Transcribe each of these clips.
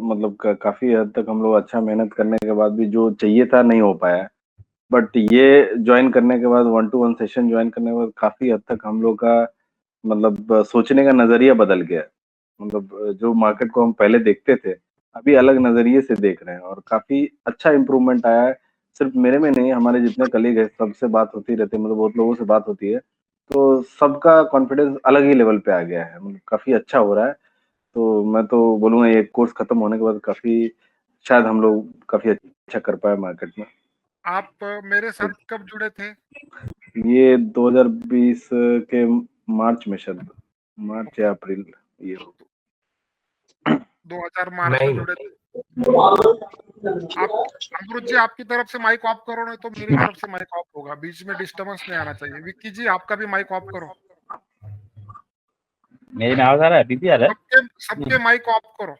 मतलब काफ़ी हद तक हम लोग अच्छा मेहनत करने के बाद भी जो चाहिए था नहीं हो पाया। बट ये जॉइन करने के बाद 1 टू 1 सेशन जॉइन करने के बाद काफ़ी हद तक हम लोग का मतलब सोचने का नज़रिया बदल गया है। मतलब जो मार्केट को हम पहले देखते थे, अभी अलग नज़रिए से देख रहे हैं और काफ़ी अच्छा इम्प्रूवमेंट आया है। सिर्फ़ मेरे में नहीं, हमारे जितने कलीग हैं, सबसे बात होती रहती है, मतलब बहुत लोगों से बात होती है, तो सबका कॉन्फिडेंस अलग ही लेवल पे आ गया है। मतलब काफ़ी अच्छा हो रहा है। तो मैं तो बोलूँगा ये कोर्स खत्म होने के बाद काफ़ी शायद हम लोग काफ़ी अच्छा कर पाएँ मार्केट में। आप मेरे साथ कब जुड़े थे? ये 2020 के मार्च में शायद, मार्च ओके, या अप्रैल ये हो। 2000 मार्च में नहीं, जुड़े थे। आप अमरुद जी आपकी तरफ से माइक ऑफ करो, नहीं तो मेरी तरफ से माइक ऑफ होगा। बीच में डिस्टर्बेंस नहीं आना चाहिए। विक्की जी आपका भी माइक ऑफ करो। मेरी में आवाज आ रहा है? अभी भी आ रहा सबके सबके माइक ऑफ करो।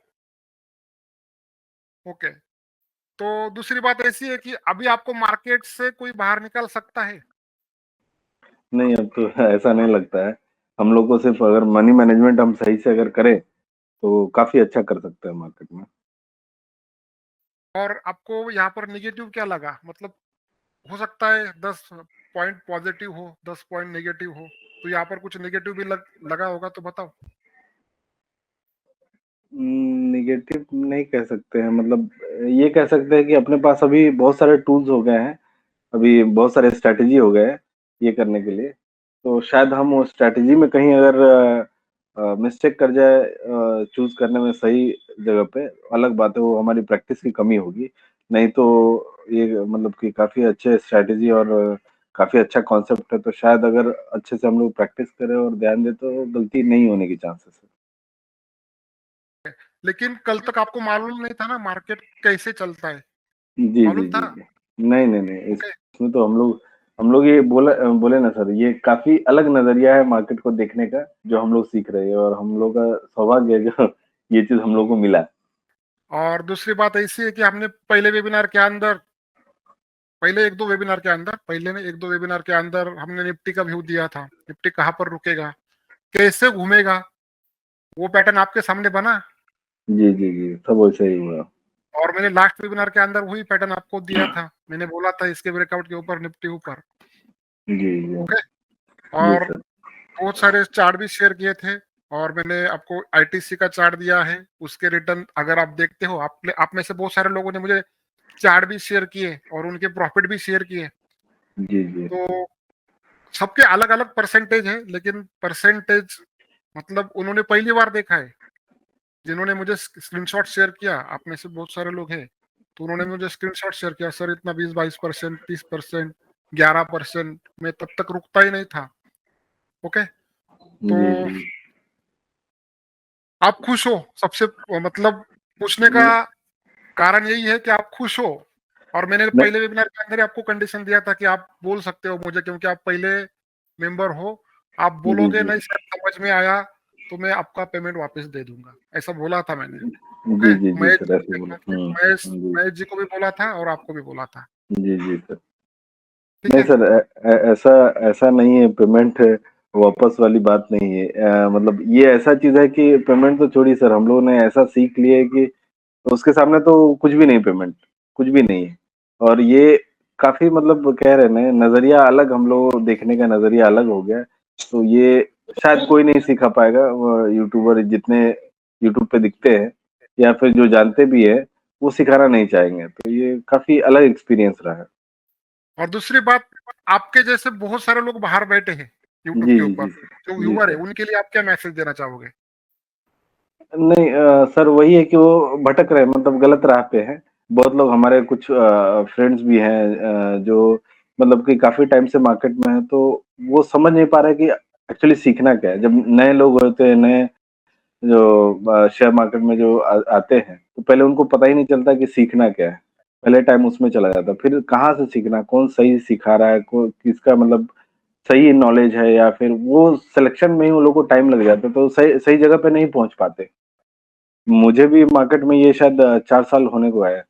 ओके। तो दूसरी बात ऐसी है कि अभी आपको मार्केट से कोई बाहर निकाल सकता है? नहीं, अब तो ऐसा नहीं लगता है। हम लोग को सिर्फ़ अगर मनी मैनेजमेंट हम सही से अगर करें, तो काफ़ी अच्छा कर सकते हैं मार्केट में। और आपको यहाँ पर नेगेटिव क्या लगा? मतलब हो सकता है 10 पॉइंट पॉजिटिव हो, 10 पॉइंट नेगेटिव हो, तो यहाँ पर कुछ नेगेटिव भी लगा होगा तो बताओ। नेगेटिव नहीं कह सकते हैं, मतलब ये कह सकते हैं कि अपने पास अभी बहुत सारे टूल्स हो गए हैं, अभी बहुत सारे स्ट्रैटेजी हो गए हैं, ये करने के लिए। तो शायद हम वो स्ट्रैटेजी में कहीं अगर मिस्टेक कर जाए चूज़ करने में सही जगह पे, अलग बात है वो हमारी प्रैक्टिस की कमी होगी। नहीं तो ये मतलब कि काफ़ी अच्छे स्ट्रैटेजी और काफ़ी अच्छा कॉन्सेप्ट है, तो शायद अगर अच्छे से हम लोग प्रैक्टिस करें और ध्यान दें तो गलती नहीं होने की चांसेस है। लेकिन कल तक आपको मालूम नहीं था ना मार्केट कैसे चलता है? जी, जी, मालूम जी, था? जी। नहीं, नहीं, नहीं, ओके। इसमें तो हम लोग ये बोले ना सर, ये काफ़ी अलग नज़रिया है मार्केट को देखने का, जो हम लोग सीख रहे हैं और हम लोग का सौभाग्य है जो ये चीज़ हम लोग को मिला। और दूसरी बात ऐसी है कि हमने पहले वेबिनार के अंदर पहले 1-2 वेबिनार के अंदर पहले ने 1-2 वेबिनार के अंदर हमने निफ्टी का व्यू दिया था। निफ्टी कहाँ पर रुकेगा, कैसे घूमेगा, वो पैटर्न आपके सामने बना। जी, जी, जी, सब वैसे ही हुआ। और मैंने लास्ट वेबिनार के अंदर वही पैटर्न आपको दिया था। मैंने बोला था इसके ब्रेकआउट के ऊपर निफ्टी ऊपर। जी, जी। ओके। जी, और सर। बहुत सारे चार्ट भी शेयर किए थे। और मैंने आपको आईटीसी का चार्ट दिया है, उसके रिटर्न अगर आप देखते हो, आप में से बहुत सारे लोगों ने मुझे चार्ट भी शेयर किए और उनके प्रॉफिट भी शेयर किए। जी, जी। तो सबके अलग अलग परसेंटेज है, लेकिन परसेंटेज मतलब उन्होंने पहली बार देखा है। जिन्होंने मुझे स्क्रीनशॉट शेयर किया, आप में से बहुत सारे लोग हैं, तो उन्होंने मुझे स्क्रीनशॉट शेयर किया, सर इतना 20-22%, 30%, 11%, मैं तब तक रुकता ही नहीं था। ओके। तो जी, जी। आप खुश हो सबसे, मतलब पूछने का कारण यही है कि आप खुश हो। और मैंने नहीं, पहले वेबिनार के अंदर ही आपको कंडीशन दिया था कि आप बोल सकते हो मुझे, क्योंकि आप पहले मेंबर हो। आप जी, बोलोगे जी। नहीं सर समझ में आया तो मैं आपका पेमेंट वापस दे दूंगा, ऐसा बोला था मैंने। ओके। जी, जी, जी, महेश सर जी ऐसे बोला। महेश जी। महेश जी को भी बोला था और आपको भी बोला था। जी, जी, सर। ठीक नहीं है। सर, ऐसा ऐसा नहीं है, पेमेंट वापस वाली बात नहीं है। मतलब ये ऐसा चीज़ है कि पेमेंट तो छोड़िए सर, हम लोगों ने ऐसा सीख लिया है कि उसके सामने तो कुछ भी नहीं, पेमेंट कुछ भी नहीं है। और ये काफ़ी मतलब कह रहे हैं ना, नज़रिया अलग, हम लोग देखने का नज़रिया अलग हो गया है। तो ये शायद कोई नहीं सिखा पाएगा, यूट्यूबर जितने यूट्यूब पे दिखते हैं या फिर जो जानते भी हैं, वो सिखाना नहीं चाहेंगे। तो ये काफ़ी अलग एक्सपीरियंस रहा है। और दूसरी बात, आपके जैसे बहुत सारे लोग बाहर बैठे हैं यूट्यूब जी, के जी, ऊपर, जी सर। जो जी व्यूअर है, सर। उनके लिए आप क्या मैसेज देना चाहोगे? नहीं सर, वही है कि वो भटक रहे हैं, मतलब गलत राह पे हैं। बहुत लोग हमारे कुछ फ्रेंड्स भी हैं जो मतलब कि काफ़ी टाइम से मार्केट में हैं, तो वो समझ नहीं पा रहे कि एक्चुअली सीखना क्या है? जब नए लोग होते हैं, नए जो शेयर मार्केट में जो आते हैं, तो पहले उनको पता ही नहीं चलता कि सीखना क्या है। पहले टाइम उसमें चला जाता है। फिर कहाँ से सीखना, कौन सही सिखा रहा है, को किसका मतलब सही नॉलेज है, या फिर वो सिलेक्शन में ही उन लोगों को टाइम लग जाता है, तो सही सही जगह पे नहीं पहुँच पाते। मुझे भी मार्केट में ये शायद 4 साल होने को आया है।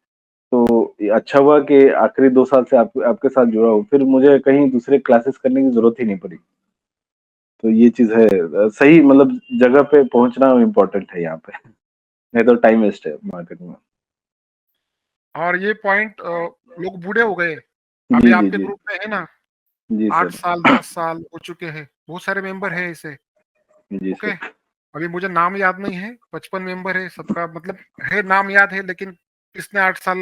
तो ये अच्छा हुआ कि आखिरी 2 साल से आपके साथ जुड़ा हूँ, फिर मुझे कहीं दूसरे क्लासेस करने की ज़रूरत ही नहीं पड़ी। तो ये चीज़ है, सही मतलब जगह पे पहुँचना इम्पोर्टेंट है यहाँ पे। नहीं तो टाइम वेस्ट है मार्केट में। और ये पॉइंट लोग बूढ़े हो गए, अभी जी, जी, आपके जी। ग्रुप में है ना, जी 8 सर। साल 10 साल हो चुके हैं, बहुत सारे मेंबर हैं ऐसे। जी ओके, सर। अभी मुझे नाम याद नहीं है, 55 मेंबर है सबका, मतलब है नाम याद है, लेकिन किसने 8 साल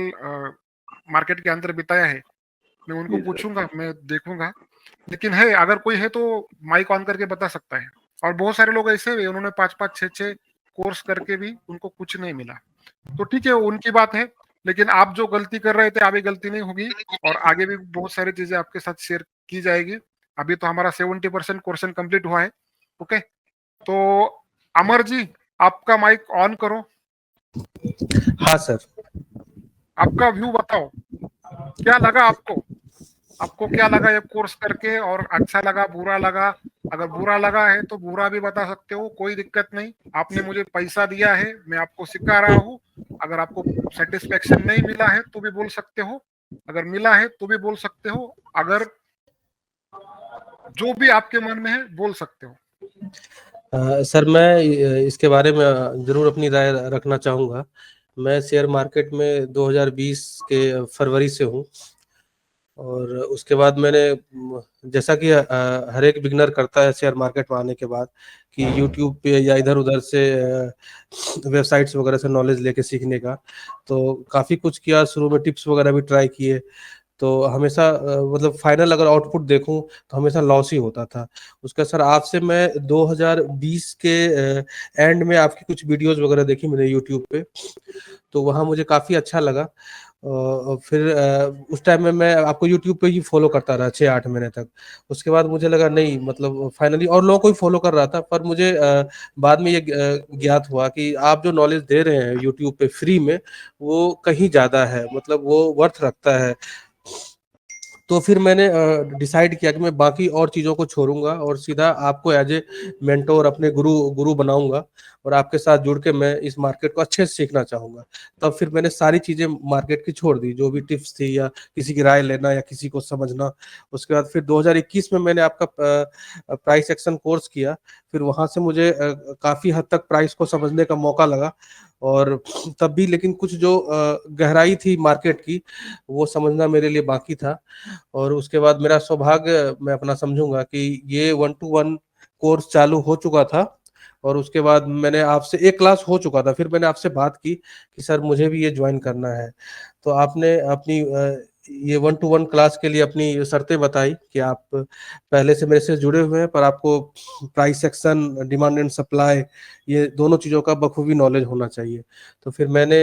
मार्केट के अंदर बिताया है, मैं उनको जी सर। पूछूंगा, मैं देखूंगा। लेकिन है, अगर कोई है तो माइक ऑन करके बता सकता है। और बहुत सारे लोग ऐसे भी, उन्होंने 5-5 6-6 कोर्स करके भी उनको कुछ नहीं मिला। तो ठीक है, उनकी बात है, लेकिन आप जो गलती कर रहे थे आगे गलती नहीं होगी, और आगे भी बहुत सारी चीजें आपके साथ शेयर की जाएगी। अभी तो हमारा 70% कोर्सन कंप्लीट हुआ है। ओके, तो अमर जी, आपका माइक ऑन करो, हाँ सर। आपका व्यू बताओ, क्या लगा आपको? आपको क्या लगा ये कोर्स करके, और अच्छा लगा बुरा लगा? अगर बुरा लगा है तो बुरा भी बता सकते हो, कोई दिक्कत नहीं। आपने मुझे पैसा दिया है, मैं आपको सिखा रहा हूँ। अगर आपको सेटिस्फेक्शन नहीं मिला है तो भी बोल सकते हो, अगर मिला है तो भी बोल सकते हो, अगर जो भी आपके मन में है बोल सकते हो। सर मैं इसके बारे में ज़रूर अपनी राय रखना चाहूँगा। मैं शेयर मार्केट में 2020 के फरवरी से हूँ, और उसके बाद मैंने जैसा कि हर एक बिगनर करता है शेयर मार्केट में आने के बाद, कि यूट्यूब पे या इधर उधर से वेबसाइट्स वगैरह से नॉलेज लेके सीखने का, तो काफ़ी कुछ किया। शुरू में टिप्स वगैरह भी ट्राई किए, तो हमेशा मतलब फाइनल अगर आउटपुट देखूं तो हमेशा लॉस ही होता था उसका। सर आपसे मैं 2020 के एंड में आपकी कुछ वीडियोस वगैरह देखी मैंने यूट्यूब पे, तो वहाँ मुझे काफ़ी अच्छा लगा। फिर उस टाइम में मैं आपको यूट्यूब पे ही फॉलो करता रहा 6-8 महीने तक। उसके बाद मुझे लगा नहीं, मतलब फाइनली और लोगों को ही फॉलो कर रहा था, पर मुझे बाद में ये ज्ञात हुआ कि आप जो नॉलेज दे रहे हैं यूट्यूब पे फ्री में, वो कहीं ज़्यादा है, मतलब वो वर्थ रखता है। तो फिर मैंने डिसाइड किया कि मैं बाकी और चीज़ों को छोड़ूंगा और सीधा आपको एज ए मेंटोर, अपने गुरु गुरु बनाऊंगा, और आपके साथ जुड़ के मैं इस मार्केट को अच्छे से सीखना चाहूंगा। तब फिर मैंने सारी चीज़ें मार्केट की छोड़ दी, जो भी टिप्स थी या किसी की राय लेना या किसी को समझना। उसके बाद फिर 2021 में मैंने आपका प्राइस एक्शन कोर्स किया। फिर वहाँ से मुझे काफ़ी हद तक प्राइस को समझने का मौका लगा, और तब भी लेकिन कुछ जो गहराई थी मार्केट की, वो समझना मेरे लिए बाकी था। और उसके बाद मेरा सौभाग्य मैं अपना समझूंगा कि ये 1-to-1 कोर्स चालू हो चुका था, और उसके बाद मैंने आपसे एक क्लास हो चुका था, फिर मैंने आपसे बात की कि सर मुझे भी ये ज्वाइन करना है। तो आपने अपनी ये 1-to-1 क्लास के लिए अपनी शर्तें बताई कि आप पहले से मेरे से जुड़े हुए हैं, पर आपको price section, demand and supply, ये दोनों चीज़ों का बखूबी नॉलेज होना चाहिए। तो फिर मैंने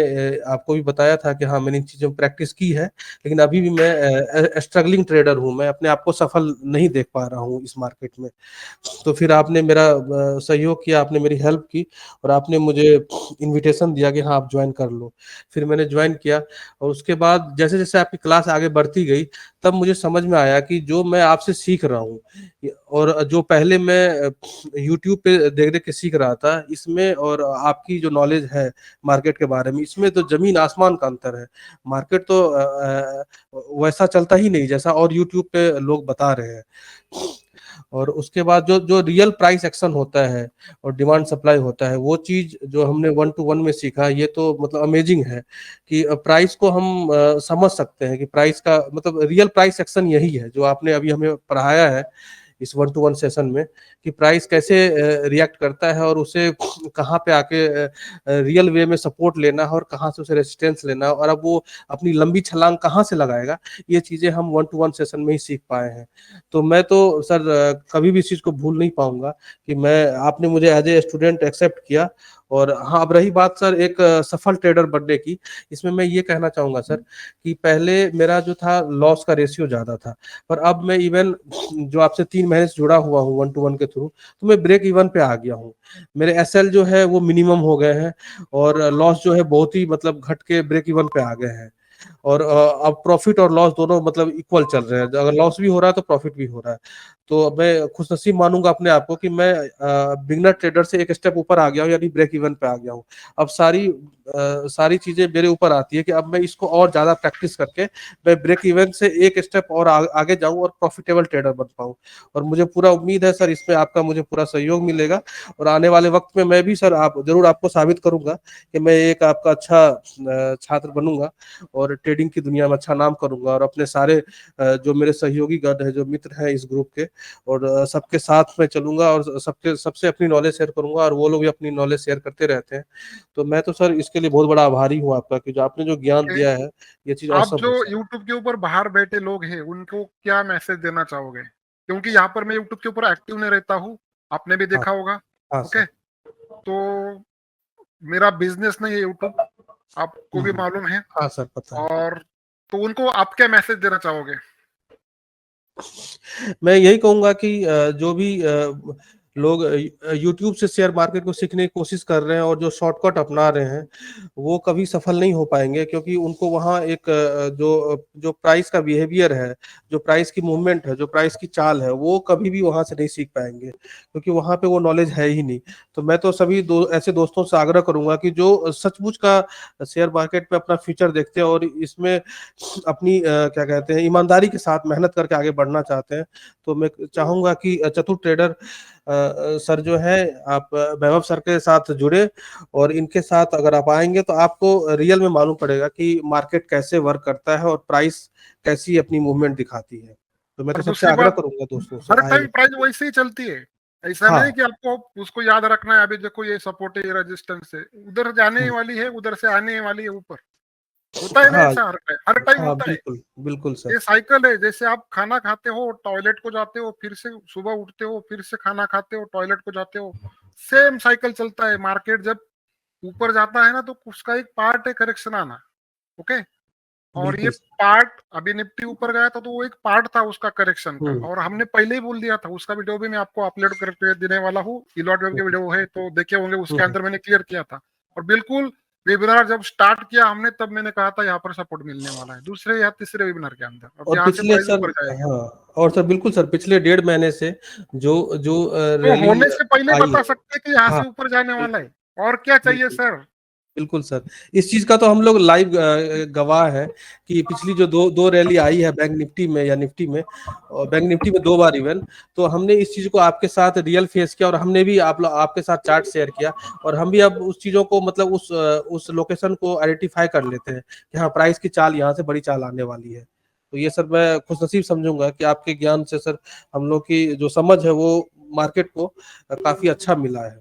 आपको भी बताया था कि हाँ मैंने इन चीज़ों में प्रैक्टिस की है, लेकिन अभी भी मैं स्ट्रगलिंग ट्रेडर हूँ, मैं अपने आप को सफल नहीं देख पा रहा हूँ इस मार्केट में। तो फिर आपने मेरा सहयोग किया, आपने मेरी हेल्प की, और आपने मुझे इनविटेशन दिया कि हाँ आप ज्वाइन कर लो। फिर मैंने ज्वाइन किया, और उसके बाद जैसे जैसे आपकी क्लास आगे बढ़ती गई, तब मुझे समझ में आया कि जो मैं आपसे सीख रहा हूँ और जो पहले मैं यूट्यूब पे देख देख के सीख रहा था, इसमें और आपकी जो नॉलेज है मार्केट के बारे में, इसमें तो जमीन आसमान का अंतर है। मार्केट तो वैसा चलता ही नहीं जैसा और यूट्यूब पे लोग बता रहे हैं। और उसके बाद जो जो रियल प्राइस एक्शन होता है और डिमांड सप्लाई होता है, वो चीज जो हमने 1-to-1 में सीखा, ये तो मतलब अमेजिंग है कि प्राइस को हम समझ सकते हैं कि प्राइस का मतलब रियल प्राइस एक्शन यही है जो आपने अभी हमें पढ़ाया है इस 1-to-1 सेशन में, कि प्राइस कैसे रिएक्ट करता है और उसे कहाँ पे आके रियल वे में सपोर्ट लेना है और कहाँ से उसे रेजिस्टेंस लेना है, और अब वो अपनी लंबी छलांग कहाँ से लगाएगा। ये चीज़ें हम 1-to-1 सेशन में ही सीख पाए हैं। तो मैं तो सर कभी भी इस चीज़ को भूल नहीं पाऊंगा कि मैं आपने मुझे एज ए स्टूडेंट एक्सेप्ट किया। और हाँ, अब रही बात सर एक सफल ट्रेडर बनने की, इसमें मैं ये कहना चाहूंगा सर कि पहले मेरा जो था लॉस का रेशियो ज़्यादा था, पर अब मैं इवन जो आपसे 3 महीने से जुड़ा हुआ हूँ 1-to-1 के थ्रू, तो मैं ब्रेक इवन पे आ गया हूँ। मेरे एसएल जो है वो मिनिमम हो गए हैं, और लॉस जो है बहुत ही मतलब घट के ब्रेक इवन पे आ गए हैं। और अब प्रॉफिट और लॉस दोनों मतलब इक्वल चल रहे हैं, अगर लॉस भी हो रहा है तो प्रॉफिट भी हो रहा है। तो मैं खुशनसीब मानूंगा अपने आप को कि मैं बिगनर ट्रेडर से एक स्टेप ऊपर आ गया हूँ, यानी ब्रेक इवन पे आ गया हूँ। अब सारी चीजें मेरे ऊपर आती है कि अब मैं इसको और ज्यादा प्रैक्टिस करके मैं ब्रेक इवन से एक स्टेप और आगे जाऊं और प्रॉफिटेबल ट्रेडर बन पाऊं। और मुझे पूरा उम्मीद है सर, इसमें आपका मुझे पूरा सहयोग मिलेगा, और आने वाले वक्त में मैं भी सर आप जरूर आपको साबित करूंगा कि मैं एक आपका अच्छा छात्र बनूंगा और ट्रेडिंग की दुनिया में अच्छा नाम करूंगा, और अपने सारे जो मेरे सहयोगी गण है, जो मित्र हैं इस ग्रुप के, और सबके साथ में चलूंगा और सबसे अपनी नॉलेज शेयर करूंगा, और वो लोग भी अपनी नॉलेज शेयर करते रहते हैं। तो मैं तो सर इसके लिए बहुत बड़ा आभारी हूँ आपका, कि जो आपने जो ज्ञान ओके, दिया है, ये चीज आप औसम जो है सर। यूट्यूब के ऊपर बाहर बैठे लोग हैं उनको क्या मैसेज देना चाहोगे? क्योंकि यहाँ पर मैं यूट्यूब के ऊपर एक्टिव नहीं रहता हूँ, आपने भी हाँ देखा होगा। हाँ ओके, सर। तो मेरा बिजनेस नहीं है यूट्यूब, आपको भी हम्म, मालूम है। हाँ सर पता है। और तो उनको आप क्या मैसेज देना चाहोगे? मैं यही कहूंगा कि जो भी लोग YouTube से शेयर मार्केट को सीखने की कोशिश कर रहे हैं और जो शॉर्टकट अपना रहे हैं, वो कभी सफल नहीं हो पाएंगे, क्योंकि उनको वहाँ एक जो जो प्राइस का बिहेवियर है, जो प्राइस की मूवमेंट है, जो प्राइस की चाल है, वो कभी भी वहाँ से नहीं सीख पाएंगे, क्योंकि वहाँ पे वो नॉलेज है ही नहीं। तो मैं तो सभी ऐसे दोस्तों से आग्रह करूंगा कि जो सचमुच का शेयर मार्केट में अपना फ्यूचर देखते हैं और इसमें अपनी क्या कहते हैं, ईमानदारी के साथ मेहनत करके आगे बढ़ना चाहते हैं, तो मैं चाहूंगा कि चतुर ट्रेडर सर जो है, आप वैभव सर के साथ जुड़े, और इनके साथ अगर आप आएंगे तो आपको रियल में मालूम पड़ेगा कि मार्केट कैसे वर्क करता है और प्राइस कैसी अपनी मूवमेंट दिखाती है। तो मैं तो और सबसे दूसरी आग्रह बात, करूंगा दोस्तों से हर आए। टाइम प्राइस वैसे ही चलती है। ऐसा नहीं हाँ। कि आपको उसको याद रखना है, अभी देखो ये सपोर्ट है, ये रेजिस्टेंस है, उधर जाने हम्म, वाली है, उधर से आने वाली है ऊपर। होता है ना हाँ ऐसा, हर टाइम हाँ होता है। बिल्कुल बिल्कुल सर। ये साइकिल है, जैसे आप खाना खाते हो, टॉयलेट को जाते हो, फिर से सुबह उठते हो, फिर से खाना खाते हो, टॉयलेट को जाते हो, सेम साइकिल चलता है। मार्केट जब ऊपर जाता है ना, तो उसका एक पार्ट है करेक्शन आना। ओके, और ये बिल्कुल। पार्ट, अभी निफ्टी ऊपर गया था तो वो एक पार्ट था उसका करेक्शन का, हम्म और हमने पहले ही बोल दिया था। उसका वीडियो भी मैं आपको अपलोड करके देने वाला हूँ, इलॉट वेब के वीडियो है तो देखे होंगे, उसके हम्म। अंदर मैंने क्लियर किया था। और बिल्कुल वेबिनार जब स्टार्ट किया हमने, तब मैंने कहा था यहाँ पर सपोर्ट मिलने वाला है, दूसरे या तीसरे वेबिनार के अंदर। अब और यहाँ से पिछले प्राइस सर, ऊपर जाएगी। हाँ, और सर बिल्कुल सर, पिछले 1.5 महीने से जो जो तो रैली होने से पहले आई बता है। सकते हैं कि यहाँ हाँ से ऊपर जाने वाला बिल्कुल है, और क्या चाहिए बिल्कुल सर? बिल्कुल सर, इस चीज का तो हम लोग लाइव गवाह है कि पिछली जो दो दो रैली आई है बैंक निफ्टी में या निफ्टी में, और बैंक निफ्टी में 2 बार इवन, तो हमने इस चीज को आपके साथ रियल फेस किया, और हमने भी आपके साथ चार्ट शेयर किया, और हम भी अब उस चीजों को मतलब उस लोकेशन को आइडेंटिफाई कर लेते हैं कि हाँ, प्राइस की चाल यहाँ से बड़ी चाल आने वाली है। तो ये सर मैं खुशनसीब समझूंगा कि आपके ज्ञान से सर हम लोग की जो समझ है वो मार्केट को काफी अच्छा मिला है।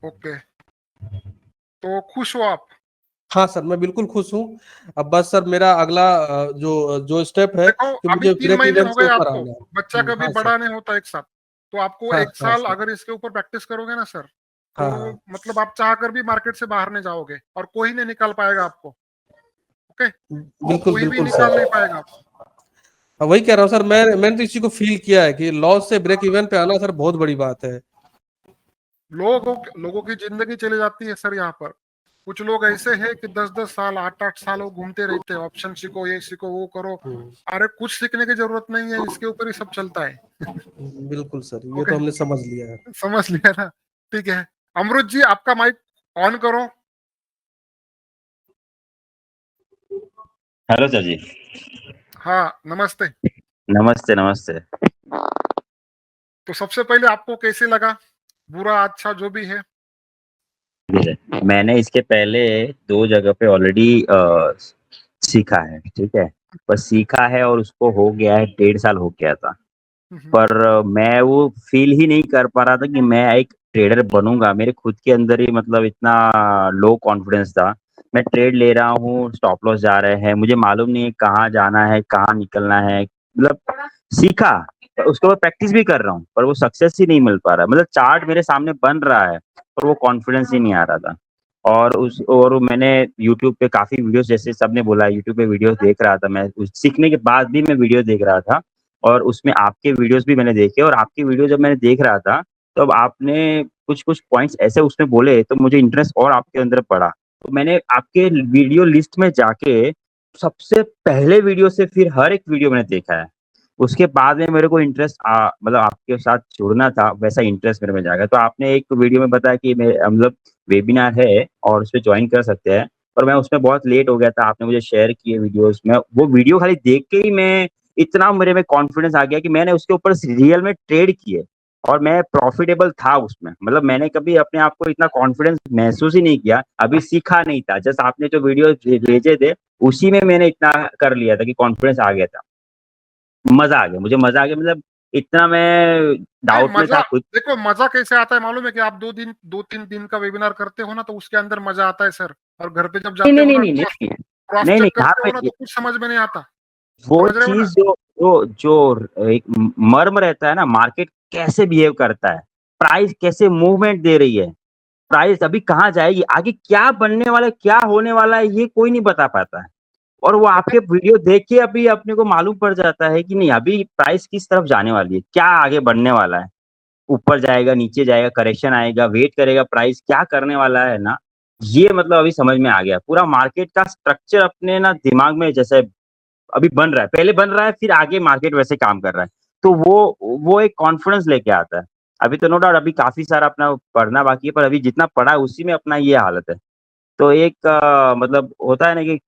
ओके, तो खुश हो आप? हाँ सर, मैं बिल्कुल खुश हूँ। अब बस सर मेरा अगला जो जो स्टेप है देखो, कि अभी मुझे 3 ब्रेक महीने इवन हो से गए ऊपर आपको, आना है। बच्चा कभी हाँ सर। बड़ा नहीं होता एक साथ। तो आपको हाँ एक हाँ साल सर। अगर इसके ऊपर प्रैक्टिस करोगे ना सर, हाँ तो हाँ मतलब आप चाह कर भी मार्केट से बाहर नहीं जाओगे, और कोई नहीं निकाल पाएगा आपको। ओके, बिल्कुल कोई भी बिल्कुल निकाल सर। नहीं पाएगा आपको। हाँ, वही कह रहा हूँ सर, मैंने तो इस चीज को फील किया है कि लॉस से ब्रेक इवन पे आना सर बहुत बड़ी बात है। लोगों की जिंदगी चली जाती है सर यहाँ पर। कुछ लोग ऐसे हैं कि 10-10 साल, 8-8 साल वो घूमते रहते हैं, ऑप्शन सीखो, ये सीखो, वो करो। हम्म, अरे कुछ सीखने की जरूरत नहीं है, इसके ऊपर ही सब चलता है। बिल्कुल सर, ये तो ओके, हमने समझ लिया है। समझ लिया ना? ठीक है, अमरुद जी आपका माइक ऑन करो। हेलो सर जी। हाँ, नमस्ते। नमस्ते नमस्ते। तो सबसे पहले आपको कैसे लगा, बुरा अच्छा जो भी है? मैंने इसके पहले 2 जगह पे ऑलरेडी सीखा है, ठीक है। पर सीखा है और उसको हो गया है, 1.5 साल हो गया था। हम्म, पर मैं वो फील ही नहीं कर पा रहा था कि मैं एक ट्रेडर बनूंगा। मेरे खुद के अंदर ही मतलब इतना लो कॉन्फिडेंस था। मैं ट्रेड ले रहा हूँ, स्टॉप लॉस जा रहे हैं, मुझे मालूम नहीं है कहाँ जाना है, कहाँ निकलना है। मतलब सीखा, पर उसके बाद प्रैक्टिस भी कर रहा हूँ, पर वो सक्सेस ही नहीं मिल पा रहा। मतलब चार्ट मेरे सामने बन रहा है, पर वो कॉन्फिडेंस ही नहीं आ रहा था। और मैंने यूट्यूब पे काफ़ी वीडियोस, जैसे सबने बोला, यूट्यूब पे वीडियोस देख रहा था मैं। सीखने के बाद भी मैं वीडियो देख रहा था, और उसमें आपके वीडियोस भी मैंने देखे। और आपकी वीडियो जब मैंने देख रहा था, तो अब आपने कुछ कुछ पॉइंट्स ऐसे उसमें बोले, तो मुझे इंटरेस्ट और आपके अंदर पड़ा। तो मैंने आपके वीडियो लिस्ट में जाके सबसे पहले वीडियो से फिर हर एक वीडियो मैंने देखा है। उसके बाद में मेरे को इंटरेस्ट मतलब आपके साथ जुड़ना था, वैसा इंटरेस्ट मेरे में जागा। तो आपने एक वीडियो में बताया कि मतलब वेबिनार है और उसपे ज्वाइन कर सकते हैं, और मैं उसमें बहुत लेट हो गया था, आपने मुझे शेयर किए वीडियोस में, वो वीडियो खाली देख के ही मैं इतना मेरे में कॉन्फिडेंस आ गया कि मैंने उसके ऊपर रियल में ट्रेड किए और मैं प्रॉफिटेबल था उसमें। मतलब मैंने कभी अपने आप को इतना कॉन्फिडेंस महसूस ही नहीं किया, अभी सीखा नहीं था, जस्ट आपने जो वीडियो भेजे थे उसी में मैंने इतना कर लिया था कि कॉन्फिडेंस आ गया था। मजा आ गया, मुझे मजा आ गया, मतलब इतना मैं डाउट में था मजा खुद। देखो, मजा कैसे आता है मालूम है कि आप 2-3 दिन का वेबिनार करते हो ना, तो उसके अंदर मजा आता है सर। और घर पे जब नहीं जाते नहीं हो नहीं ना, नहीं नहीं क्रॉस नहीं नहीं, चेक कहाँ करते हो ना, पे तो कुछ समझ में नहीं आता। वो समझ रहे हो ना? चीज जो जो जो एक मर्म रहता है ना, मार्केट कैसे बिहेव करता है, प्राइस कैसे मूवमेंट दे रही है, प्राइस अभी कहाँ जाएगी, आगे क्या बनने वाला है, क्या होने वाला है, ये कोई नहीं बता पाता है। और वो आपके वीडियो देख के अभी अपने को मालूम पड़ जाता है कि नहीं अभी प्राइस किस तरफ जाने वाली है, क्या आगे बढ़ने वाला है, ऊपर जाएगा, नीचे जाएगा, करेक्शन आएगा, वेट करेगा, प्राइस क्या करने वाला है ना, ये मतलब अभी समझ में आ गया। पूरा मार्केट का स्ट्रक्चर अपने ना दिमाग में जैसे अभी बन रहा है, पहले बन रहा है, फिर आगे मार्केट वैसे काम कर रहा है। तो वो एक कॉन्फिडेंस लेके आता है। अभी तो नो डाउट अभी काफ़ी सारा अपना पढ़ना बाकी है, पर अभी जितना पढ़ा है उसी में अपना ये हालत है। तो एक मतलब होता है ना कि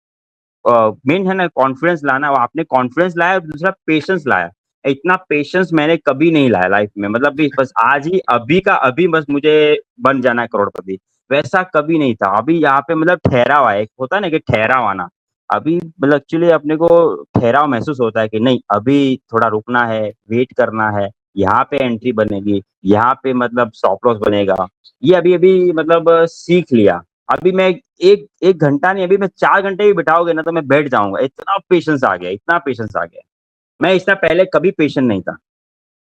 मेन है ना कॉन्फिडेंस लाना, आपने कॉन्फिडेंस लाया और दूसरा पेशेंस लाया। इतना पेशेंस मैंने कभी नहीं लाया लाइफ में, मतलब भी बस आज ही अभी का अभी बस मुझे बन जाना है करोड़पति, वैसा कभी नहीं था। अभी यहाँ पे मतलब ठहराव है, एक होता है ना कि ठहराव आना, अभी मतलब एक्चुअली अपने को ठहराव महसूस होता है कि नहीं अभी थोड़ा रुकना है, वेट करना है, यहाँ पे एंट्री बनेगी, यहाँ पे मतलब स्टॉप लॉस बनेगा। ये अभी-अभी मतलब सीख लिया। अभी मैं 1 घंटा नहीं, अभी मैं 4 घंटे भी बिठाओगे ना तो मैं बैठ जाऊँगा, इतना पेशेंस आ गया, इतना पेशेंस आ गया। मैं इससे पहले कभी पेशेंट नहीं था।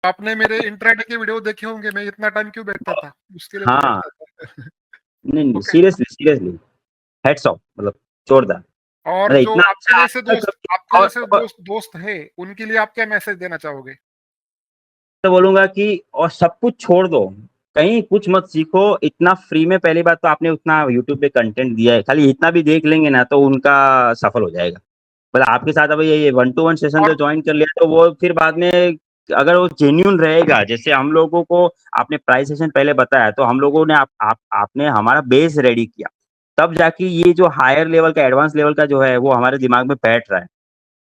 आपने मेरे इंट्राडे के वीडियो देखे होंगे, मैं इतना टाइम क्यों बैठता था, उसके लिए तो हाँ, बैठता था। नहीं, नहीं, okay. Seriously seriously hats off, मतलब जोरदार। और मतलब जो इतना अच्छा आता है कभी। और दोस्त है, उनके लिए आप क्या मैसेज देना चाहोगे? तो बोलूँगा कि और सब कुछ छोड़ दो, कहीं कुछ मत सीखो, इतना फ्री में पहली बात तो आपने उतना यूट्यूब पे कंटेंट दिया है, खाली इतना भी देख लेंगे ना तो उनका सफल हो जाएगा। मतलब आपके साथ अभी ये 1 टू 1 सेशन जो और जॉइन कर लिया तो वो फिर बाद में अगर वो जेन्युइन रहेगा, जैसे हम लोगों को आपने प्राइस सेशन पहले बताया, तो हम लोगों ने आपने हमारा बेस रेडी किया, तब जाके ये जो हायर लेवल का एडवांस लेवल का जो है वो हमारे दिमाग में बैठ रहा है।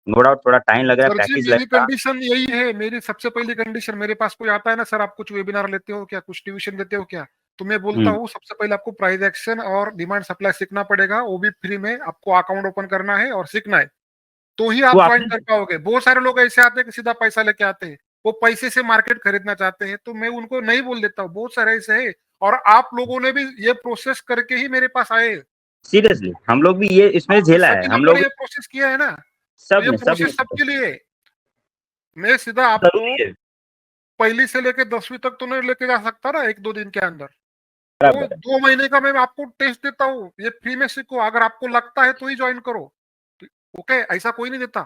नो डाउट थोड़ा टाइम लग रहा है, सर जी, प्रैक्टिस मेरी लगेगा। कंडीशन यही है, मेरी सबसे पहली कंडीशन, मेरे पास कोई आता है ना, सर आप कुछ वेबिनार लेते हो क्या, कुछ ट्यूशन देते हो क्या, तो मैं बोलता हुँ, हूँ सबसे पहले आपको प्राइस एक्शन और डिमांड सप्लाई सीखना पड़ेगा, वो भी फ्री में। आपको अकाउंट ओपन करना है और सीखना है, तो ही वो आप ज्वाइन आपने कर पाओगे। बहुत सारे लोग ऐसे आते हैं कि सीधा पैसा लेके आते हैं, वो पैसे से मार्केट खरीदना चाहते हैं, तो मैं उनको नहीं बोल देता हूँ, बहुत सारे ऐसे हैं। और आप लोगों ने भी ये प्रोसेस करके ही मेरे पास आए। सीरियसली हम लोग भी ये इसमें आप झेला है, सभी हम लोगों ने लोग ये प्रोसेस किया है ना, तो ये सबने प्रोसेस सबके लिए है। मैं सीधा आपको ज़रूरी है, पहली से लेके 10वीं तक तो नहीं लेके जा सकता ना 1-2 दिन के अंदर। तो बराबर है, 2 महीने का मैं आपको टेस्ट देता हूँ, ये फ्री में सीखो, अगर आपको लगता है तो ही जॉइन करो। तो ओके, ऐसा कोई नहीं देता,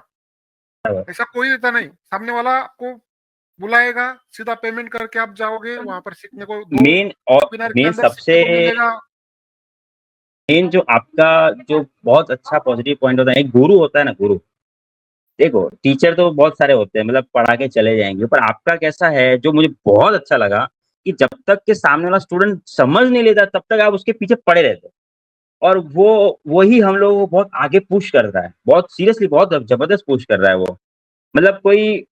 बराबर। ऐसा कोई देता नहीं। सामने वाला आपको बुलाएगा, सीधा पेमेंट करके आप जाओगे, वहाँ पर सीखने को 2 मेन और वेबिनार के मेन अंदर सीखने सबसे को मिलेगा। मेन जो आपका जो बहुत अच्छा पॉजिटिव पॉइंट होता है, एक गुरु होता है ना गुरु, देखो टीचर तो बहुत सारे होते हैं, मतलब पढ़ा के चले जाएँगे, पर आपका कैसा है जो मुझे बहुत अच्छा लगा कि जब तक के सामने वाला स्टूडेंट समझ नहीं लेता तब तक आप उसके पीछे पड़े रहते हो। और वही हम लोगों को बहुत आगे पुश कर रहा है, बहुत सीरियसली बहुत ज़बरदस्त पुश कर रहा है वो। मतलब कोई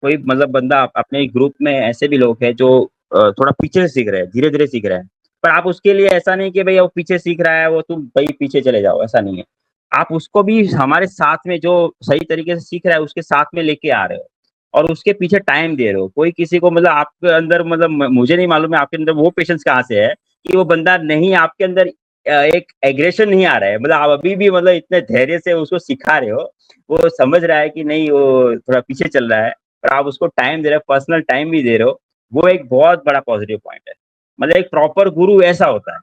कोई मतलब बंदा अपने ग्रुप में ऐसे भी लोग हैं जो थोड़ा पीछे से सीख रहे हैं, धीरे-धीरे सीख रहे हैं। पर आप उसके लिए ऐसा नहीं कि भई वो पीछे सीख रहा है, वो तुम भई पीछे चले जाओ, ऐसा नहीं है। आप उसको भी हमारे साथ में जो सही तरीके से सीख रहा है, उसके साथ में लेके आ रहे हो और उसके पीछे टाइम दे रहे हो। कोई किसी को मतलब आपके अंदर मतलब मुझे नहीं मालूम है आपके अंदर वो पेशेंस कहाँ से है कि वो बंदा नहीं आपके अंदर एक एग्रेशन नहीं आ रहा है। मतलब आप अभी भी मतलब इतने धैर्य से उसको सिखा रहे हो, वो समझ रहा है कि नहीं वो थोड़ा पीछे चल रहा है। और आप उसको टाइम दे रहे हो, पर्सनल टाइम भी दे रहे हो, वो एक बहुत बड़ा पॉजिटिव पॉइंट है। मतलब एक प्रॉपर गुरु ऐसा होता है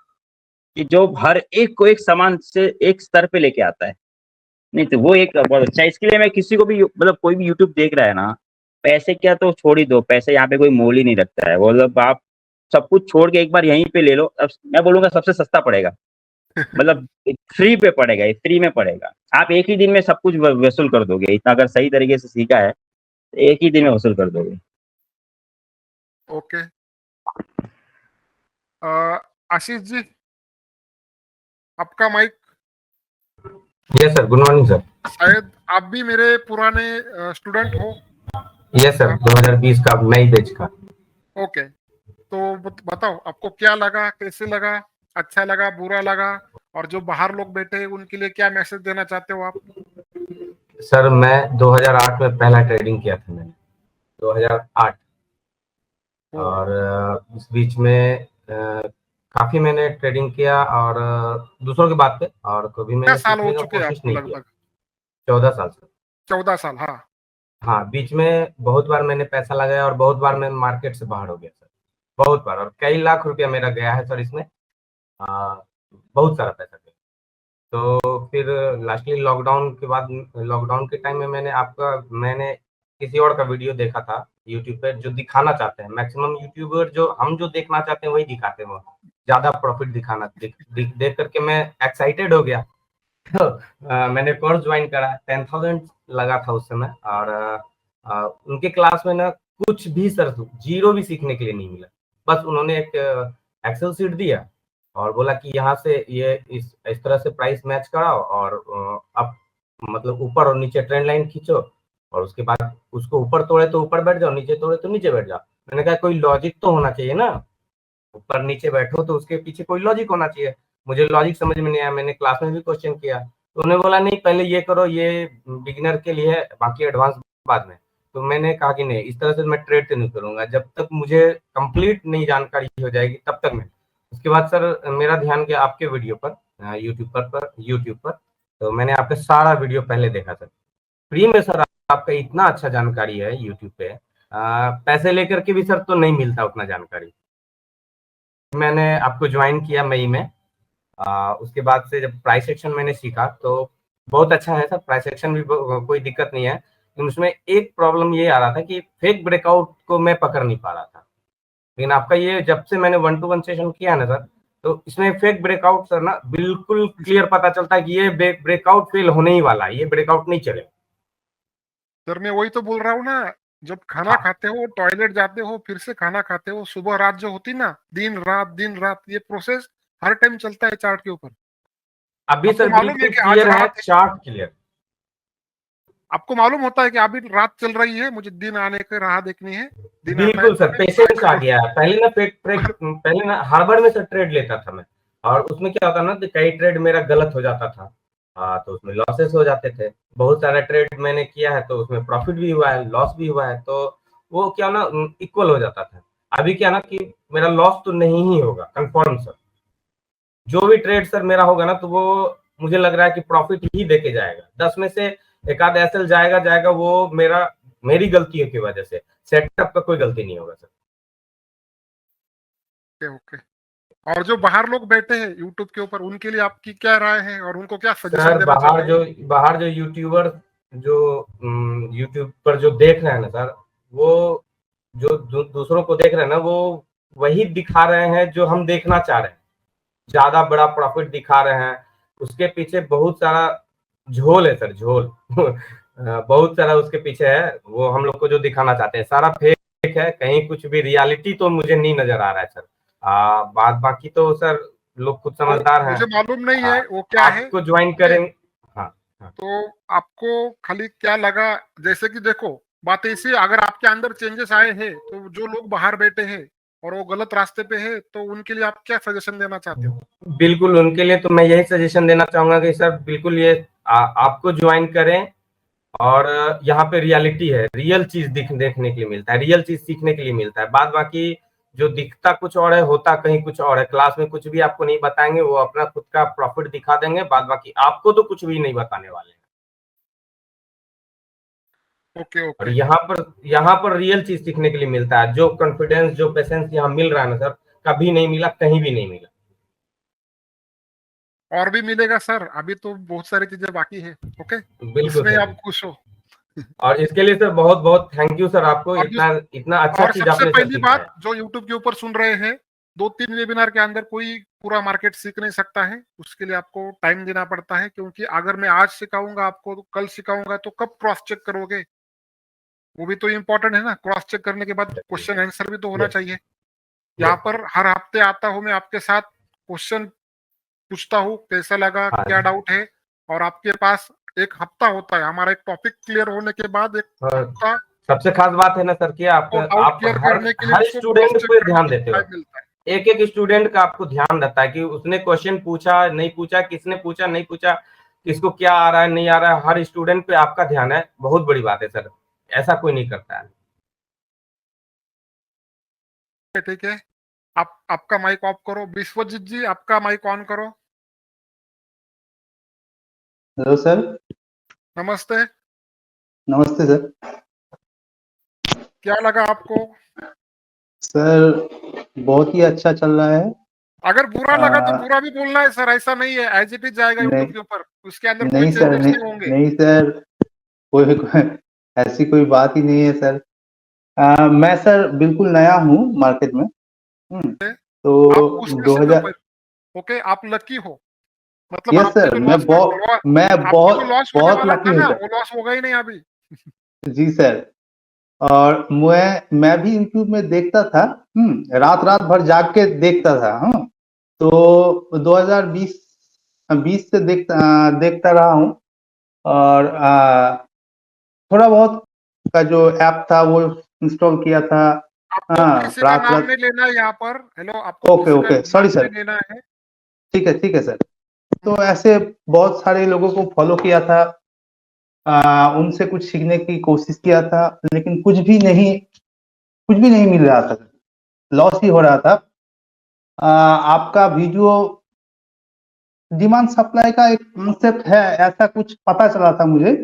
कि जो हर एक को एक समान से एक स्तर पे लेके आता है। नहीं तो वो एक बहुत अच्छा है, इसके लिए मैं किसी को भी मतलब कोई भी यूट्यूब देख रहा है ना, पैसे क्या तो छोड़ ही दो, पैसे यहाँ पे कोई मोल ही नहीं रखता है। मतलब आप सब कुछ छोड़ के एक बार यहीं पे ले लो, अब मैं बोलूँगा सबसे सस्ता पड़ेगा। मतलब फ्री पे पड़ेगा, ये फ्री में पड़ेगा। आप एक ही दिन में सब कुछ व वसूल कर दोगे, इतना अगर सही तरीके से सीखा है एक ही दिन में वसूल कर दोगे। ओके। आशीष जी, आपका mic. Yes sir, good morning sir. शायद आप भी मेरे पुराने स्टूडेंट हो। यस सर, 2020 का मई बैच का। ओके, तो बताओ आपको क्या लगा, कैसे लगा, अच्छा लगा, बुरा लगा, और जो बाहर लोग बैठे हैं उनके लिए क्या मैसेज देना चाहते हो आप? सर मैं 2008 में पहला ट्रेडिंग किया था मैंने, 2008। और इस बीच में काफी मैंने ट्रेडिंग किया और दूसरों की बात पे, और कभी क्या मैंने साल हो सीखने का चुके हैं कोशिश आपको नहीं किया। लगभग? 14 साल से। 14 साल, हाँ। हाँ, बीच में बहुत बार मैंने पैसा लगाया और बहुत बार मैं मार्केट से बाहर हो गया सर, बहुत बार, और कई लाख रुपया मेरा गया है सर इसमें। बहुत सारा पैसा गया। तो फिर लास्टली लॉकडाउन के बाद, लॉकडाउन के टाइम में मैंने किसी और का वीडियो देखा था यूट्यूब पे, जो दिखाना चाहते हैं मैक्सिमम यूट्यूबर, जो हम जो देखना चाहते हैं वही दिखाते हैं, वो ज्यादा प्रॉफिट दिखाना देख करके मैं एक्साइटेड हो गया। तो मैंने कोर्स ज्वाइन करा, 10,000 लगा था उस समय। और उनके क्लास में ना कुछ भी सर, जीरो भी सीखने के लिए नहीं मिला। बस उन्होंने एक एक्सेल शीट दिया और बोला कि यहाँ से ये इस तरह से प्राइस मैच कराओ, और अब मतलब ऊपर और नीचे ट्रेंड लाइन खींचो, और उसके बाद उसको ऊपर तोड़े तो ऊपर बैठ जाओ, नीचे तोड़े तो नीचे बैठ जाओ। मैंने कहा कोई लॉजिक तो होना चाहिए ना, ऊपर नीचे बैठो तो उसके पीछे कोई लॉजिक होना चाहिए। मुझे लॉजिक समझ में नहीं आया, मैंने क्लास में भी क्वेश्चन किया तो उन्होंने बोला नहीं, पहले ये करो, ये बिगिनर के लिए है, बाकी एडवांस बाद में। तो मैंने कहा कि नहीं, इस तरह से मैं ट्रेड तो नहीं करूंगा, जब तक मुझे कंप्लीट नहीं जानकारी हो जाएगी तब तक मैं। उसके बाद सर मेरा ध्यान गया आपके वीडियो पर, यूट्यूब पर। तो मैंने आपका सारा वीडियो पहले देखा सर, फ्री में सर। आपका इतना अच्छा जानकारी है यूट्यूब पे, पैसे लेकर के भी सर तो नहीं मिलता उतना जानकारी। मैंने आपको ज्वाइन किया मई में। उसके बाद से जब प्राइस एक्शन मैंने सीखा तो बहुत अच्छा है सर, प्राइस एक्शन भी कोई दिक्कत नहीं है। लेकिन उसमें एक प्रॉब्लम ये आ रहा था कि फेक ब्रेकआउट को मैं पकड़ नहीं पा रहा था। लेकिन आपका ये जब से मैंने 1-to-1 सेशन किया ना सर, तो इसमें फेक ब्रेकआउट सर ना बिल्कुल क्लियर पता चलता है कि ये ब्रेकआउट फेल होने ही वाला है, ये ब्रेकआउट नहीं चलेगा। सर मैं वही तो बोल रहा हूँ ना, जब खाना हाँ। खाते हो, टॉयलेट जाते हो, फिर से खाना खाते हो, सुबह रात जो होती ना, दिन रात ये प्रोसेस हर टाइम चलता है चार्ट के ऊपर। अभी आपको सर मालूम है बिल्कुल कि आज क्लियर है, रात है, चार्ट क्लियर। आपको मालूम होता है कि अभी रात चल रही है, मुझे दिन आने की राह देखनी है। दिन आता है बिल्कुल तो सर, मैं पेशेंस आ बाय गया है। पहले ना हार्बर में सर ट्रेड लेता था मैं, और उसमें क्या होता ना, तो कई ट्रेड मेरा गलत हो जाता था। तो उसमें लॉसेस हो जाते थे। बहुत सारा ट्रेड मैंने किया है तो उसमें प्रॉफिट भी हुआ है, लॉस भी हुआ है, तो वो क्या ना इक्वल हो जाता था। अभी क्या ना कि मेरा लॉस तो नहीं ही होगा कंफर्म सर। जो भी ट्रेड सर मेरा होगा ना, तो वो मुझे लग रहा है कि प्रॉफिट ही देके जाएगा। 10 में से एक आध एसएल जाएगा, वो मेरी गलतियों की वजह से, सेटअप का कोई गलती नहीं होगा सर। ओके। और जो बाहर लोग बैठे हैं यूट्यूब के ऊपर, उनके लिए आपकी क्या राय है और उनको क्या सजेशन सर देना चाहते हो? बाहर जो यूट्यूबर जो यूट्यूब पर जो देख रहे हैं ना सर, वो जो दूसरों को देख रहे हैं ना, वो वही दिखा रहे हैं जो हम देखना चाह रहे हैं। ज्यादा बड़ा प्रॉफिट दिखा रहे हैं, उसके पीछे बहुत सारा झोल है सर, झोल। बहुत सारा उसके पीछे है, वो हम लोग को जो दिखाना चाहते हैं सारा फेक है। कहीं कुछ भी रियलिटी तो मुझे नहीं नजर आ रहा है सर। बाकी तो सर लोग खुद तो समझदार हैं। मुझे मालूम नहीं है वो क्या है। आपको ज्वाइन ओके, करेंगे। हाँ, हाँ। तो आपको खाली क्या लगा? जैसे कि देखो, बात ऐसी है, अगर आपके अंदर चेंजेस आए हैं तो जो लोग बाहर बैठे हैं और वो गलत रास्ते पे है, तो उनके लिए आप क्या सजेशन देना चाहते हो? बिल्कुल उनके लिए तो मैं यही सजेशन देना चाहूंगा कि सर बिल्कुल ये आपको ज्वाइन करें। और यहाँ पे रियलिटी है, रियल चीज देखने के लिए मिलता है, रियल चीज सीखने के लिए मिलता है। बाद बाकी जो दिखता कुछ और है, होता कहीं कुछ और है। क्लास में कुछ भी आपको नहीं बताएंगे, वो अपना खुद का प्रॉफिट दिखा देंगे, बाद बाकी आपको तो कुछ भी नहीं बताने वाले हैं। ओके और ओके। यहाँ पर रियल चीज सीखने के लिए मिलता है। जो कॉन्फिडेंस, जो पेशेंस यहाँ मिल रहा है ना सर, कभी नहीं मिला, कहीं भी नहीं मिला। और भी मिलेगा सर, अभी तो बहुत सारी चीजें बाकी है। ओके, बिल्कुल इसमें सर। आप खुश हो। और इसके लिए सर बहुत बहुत थैंक यू सर, आपको और इतना इतना अच्छा और चीज सबसे आपने सर पहली बात, सिखाया। जो यूट्यूब के ऊपर सुन रहे हैं, 2-3 वेबिनार के अंदर कोई पूरा मार्केट सीख नहीं सकता है। उसके लिए आपको टाइम देना पड़ता है, क्योंकि अगर मैं आज सिखाऊंगा आपको तो कल सिखाऊंगा तो कब क्रॉस चेक करोगे? वो भी तो इम्पोर्टेंट है ना, क्रॉस चेक करने के बाद क्वेश्चन आंसर भी तो होना चाहिए। यहाँ पर हर हफ्ते आता हूँ मैं आपके साथ, क्वेश्चन पूछता हूँ कैसा लगा, हाँ क्या जी। डाउट है, और आपके पास एक हफ्ता होता है, हमारा एक टॉपिक क्लियर होने के बाद एक और हफ्ता सबसे खास बात है ना सर कि वो डाउट आप क्लियर हर करने के लिए हर उसको क्रॉस स्टूडेंट चेक पे करने ध्यान के लिए देते हो। टाइम मिलता है। एक एक स्टूडेंट का आपको ध्यान रहता है कि उसने क्वेश्चन पूछा नहीं पूछा, किसने पूछा नहीं पूछा, किसको क्या आ रहा है नहीं आ रहा है, हर स्टूडेंट पे आपका ध्यान है। बहुत बड़ी बात है सर, ऐसा कोई नहीं करता है। ठीक है, आपका माइक ऑफ करो। विश्वजीत जी, आपका माइक ऑन करो। Hello sir. नमस्ते। नमस्ते सर। क्या लगा आपको? सर बहुत ही अच्छा चल रहा है। अगर बुरा लगा तो बुरा भी बोलना है सर, ऐसा नहीं है, एज इट इज जाएगा यूट्यूब नहीं के ऊपर, उसके अंदर कोई नहीं सर, चेंजेस नहीं होंगे। नहीं सर, ऐसी कोई बात ही नहीं है सर। मैं सर बिल्कुल नया हूँ मार्केट में। आप तो उसमें से जो 2000। ओके, आप लकी हो, मतलब यस आपके सर, जो लॉस मैं आपके जो लॉस होने बहुत वाला लकी था हूँ ना, सर। वो लॉस होगा ही नहीं अभी। जी सर। और मैं भी यूट्यूब में देखता था। रात रात भर जाग के देखता था। तो 2020 20 से देखता रहा हूँ। और थोड़ा बहुत का जो ऐप था वो इंस्टॉल किया था। आपको किसी का रात नाम रात। नहीं लेना है यहाँ पर। हेलो, आपको ओके किसी का ओके, नाम सॉरी नहीं सर। लेना है। ठीक है सर। तो ऐसे बहुत सारे लोगों को फॉलो किया था। उनसे कुछ सीखने की कोशिश किया था, लेकिन कुछ भी नहीं मिल रहा था। लॉस ही हो रहा था। आपका वीडियो डिमांड सप्लाई का एक कॉन्सेप्ट है, ऐसा कुछ पता चला था मुझे।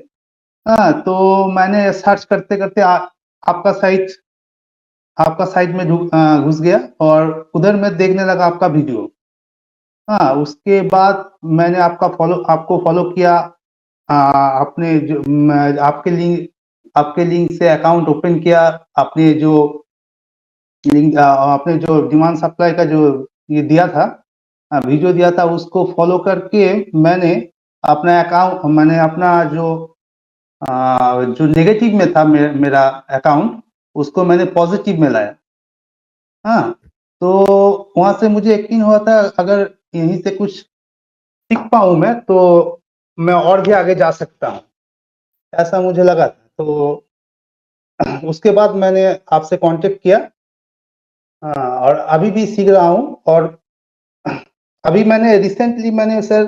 तो मैंने सर्च करते करते आपका साइट में घुस गया और उधर मैं देखने लगा आपका वीडियो। उसके बाद मैंने आपको फॉलो किया। आपने जो आपके लिंक से अकाउंट ओपन किया। आपने जो डिमांड सप्लाई का जो ये दिया था, वीडियो दिया था, उसको फॉलो करके मैंने अपना जो नेगेटिव में था मेरा अकाउंट, उसको मैंने पॉजिटिव में लाया। तो वहां से मुझे यकीन हुआ था अगर यहीं से कुछ सीख पाऊं मैं तो मैं और भी आगे जा सकता हूं, ऐसा मुझे लगा था। तो उसके बाद मैंने आपसे कांटेक्ट किया। और अभी भी सीख रहा हूं। और अभी रिसेंटली मैंने सर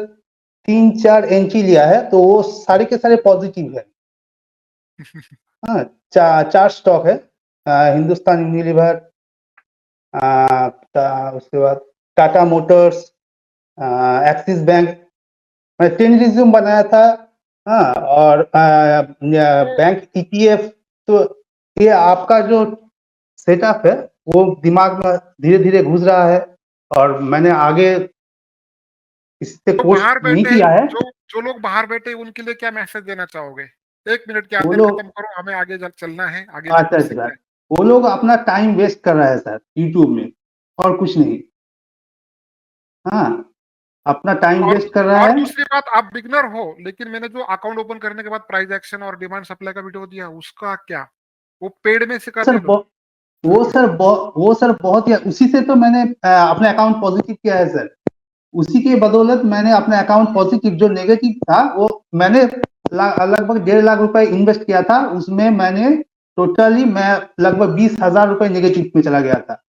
3-4 एंट्री लिया है, तो वो सारे के सारे पॉजिटिव है। चार स्टॉक है। हिंदुस्तान यूनिलीवर, उसके बाद टाटा मोटर्स, एक्सिस बैंक। मैं 10 रिज्यूम बनाया था। और बैंक ईपीएफ। तो ये आपका जो सेटअप है वो दिमाग में धीरे धीरे घुस रहा है। और मैंने आगे इससे तो कोर्स बाहर नहीं बैठे किया है। जो लोग बाहर बैठे उनके लिए क्या मैसेज देना चाहोगे? 1 मिनट के वो अंदर लोग खत्म करो, हमें आगे चलना है, आगे अच्छा कुछ अच्छा सीखना सर, है। वो लोग अपना टाइम वेस्ट कर रहा है सर यूट्यूब में, और कुछ नहीं। अपना टाइम और वेस्ट कर रहा और है। दूसरी बात, आप बिगनर हो, लेकिन मैंने जो अकाउंट ओपन करने के बाद प्राइस एक्शन और डिमांड सप्लाई का वीडियो दिया, उसका क्या? वो पेड में सिखा सर दे लो। वो सर बहुत ही उसी से तो मैंने अपने अकाउंट पॉजिटिव किया है सर। उसी के बदौलत मैंने अपने अकाउंट पॉजिटिव, जो नेगेटिव था वो मैंने लगभग 1.5 लाख रुपए इन्वेस्ट किया था उसमें। मैं लगभग 20,000 रुपए नेगेटिव में चला गया था।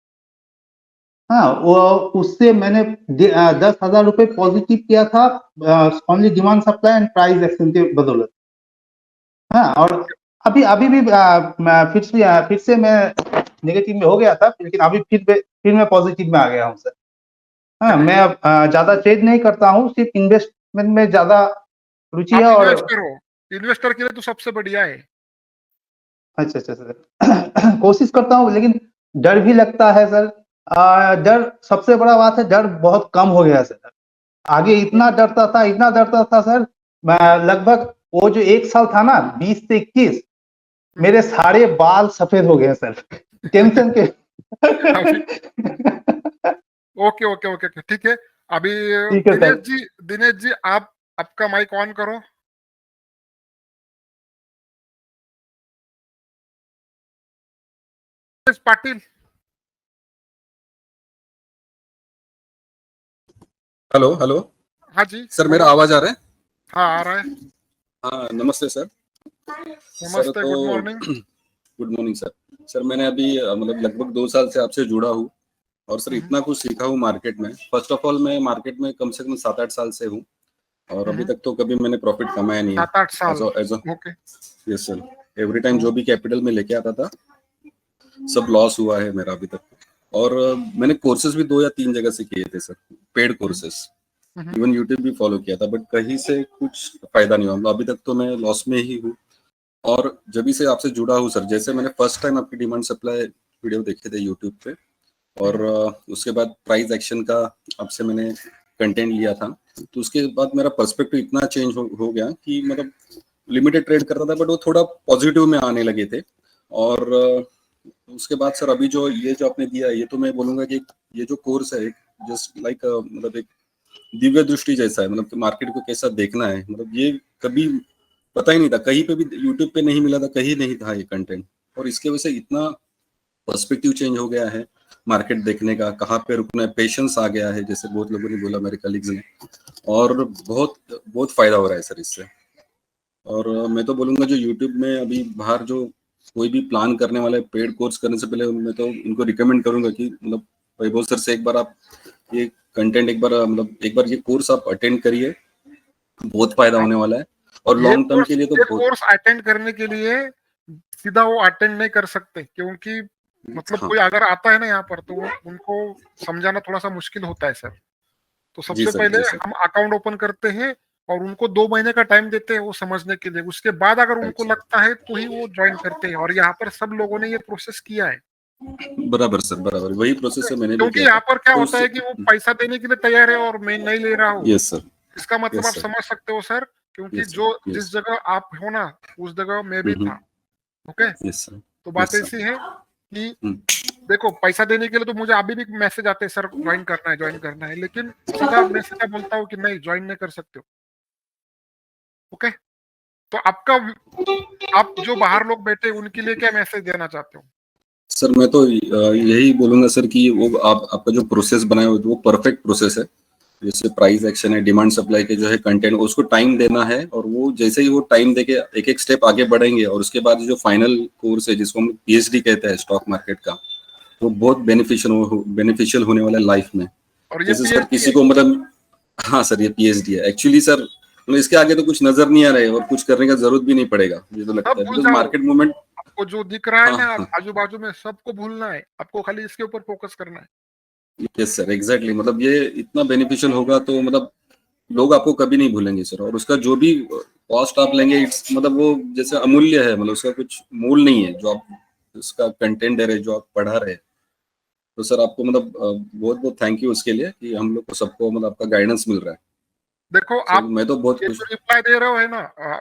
वो उससे मैंने 10,000 रुपए पॉजिटिव किया था, only demand supply and price action के बदौलत। और अभी अभी भी फिर से मैं नेगेटिव में हो गया था, लेकिन अभी फिर मैं पॉजिटिव में आ गया हूँ सर। मैं अब ज्यादा ट्रेड नहीं करता हूँ, सिर्फ इन्वेस्टमेंट में ज्यादा रुचि है। आप और इन्वेस्टर हो, इन्वेस्टर के लिए तो सबसे बढ़िया है। अच्छा सर कोशिश करता हूँ, लेकिन डर भी लगता है सर। डर सबसे बड़ा बात है, डर बहुत कम हो गया सर। आगे इतना डरता था सर। मैं लगभग वो जो 1 साल था ना, 20 से 21, मेरे सारे बाल सफेद हो गए सर, टेंशन के। अभी ओके ओके ओके ओके, ठीक है। अभी ठीक है सर। दिनेश जी, आप आपका माइक ऑन करो। मिसेस पाटिल। हेलो हेलो हाँ जी सर, मेरा आवाज आ रहा है? हाँ आ रहा है। हाँ, नमस्ते सर। नमस्ते, good morning. Good morning sir. Sir मैंने अभी मतलब लगभग 2 साल से आपसे जुड़ा हूँ और सर इतना कुछ सीखा हूँ मार्केट में। फर्स्ट ऑफ ऑल मैं मार्केट में कम से कम 7-8 साल से हूँ और अभी तक तो कभी मैंने प्रॉफिट कमाया नहीं है। 7-8 साल। Okay. Yes sir. Every time जो भी कैपिटल में लेके आता था सब लॉस हुआ है मेरा अभी तक। और मैंने कोर्सेज भी 2 या 3 जगह से किए थे sir, paid courses. Even YouTube भी फॉलो किया था, बट कहीं से कुछ फायदा नहीं हुआ। अभी तक तो मैं लॉस में ही हूँ। और जब से आपसे जुड़ा हूँ सर, जैसे मैंने फर्स्ट टाइम आपकी डिमांड सप्लाई वीडियो देखे थे यूट्यूब पे और उसके बाद प्राइस एक्शन का आपसे मैंने कंटेंट लिया था, तो उसके बाद मेरा पर्सपेक्टिव इतना चेंज हो गया कि मतलब लिमिटेड ट्रेड करता था बट वो थोड़ा पॉजिटिव में आने लगे थे। और उसके बाद सर अभी जो आपने दिया है, ये तो मैं बोलूंगा कि ये जो कोर्स है जस्ट लाइक मतलब एक दिव्य दृष्टि जैसा है। मतलब कि मार्केट को कैसा देखना है, मतलब ये कभी पता ही नहीं था, कहीं पे भी यूट्यूब पे नहीं मिला था, कहीं नहीं था ये कंटेंट। और इसके वजह से इतना पर्सपेक्टिव चेंज हो गया है मार्केट देखने का, कहाँ पे रुकना है, पेशेंस आ गया है, जैसे बहुत लोगों ने बोला, मेरे कलीग्स ने। और बहुत बहुत फायदा हो रहा है सर इससे। और मैं तो बोलूंगा जो यूट्यूब में अभी बाहर जो कोई भी प्लान करने वाला है पेड कोर्स करने से पहले, मैं तो इनको रिकमेंड करूंगा कि मतलब वैभव सर से एक बार आप ये कंटेंट एक बार ये कोर्स आप अटेंड करिए, बहुत फायदा होने वाला है। और लॉन्ग टर्म के लिए तो कोर्स अटेंड करने के लिए सीधा वो अटेंड नहीं कर सकते, क्योंकि मतलब हाँ। कोई अगर आता है ना यहाँ पर, तो उनको समझाना थोड़ा सा मुश्किल होता है सर। तो सबसे पहले हम अकाउंट ओपन करते हैं और उनको 2 महीने का टाइम देते हैं वो समझने के लिए। उसके बाद अगर उनको लगता है तो ही वो ज्वाइन करते हैं। और यहाँ पर सब लोगों ने ये प्रोसेस किया है। बराबर सर, बराबर वही प्रोसेस है, मैंने भी क्योंकि किया था। यहाँ पर क्या तो होता है कि वो पैसा देने के लिए तैयार है और मैं नहीं ले रहा हूँ। Yes sir. इसका मतलब आप Yes, sir. समझ सकते हो सर, क्योंकि Yes, sir. जो Yes. जिस जगह आप हो ना, उस जगह मैं भी था। ओके। Yes, sir. तो बात Yes, sir. ऐसी है कि देखो, पैसा देने के लिए तो मुझे अभी भी मैसेज आते हैं, सर ज्वाइन करना है, लेकिन सीधा मैं सीधा बोलता हूँ कि नहीं, ज्वाइन नहीं कर सकते हो। ओके। तो आप जो बाहर लोग बैठे उनके लिए क्या मैसेज देना चाहते हो? सर मैं तो यही बोलूंगा सर कि वो आपका जो प्रोसेस बनाया हो वो परफेक्ट प्रोसेस है। जैसे प्राइस एक्शन है, डिमांड सप्लाई के जो है कंटेंट, उसको टाइम देना है। और वो जैसे ही वो टाइम देके एक एक स्टेप आगे बढ़ेंगे और उसके बाद जो फाइनल कोर्स है जिसको हम पीएचडी कहते हैं स्टॉक मार्केट का, वो बहुत बेनिफिशियल होने वाला है लाइफ में। और ये जैसे सर किसी को मतलब, हाँ सर ये पीएचडी है एक्चुअली सर। मतलब इसके आगे तो कुछ नजर नहीं आ रहा है और कुछ करने का जरूरत भी नहीं पड़ेगा, मुझे तो लगता है, बिकॉज मार्केट मूवमेंट आपको जो दिख रहा है ना हाँ। आजू बाजू में, सबको भूलना है। आपको खाली इसके ऊपर फोकस करना है। Yes sir, exactly. मतलब ये इतना बेनिफिशियल होगा तो मतलब लोग आपको कभी नहीं भूलेंगे सर। और उसका जो भी कॉस्ट आप लेंगे, मतलब वो जैसे अमूल्य है, मतलब उसका कुछ मूल नहीं है जो आप उसका कंटेंट है जो आप पढ़ा रहे हैं। तो सर आपको मतलब बहुत बहुत थैंक यू उसके लिए कि हम लोग को सबको मतलब आपका गाइडेंस मिल रहा है। देखो आप मैं तो बहुत ये खुश। जो रिप्लाई दे रहे हो है ना,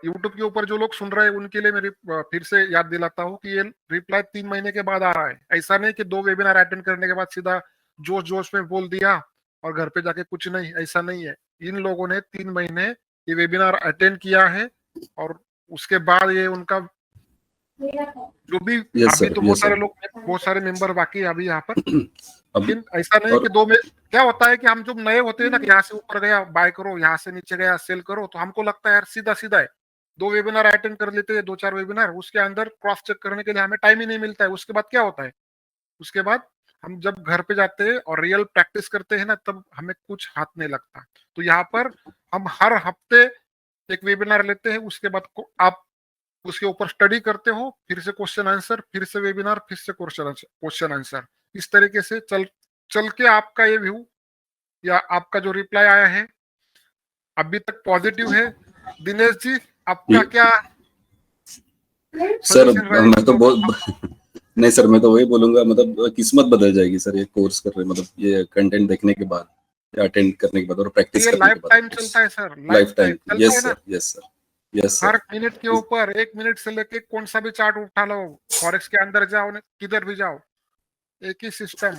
यूट्यूब के ऊपर जो लोग सुन रहे हैं उनके लिए मैं फिर से याद दिलाता हूँ कि ये रिप्लाई 3 महीने के बाद आ रहा है। ऐसा नहीं कि 2 वेबिनार अटेंड करने के बाद सीधा जोश जोश में बोल दिया और घर पे जाके कुछ नहीं। ऐसा नहीं है। इन लोगों ने 3 महीने ये वेबिनार अटेंड किया है और उसके बाद ये उनका जो भी अभी तो बहुत सारे मेंबर बाकी है अभी यहाँ पर। लेकिन ऐसा नहीं कि 2 में क्या होता है कि हम जब नए होते हैं ना, कि यहाँ से ऊपर गया बाय करो, यहाँ से नीचे गया सेल करो, तो हमको लगता है यार सीधा सीधा है। 2 वेबिनार अटेंड कर लेते हैं, 2-4 वेबिनार, उसके अंदर क्रॉस चेक करने के लिए हमें टाइम ही नहीं मिलता है। उसके बाद क्या होता है, उसके बाद हम जब घर पे जाते हैं और रियल प्रैक्टिस करते हैं ना, तब हमें कुछ हाथ नहीं लगता। तो यहाँ पर हम हर हफ्ते एक वेबिनार लेते हैं, उसके बाद आप उसके ऊपर स्टडी करते हो, फिर से क्वेश्चन आंसर, फिर से वेबिनार, फिर से क्वेश्चन आंसर। इस तरीके से चल के आपका ये व्यू या आपका जो रिप्लाई आया है अभी तक पॉजिटिव है। दिनेश जी, आपका क्या सर? मैं तो बहुत नहीं सर, मैं तो वही बोलूंगा, मतलब किस्मत बदल जाएगी सर ये कोर्स कर रहे, मतलब ये कंटेंट देखने के बाद या अटेंड करने के बाद और प्रैक्टिस करने के बाद। लाइफ टाइम चलता है sir, life time. Yes sir, yes sir, yes sir. हर मिनट के ऊपर 1 मिनट से लेके कौन सा भी चार्ट उठा लो, फॉरेक्स के अंदर जाओ, किधर भी जाओ, एक ही सिस्टम,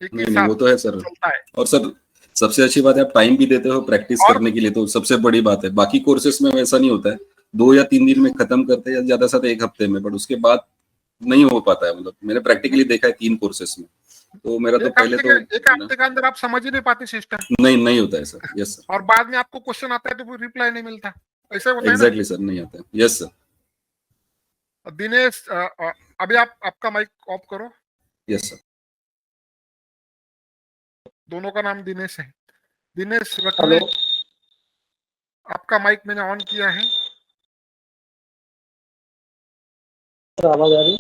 एक ही साथ वो तो है सर। चलता है। और सर सबसे अच्छी बात है आप टाइम भी देते हो प्रैक्टिस करने के लिए, तो सबसे बड़ी बात है। बाकी कोर्सेस में वैसा नहीं होता है, 2 या 3 दिन में खत्म करते हैं या ज्यादा से ज्यादा 1 हफ्ते में, बट उसके बाद नहीं हो पाता है, मतलब मैंने प्रैक्टिकली देखा है 3 कोर्सेस में, तो मेरा तो पहले तो एक हफ्ते के अंदर आप समझ ही नहीं पाते सिस्टम। नहीं होता है सर। Yes sir. और बाद में आपको क्वेश्चन आता है तो रिप्लाई नहीं मिलता, ऐसा होता है ना। एग्जैक्टली सर, नहीं आता है। Yes sir. दिनेश अभी आपका माइक ऑफ करो। Yes sir. दोनों का नाम दिनेश है। दिनेश रखने, आपका माइक मैंने ऑन किया है। आवाज आ रही?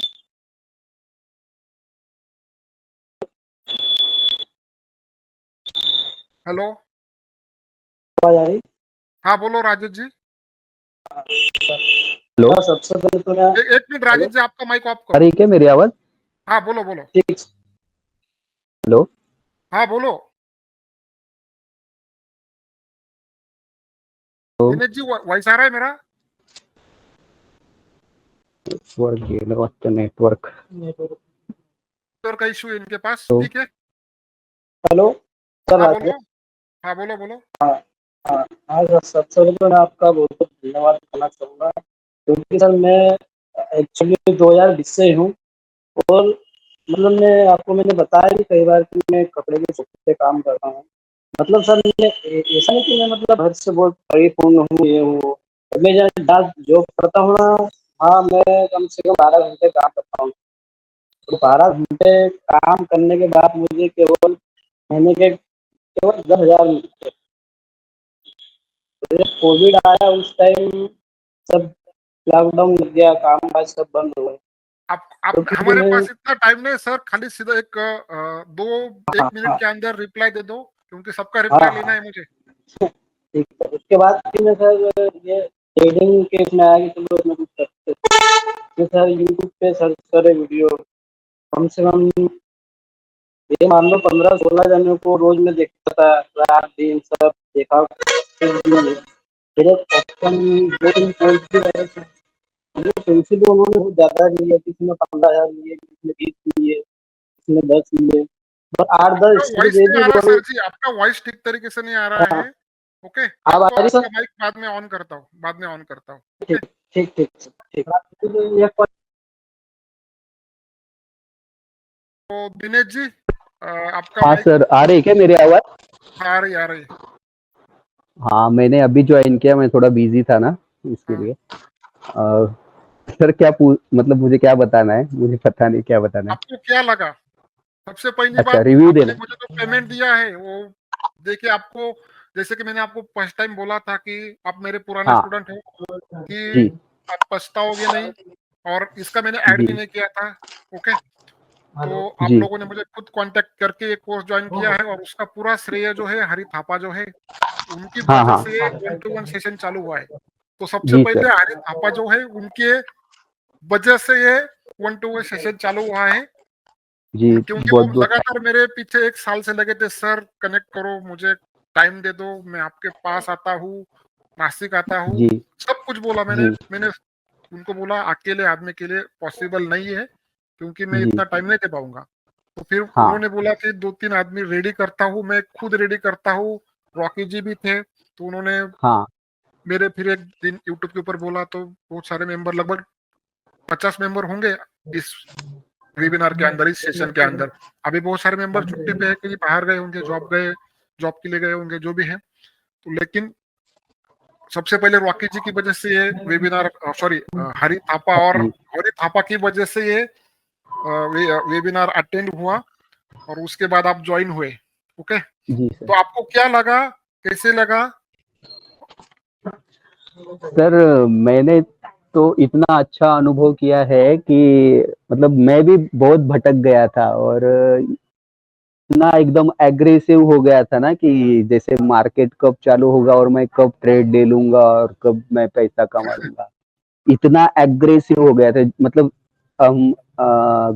हेलो, आवाज आ रही? हाँ बोलो राजेश जी। हेलो, सबसे पहले तो मैं एक मिनट राजेश जी, आपका माइक ऑफ आ करो। रही क्या मेरी आवाज? हाँ बोलो बोलो। ठीक। हेलो, हाँ बोलो दिनेश जी, वॉइस आ रहा है मेरा? नेटवर्क गेलं वाटतं, नेटवर्क का इशू है इनके पास, तो ठीक है। हेलो सर, हाँ बोलो, हाँ बोलो बोलो। हाँ सर, सबसे पहले तो मैं आपका बहुत बहुत धन्यवाद करना चाहूँगा, क्योंकि सर मैं एक्चुअली 2020 से हूँ, और मतलब मैंने बताया भी कई बार कि मैं कपड़े की शॉप पे काम करता हूँ। मतलब सर मैं ऐसा नहीं कि मैं मतलब घर से बहुत परिपूर्ण हूँ, ये हूँ। मैं जहाँ जॉब करता हूँ ना, हाँ मैं कम से कम 12 घंटे काम करता हूँ। तो 12 घंटे काम करने के बाद मुझे केवल महीने के केवल 10,000 मिलते। तो जब कोविड आया उस टाइम सब लॉकडाउन लग गया, काम काज सब बंद हो गए। आप तो फिर हमारे मैं पास इतना टाइम नहीं सर, खाली सीधा एक हाँ मिनट के अंदर रिप्लाई दे दो, क्योंकि सबका हाँ रिप्लाई लेना हाँ है मुझे। ठीक है। उसके बाद फिर मैं सर ये ट्रेडिंग के इसमें आया कि चलो इसमें कुछ करते हैं। फिर सर यूट्यूब पे सर्च करे वीडियो, कम से कम ये मान लो 15-16 जनों को रोज में देखता था, रात दिन सब देखा। फिर एक ऑप्शन 2-3 पॉइंट की वजह से पेंसिल उन्होंने बहुत ज्यादा लिए, किसी ने 15,000 लिए, किसी ने 20 लिए, किसी ने 10 लिए, और 8-10 आपका स्टेप वॉइस ये नहीं भी आ रहा बोल। सर जी, आपका वॉइस ठीक तरीके से नहीं आ रहा हाँ, है। ओके, मैं अब आ तो रही सर? आपका माइक बाद में ऑन करता हूँ, बाद में ऑन करता हूँ। ओके, ठीक ठीक ठीक ठीक। एक तो दिनेश जी आपका हाँ माइक सर, आ रही क्या मेरी आवाज? आ रही आ रही। हाँ, मैंने अभी ज्वाइन किया, मैं थोड़ा बिजी था ना इसके हाँ। लिए। सर मतलब मुझे क्या बताना है? मुझे पता नहीं क्या बताना है। आपको क्या लगा? सबसे पहली अच्छा, बात, रिव्यू आपने देना। मुझे जो पेमेंट दिया है वो देखिए आपको, जैसे कि मैंने आपको फर्स्ट टाइम बोला था कि आप मेरे पुराने हाँ स्टूडेंट हो, जी कि आप पछताओगे नहीं। और इसका मैंने ऐड भी जी नहीं किया था। ओके, तो आप जी लोगों ने मुझे खुद कांटेक्ट करके ये कोर्स ज्वाइन किया है, और उसका पूरा श्रेय जो है हरि थापा जो है, उनकी हाँ वजह हाँ से 1-to-1 सेशन चालू हुआ है। तो सबसे जी पहले सर हरि थापा जो है, उनके वजह से ये 1-to-1 सेशन चालू हुआ है। जी, क्योंकि वो बहुत बहुत लगातार मेरे पीछे 1 साल से लगे थे, सर कनेक्ट करो, मुझे टाइम दे दो, मैं आपके पास आता हूँ, नासिक आता हूँ, जी सब कुछ बोला मैंने। जी मैंने उनको बोला अकेले आदमी के लिए पॉसिबल नहीं है, क्योंकि मैं जी इतना टाइम नहीं दे पाऊंगा। तो फिर हाँ उन्होंने बोला कि 2-3 आदमी रेडी करता हूँ, मैं खुद रेडी करता हूँ। रॉकी जी भी थे, तो उन्होंने हाँ मेरे फिर एक दिन यूट्यूब के ऊपर बोला, तो बहुत सारे मेंबर, लगभग 50 मेंबर होंगे इस वेबिनार के अंदर, इस सेशन के अंदर। अभी बहुत सारे मेंबर छुट्टी पे है, कहीं बाहर गए होंगे, जॉब के लिए गए होंगे, जो भी है। तो लेकिन सबसे पहले रॉकी जी की वजह से ये वेबिनार, सॉरी हरि थापा, और जी हरि थापा की वजह से ये वेबिनार अटेंड हुआ, और उसके बाद आप ज्वाइन हुए। ओके, जी तो आपको क्या लगा, कैसे लगा? सर, मैंने तो इतना अच्छा अनुभव किया है कि मतलब मैं भी बहुत भटक गया था, और इतना एकदम एग्रेसिव हो गया था ना कि जैसे मार्केट कब चालू होगा और मैं कब ट्रेड ले लूंगा और कब मैं पैसा कमा लूंगा। इतना एग्रेसिव हो गया था, मतलब हम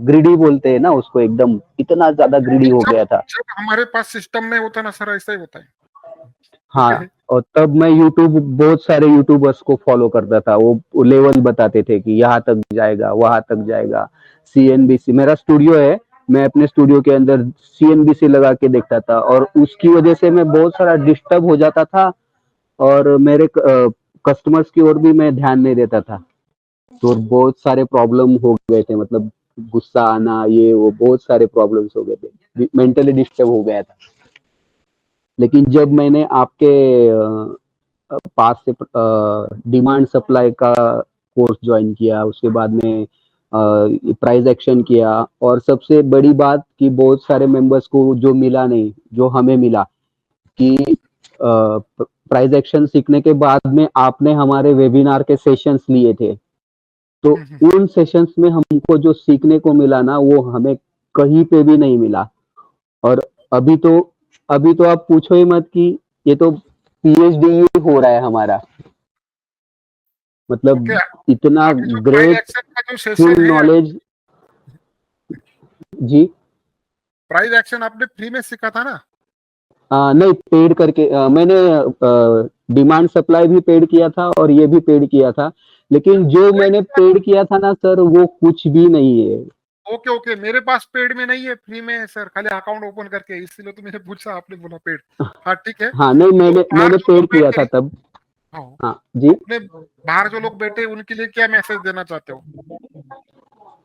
ग्रीडी बोलते हैं ना उसको, एकदम इतना ज्यादा ग्रीडी हो जब गया था। जब हमारे पास सिस्टम नहीं होता ना सर, ऐसा ही होता है। हाँ, ओके, और तब मैं बहुत सारे यूट्यूबर्स को फॉलो करता था। वो लेवल बताते थे कि यहाँ तक जाएगा, वहां तक जाएगा। सीएनबीसी मेरा स्टूडियो है, मैं अपने स्टूडियो के अंदर सीएनबीसी लगा के देखता था, और उसकी वजह से मैं बहुत सारा डिस्टर्ब हो जाता था, और मेरे कस्टमर्स की ओर भी मैं ध्यान नहीं देता था। तो बहुत सारे प्रॉब्लम हो गए थे, मतलब गुस्सा आना, ये वो बहुत सारे प्रॉब्लम्स हो गए थे, मेंटली डिस्टर्ब हो गया था। लेकिन जब मैंने आपके पास से डिमांड सप्लाई का कोर्स ज्वाइन किया, उसके बाद में प्राइस एक्शन किया, और सबसे बड़ी बात कि बहुत सारे मेंबर्स को जो मिला नहीं, जो हमें मिला कि प्राइस एक्शन सीखने के बाद में आपने हमारे वेबिनार के सेशंस लिए थे, तो उन सेशंस में हमको जो सीखने को मिला ना, वो हमें कहीं पे भी नहीं मिला। और अभी तो आप पूछो ही मत कि ये तो पीएचडी ही हो रहा है हमारा, मतलब इतना अभी जो प्राइस ग्रेट एक्शन का जो फुल सेशन है, नॉलेज। जी प्राइस एक्शन आपने फ्री में सीखा था ना? नहीं, पेड करके मैंने डिमांड सप्लाई भी पेड किया था और ये भी पेड किया था, लेकिन जो मैंने पेड किया था ना सर, वो कुछ भी नहीं है। ओके ओके, मेरे पास पेड में नहीं है, फ्री में है सर, खाली अकाउंट ओपन करके, इसलिए तो मैंने पूछा, आपने बोला पेड। हाँ ठीक है। हाँ नहीं, मैंने जो लोग पेड किया बैठे, था तब। हाँ, हाँ जी। अपने बाहर जो लोग बैठे उनके लिए क्या मैसेज देना चाहते हो?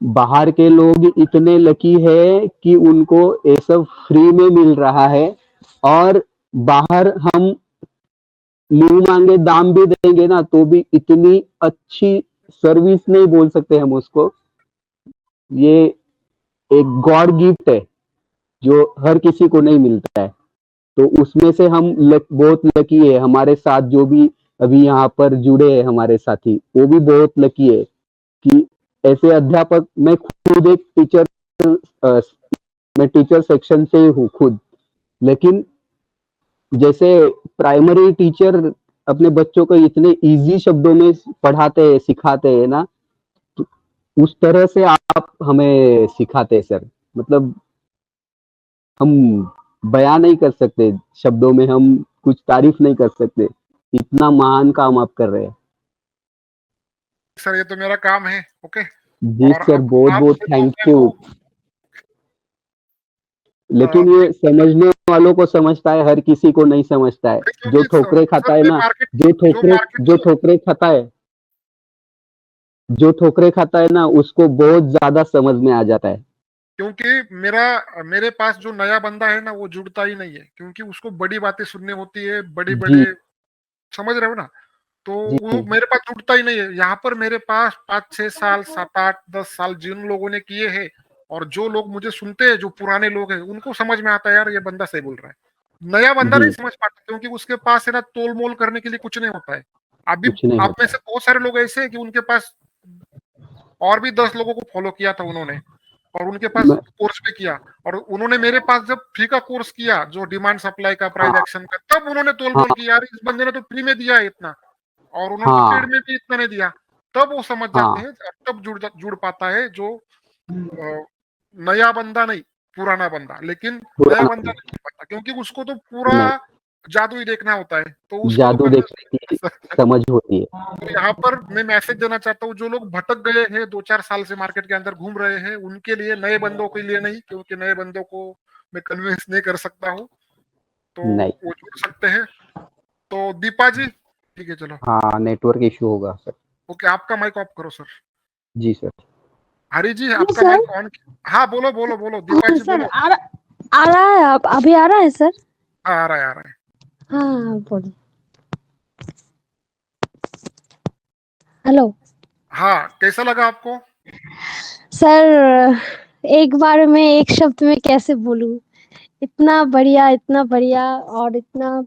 बाहर के लोग इतने लकी है कि उनको ये सब फ्री में मिल रहा है, और बाहर हम मुंह मांगे दाम भी देंगे ना, तो भी इतनी अच्छी सर्विस नहीं बोल सकते हम उसको। ये एक गॉड गिफ्ट है जो हर किसी को नहीं मिलता है। तो उसमें से हम बहुत लकी है। हमारे साथ जो भी अभी यहाँ पर जुड़े हैं हमारे साथी, वो भी बहुत लकी है कि ऐसे अध्यापक, मैं खुद एक टीचर, मैं टीचर सेक्शन से ही हूँ खुद, लेकिन जैसे प्राइमरी टीचर अपने बच्चों को इतने इजी शब्दों में पढ़ाते हैं, सिखाते हैं ना, तो उस तरह से आप हमें सिखाते हैं सर। मतलब हम बयां नहीं कर सकते, शब्दों में हम कुछ तारीफ नहीं कर सकते, इतना महान काम आप कर रहे हैं। सर ये तो मेरा काम है। ओके, जी और सर, अब बहुत बहुत आपसे तो थैंक मैं यू। तो लेकिन ये समझने वालों को समझता है, हर किसी को नहीं समझता है। जो क्योंकि ठोकरे खाता सर है मैं ना, मार्केट जो जो ठोकरे मार्केट जो ठोकरे खाता है जो ठोकरे खाता है ना, उसको बहुत ज्यादा समझ में आ जाता है। क्योंकि मेरे पास जो नया बंदा है ना, वो जुड़ता ही नहीं है, क्योंकि उसको बड़ी बातें सुननी होती है, बड़ी जी बड़े, समझ रहे हो ना? तो वो जी मेरे पास जुड़ता ही नहीं है। यहाँ पर मेरे पास 5-6 साल, 7-8-10 साल जिन लोगों ने किए हैं, और जो लोग मुझे सुनते हैं, जो पुराने लोग हैं, उनको समझ में आता है यार ये बंदा सही बोल रहा है। नया बंदा जी, नहीं समझ पाता, क्योंकि उसके पास है ना तोल मोल करने के लिए कुछ नहीं होता है। अभी कुछ नहीं आप में होता से बहुत सारे लोग ऐसे हैं कि उनके पास और भी 10 लोगों को फॉलो किया था उन्होंने, और उनके है। पास कोर्स भी किया, और उन्होंने मेरे पास जब फ्री का कोर्स किया, जो डिमांड सप्लाई का, प्राइस हाँ एक्शन का, तब उन्होंने तोल हाँ मोल किया, यार इस बंदे ने तो फ्री में दिया है इतना, और उन्होंने तो पेड़ हाँ में भी इतना नहीं दिया। तब वो समझ जाते हाँ हैं, तब जुड़ पाता है जो नया बंदा नहीं, पुराना बंदा। लेकिन नया पुराना बंदा नहीं जुड़ पाता, क्योंकि उसको तो पूरा नहीं, जादू ही देखना होता है, तो उसको तो जादू करना देखने की सकता है। समझ होती है। तो यहाँ पर मैं मैसेज देना चाहता हूँ, जो लोग भटक गए हैं, 2-4 साल से मार्केट के अंदर घूम रहे हैं, उनके लिए, नए बंदों के लिए नहीं, क्योंकि नए बंदों को मैं कन्विंस नहीं कर सकता हूँ, तो नहीं, वो जुड़ सकते हैं। तो दीपा जी, ठीक है चलो, हाँ नेटवर्क इशू होगा सर। ओके, आपका माइक ऑफ करो सर। जी सर। हरी जी, हेलो आपका सर। Mic on. हाँ बोलो बोलो बोलो, दीपा जी सर बोलो। आ रहा है, आप अभी आ रहा है सर? हाँ आ रहा है, आ रहा है। हाँ बोलिए। हेलो हाँ, कैसा लगा आपको? सर, एक बार में एक शब्द में कैसे बोलूं, इतना बढ़िया और इतना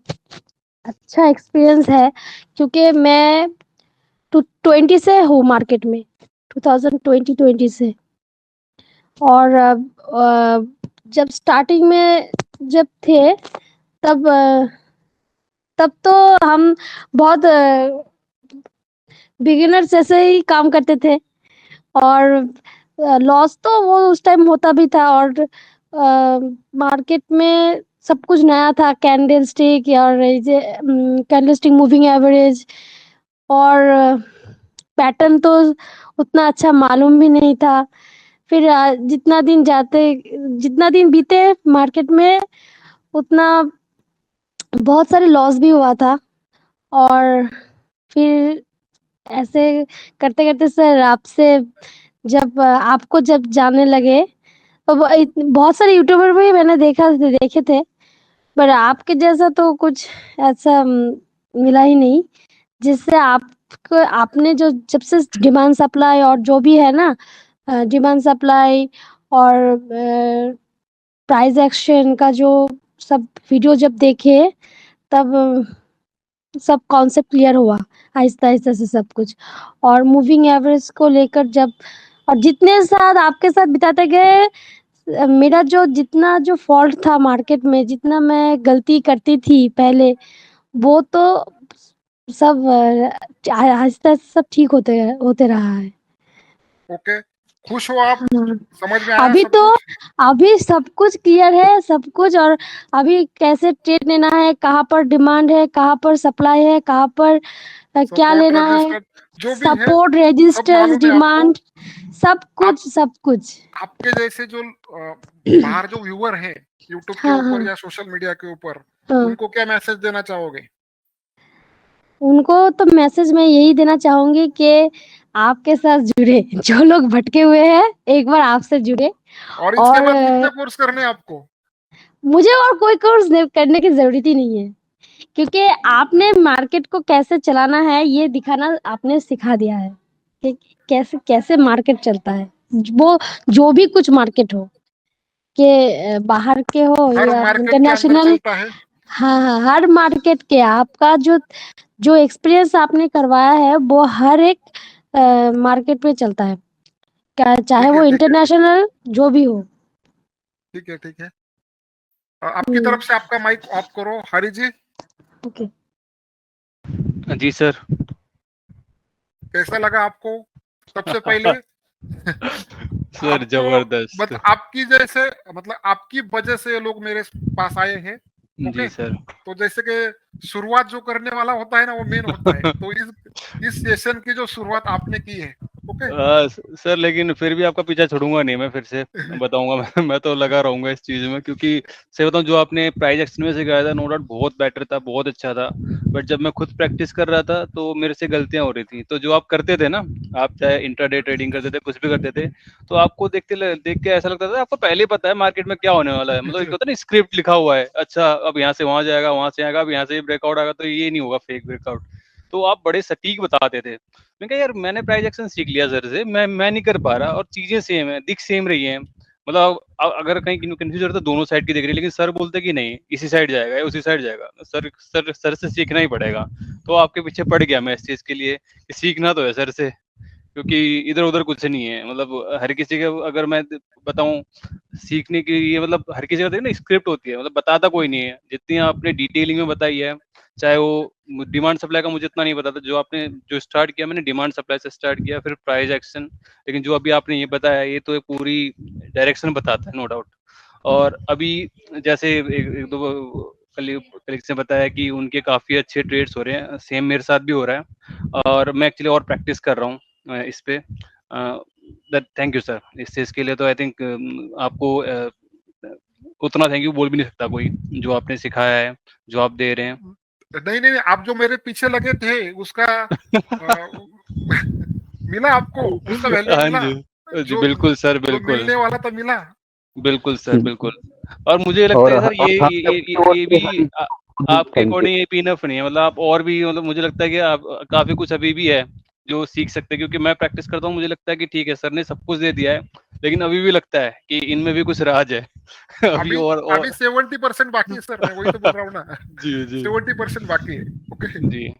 अच्छा एक्सपीरियंस है, क्योंकि मैं 2020 से हूँ मार्केट में, 2020 से। और जब स्टार्टिंग में जब थे, तब तब तो हम बहुत बिगिनर जैसे ही काम करते थे, और लॉस तो वो उस टाइम होता भी था, और मार्केट में सब कुछ नया था, कैंडल स्टिक और कैंडल स्टिक मूविंग एवरेज, और पैटर्न तो उतना अच्छा मालूम भी नहीं था। फिर जितना दिन बीते मार्केट में, उतना बहुत सारे लॉस भी हुआ था। और फिर ऐसे करते-करते सर आपसे जब आपको जब जानने लगे, तो बहुत सारे यूट्यूबर भी मैंने देखे थे, पर आपके जैसा तो कुछ ऐसा मिला ही नहीं, जिससे आपको आपने जो जब से डिमांड सप्लाई और जो भी है ना डिमांड सप्लाई और प्राइस एक्शन का जो सब वीडियो जब देखे, तब सब कॉन्सेप्ट क्लियर हुआ, आहिस्ता-आहिस्ता से सब कुछ। और मूविंग एवरेज को लेकर जब और जितने साथ आपके साथ बिताते गए, मेरा जो जितना जो फ़ॉल्ट था मार्केट में, जितना मैं गलती करती थी पहले, वो तो सब आहिस्ता-आहिस्ता सब ठीक होते होते रहा है। ओके, खुश हो आप? हाँ। समझ में आया अभी सब तो कुछ? अभी सब कुछ क्लियर है, सब कुछ। और अभी कैसे ट्रेड लेना है, कहाँ पर डिमांड है, कहाँ पर सप्लाई है, कहाँ पर क्या सपोर्ट, लेना है, रेजिस्टेंस जो भी है सपोर्ट, सब रेजिस्टेंस, मालूम है आपको। डिमांड, सब आप कुछ, सब कुछ। आपके जैसे जो बाहर जो व्यूअर हैं यूट्यूब के हाँ, ऊपर हाँ। या सोशल मीडिया के ऊपर, हाँ। उनको क्या मैसेज देना चाहोगे? उनको तो मैसेज मैं यही देना चाहूँगी कि आपके साथ जुड़े, जो लोग भटके हुए हैं, एक बार आपसे जुड़े और इसके और बाद कितने कोर्स करने हैं आपको? मुझे और कोई कोर्स करने की ज़रूरत ही नहीं है, क्योंकि आपने मार्केट को कैसे चलाना है, ये दिखाना आपने सिखा दिया है, कि कैसे कैसे मार्केट चलता है। वो जो भी कुछ मार्केट हो, कि बाहर के हो हर या मार्केट के अंदर इंटरनेशनल। चलता है। हाँ, हाँ, हर मार्केट के आपका जो जो एक्सपीरियंस आपने करवाया है, वो हर एक मार्केट में चलता है। क्या चाहे ठीक है, वो ठीक है, इंटरनेशनल जो भी हो। ठीक है, ठीक है। आपकी हुँ, तरफ से आपका माइक ऑफ करो, हरि जी। ओके। जी सर। कैसा लगा आपको? सबसे पहले सर आपको जबरदस्त। आपकी जैसे मतलब आपकी वजह से ये लोग मेरे पास आए हैं। ओके, जी सर। तो जैसे कि शुरुआत जो करने वाला होता है ना, वो मेन होता है। तो इस सेशन की जो शुरुआत आपने की है, ओके। सर लेकिन फिर भी आपका पीछा छोड़ूंगा नहीं, मैं फिर से बताऊंगा। मैं तो लगा रहूंगा इस चीज में, क्योंकि सही बताऊं जो आपने प्राइज एक्शन में सिखाया था, नो डाउट बहुत बेटर था, बहुत अच्छा था। बट जब मैं खुद प्रैक्टिस कर रहा था तो मेरे से गलतियां हो रही थी। तो जो आप करते थे ना, आप चाहे इंट्राडे ट्रेडिंग करते थे, कुछ भी करते थे, तो आपको देख के ऐसा लगता था आपको पहले ही पता है मार्केट में क्या होने वाला है। मतलब एक होता है ना, स्क्रिप्ट लिखा हुआ है, अच्छा अब यहाँ से वहां जाएगा, वहां से आएगा, अब यहाँ से ब्रेकआउट आएगा, तो ये नहीं होगा फेक ब्रेकआउट। तो आप बड़े सटीक बताते थे। मैं कहा यार मैंने प्राइज एक्शन सीख लिया सर से, मैं नहीं कर पा रहा, और चीजें सेम है, दिख सेम रही हैं। मतलब अगर कहीं कंफ्यूज होता है तो दोनों साइड की दिख रही है, लेकिन सर बोलते कि नहीं इसी साइड जाएगा या उसी साइड जाएगा। सर से सीखना ही पड़ेगा। तो आपके पीछे पड़ गया मैं इस चीज के लिए कि सीखना तो है सर से, क्योंकि इधर उधर कुछ नहीं है। मतलब हर किसी के अगर मैं बताऊं सीखने की, ये मतलब हर किसी का देखो ना स्क्रिप्ट होती है, मतलब बताता कोई नहीं है। जितनी आपने डिटेलिंग में बताई है, चाहे वो डिमांड सप्लाई का मुझे इतना नहीं पता था, जो आपने जो स्टार्ट किया, मैंने डिमांड सप्लाई से स्टार्ट किया, फिर प्राइस एक्शन। लेकिन जो अभी आपने ये बताया, ये तो एक पूरी डायरेक्शन बताता है, नो डाउट। और अभी जैसे एक दो कलीग्स ने बताया कि उनके काफी अच्छे ट्रेड्स हो रहे हैं, सेम मेरे साथ भी हो रहा है, और मैं एक्चुअली और प्रैक्टिस कर रहा हूँ इस पे। थैंक यू सर इस चीज के लिए। तो आई थिंक आपको उतना थैंक यू बोल भी नहीं सकता कोई, जो आपने सिखाया है, जो आप दे रहे हैं। नहीं, नहीं, आप जो मेरे पीछे लगे थे उसका मिला आपको? उसका वैल्यू हाँ मिला? जी जो बिल्कुल सर, जो बिल्कुल मिलने वाला था मिला? बिल्कुल सर, बिल्कुल। और मुझे लगता और है सर ये भी आपके थैंक यू। अकॉर्डिंग ये इनफ नहीं है। मतलब आप और भी, मतलब मुझे लगता है कि आप काफी कुछ अभी भी है जो सीख सकते हैं, क्योंकि मैं प्रैक्टिस करता हूँ, मुझे लगता है कि ठीक है सर ने सब कुछ दे दिया है, लेकिन अभी भी लगता है कि इनमें भी कुछ राज है। अभी अभी और अभी 70% बाकी है सर, मैं वही तो बोल रहा हूँ ना। जी जी 70% बाकी है। ओके, जी।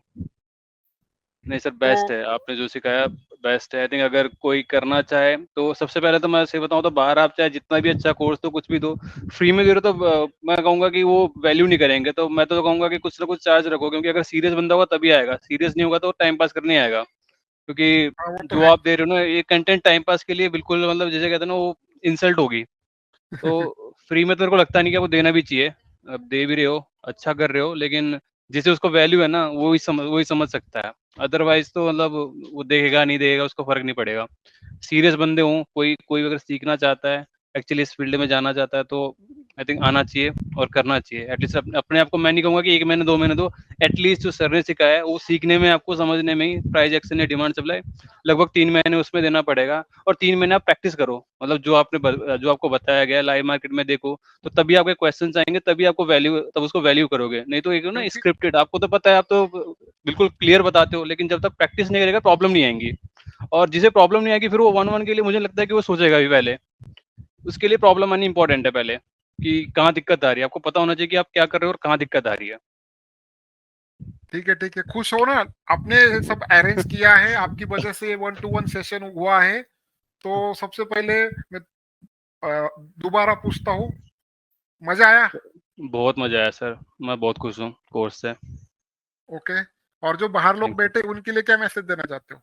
नहीं सर तो बेस्ट है, आपने जो सिखाया बेस्ट है। आई थिंक अगर कोई करना चाहे तो सबसे पहले तो मैं सही बताऊं तो बाहर आप चाहे जितना भी अच्छा कोर्स दो, कुछ भी दो, फ्री में दे रहे हो, तो मैं कहूंगा कि वो वैल्यू नहीं करेंगे। तो मैं तो कहूंगा कि कुछ ना कुछ चार्ज रखो, क्योंकि अगर सीरियस बंदा होगा तभी आएगा, सीरियस नहीं होगा तो टाइम पास करने आएगा। हाँ, वो क्योंकि तो जो है। आप दे रहे हो ना, ये कंटेंट टाइम पास के लिए बिल्कुल, मतलब जैसे कहते हैं ना, वो इंसल्ट होगी। तो फ्री में तो मेरे को लगता नहीं कि आपको देना भी चाहिए। अब दे भी रहे हो, अच्छा कर रहे हो, लेकिन जिसे उसको वैल्यू है ना, वो ही समझ सकता है। अदरवाइज तो मतलब वो देखेगा नहीं देखेगा, उसको फर्क नहीं पड़ेगा। सीरियस बंदे हों, कोई कोई अगर सीखना चाहता है एक्चुअली इस फील्ड में जाना चाहता है तो आई थिंक आना चाहिए और करना चाहिए एटलीस्ट। अपने आप को मैं नहीं कहूंगा कि 1 महीने 2 महीने दो, एटलीस्ट जो सर ने सिखाया है वो सीखने में, आपको समझने में ही प्राइस एक्शन या डिमांड सप्लाई लगभग 3 महीने उसमें देना पड़ेगा। और 3 महीने आप प्रैक्टिस करो, मतलब जो आपको बताया गया लाइव मार्केट में देखो, तो तभी आपके क्वेश्चन आएंगे, तभी आपको वैल्यू, तब उसको वैल्यू करोगे। नहीं तो एक ना स्क्रिप्टेड, आपको तो पता है, आप तो बिल्कुल क्लियर बताते हो, लेकिन जब तक प्रैक्टिस नहीं करेगा प्रॉब्लम नहीं आएंगी। और जिसे प्रॉब्लम नहीं आएगी फिर वो 1-1 के लिए मुझे लगता है कि वो सोचेगा भी पहले, उसके लिए प्रॉब्लम आनी इंपॉर्टेंट है पहले, कि कहाँ दिक्कत आ रही है। आपको पता होना चाहिए कि आप क्या कर रहे हो और कहाँ दिक्कत आ रही है। ठीक है, ठीक है, खुश हो ना, आपने सब अरेंज किया है, आपकी वजह से 1-to-1 सेशन हुआ है। तो सबसे पहले मैं दोबारा पूछता हूँ, मजा आया? बहुत मजा आया सर, मैं बहुत खुश हूँ कोर्स से। ओके, और जो बाहर लोग Thank you. बैठे उनके लिए क्या मैसेज देना चाहते हो?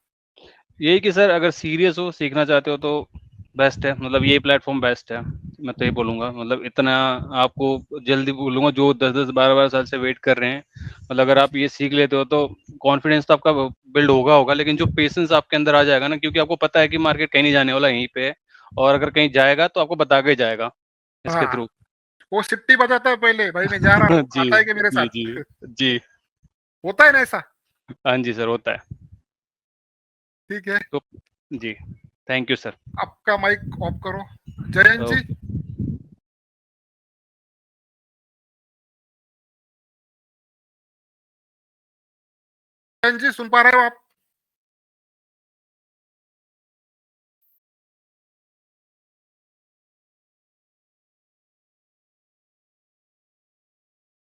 यही कि सर अगर सीरियस हो, सीखना चाहते हो तो बेस्ट है, मतलब ये प्लेटफॉर्म बेस्ट है, मैं तो ये बोलूंगा। मतलब इतना आपको जल्दी बोलूंगा, जो 10-10 12-12 साल से वेट कर रहे हैं, मतलब अगर आप ये सीख लेते हो तो कॉन्फिडेंस तो आपका बिल्ड होगा, लेकिन जो पेशेंस आपके अंदर आ जाएगा ना, क्योंकि आपको पता है कि मार्केट कहीं नहीं जाने वाला, यहीं पे है, और अगर कहीं जाएगा तो आपको बता के जाएगा इसके हाँ, थ्रू। वो सिट्टी बजाता है पहले, भाई मैं जा रहा हूँ, जी आता है कि मेरे जी साथ? जी जी। होता है ना ऐसा? हाँ जी सर, होता है। ठीक है, तो जी, थैंक यू सर। आपका माइक ऑफ करो। जयंत जी, ओके। जयंत जी सुन पा रहे हो आप?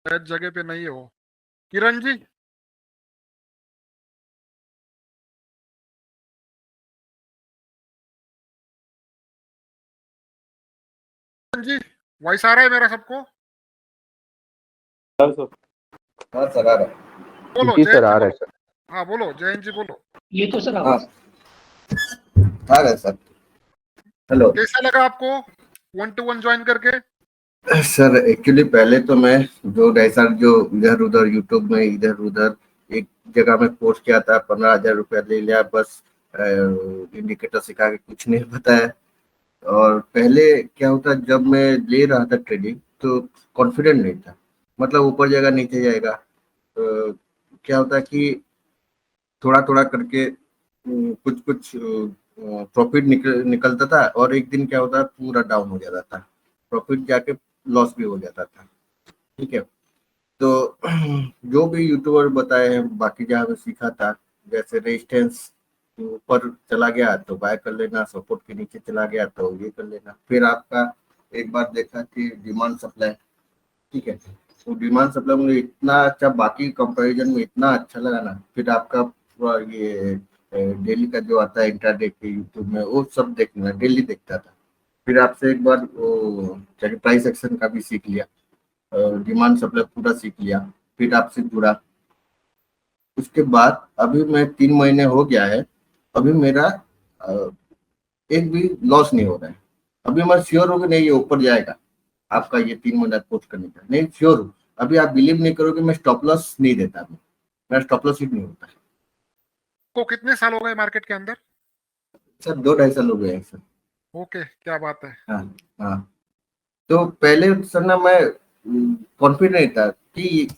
शायद जगह पे नहीं हो। किरण जी, किरण जी, वॉइस आ रहा है मेरा सबको? हाँ सर आ रहा है। बोलो जी जयंत सर, जी, आ रहा है बोलो। सर। हाँ बोलो जयंत जी, बोलो। ये तो सर हाँ आवाज आ रहा है सर। हेलो कैसा लगा आपको 1-to-1 ज्वाइन करके? सर, एक्चुअली पहले तो मैं 2-2.5 साल जो इधर उधर यूट्यूब में इधर उधर एक जगह में कोर्स किया था, 15,000 रुपया ले लिया, बस इंडिकेटर सिखा के कुछ नहीं बताया। और पहले क्या होता, जब मैं ले रहा था ट्रेडिंग तो कॉन्फिडेंट नहीं था, मतलब ऊपर जाएगा नीचे जाएगा। क्या होता कि थोड़ा थोड़ा करके कुछ कुछ प्रॉफिट निकलता था, और एक दिन क्या होता पूरा डाउन हो जाता था, प्रॉफिट जाके लॉस भी हो जाता था। ठीक है, तो जो भी यूट्यूबर बताए हैं, बाकी जहाँ पे सीखा था, जैसे रेजिस्टेंस ऊपर चला गया तो बाय कर लेना, सपोर्ट के नीचे चला गया तो ये कर लेना। फिर आपका एक बार देखा कि डिमांड सप्लाई, ठीक है, तो डिमांड सप्लाई मुझे इतना अच्छा, बाकी कंपैरिजन में इतना अच्छा लगा ना, फिर आपका पूरा ये डेली का जो आता है इंट्राडे के यूट्यूब में, वो सब देखना, डेली देखता था। फिर आपसे एक बार वो चाहे प्राइस एक्शन का भी सीख लिया, डिमांड सप्लाई पूरा सीख लिया, फिर आपसे जुड़ा। उसके बाद अभी मैं 3 महीने हो गया है, अभी मेरा अ, एक भी लॉस नहीं हो रहा है। अभी मैं श्योर हूँ कि नहीं ये ऊपर जाएगा, आपका ये 3 महीना कोर्स करने का नहीं श्योर हूँ। अभी आप बिलीव नहीं करोगे, मैं स्टॉप लॉस नहीं देता, अभी मेरा स्टॉप लॉस ही नहीं होता है। को कितने साल हो गए मार्केट के अंदर? सर 2-2.5 साल हो गए हैं सर। ओके, क्या बात है। हाँ हाँ। तो पहले सर ना मैं कॉन्फिडेंट नहीं था कि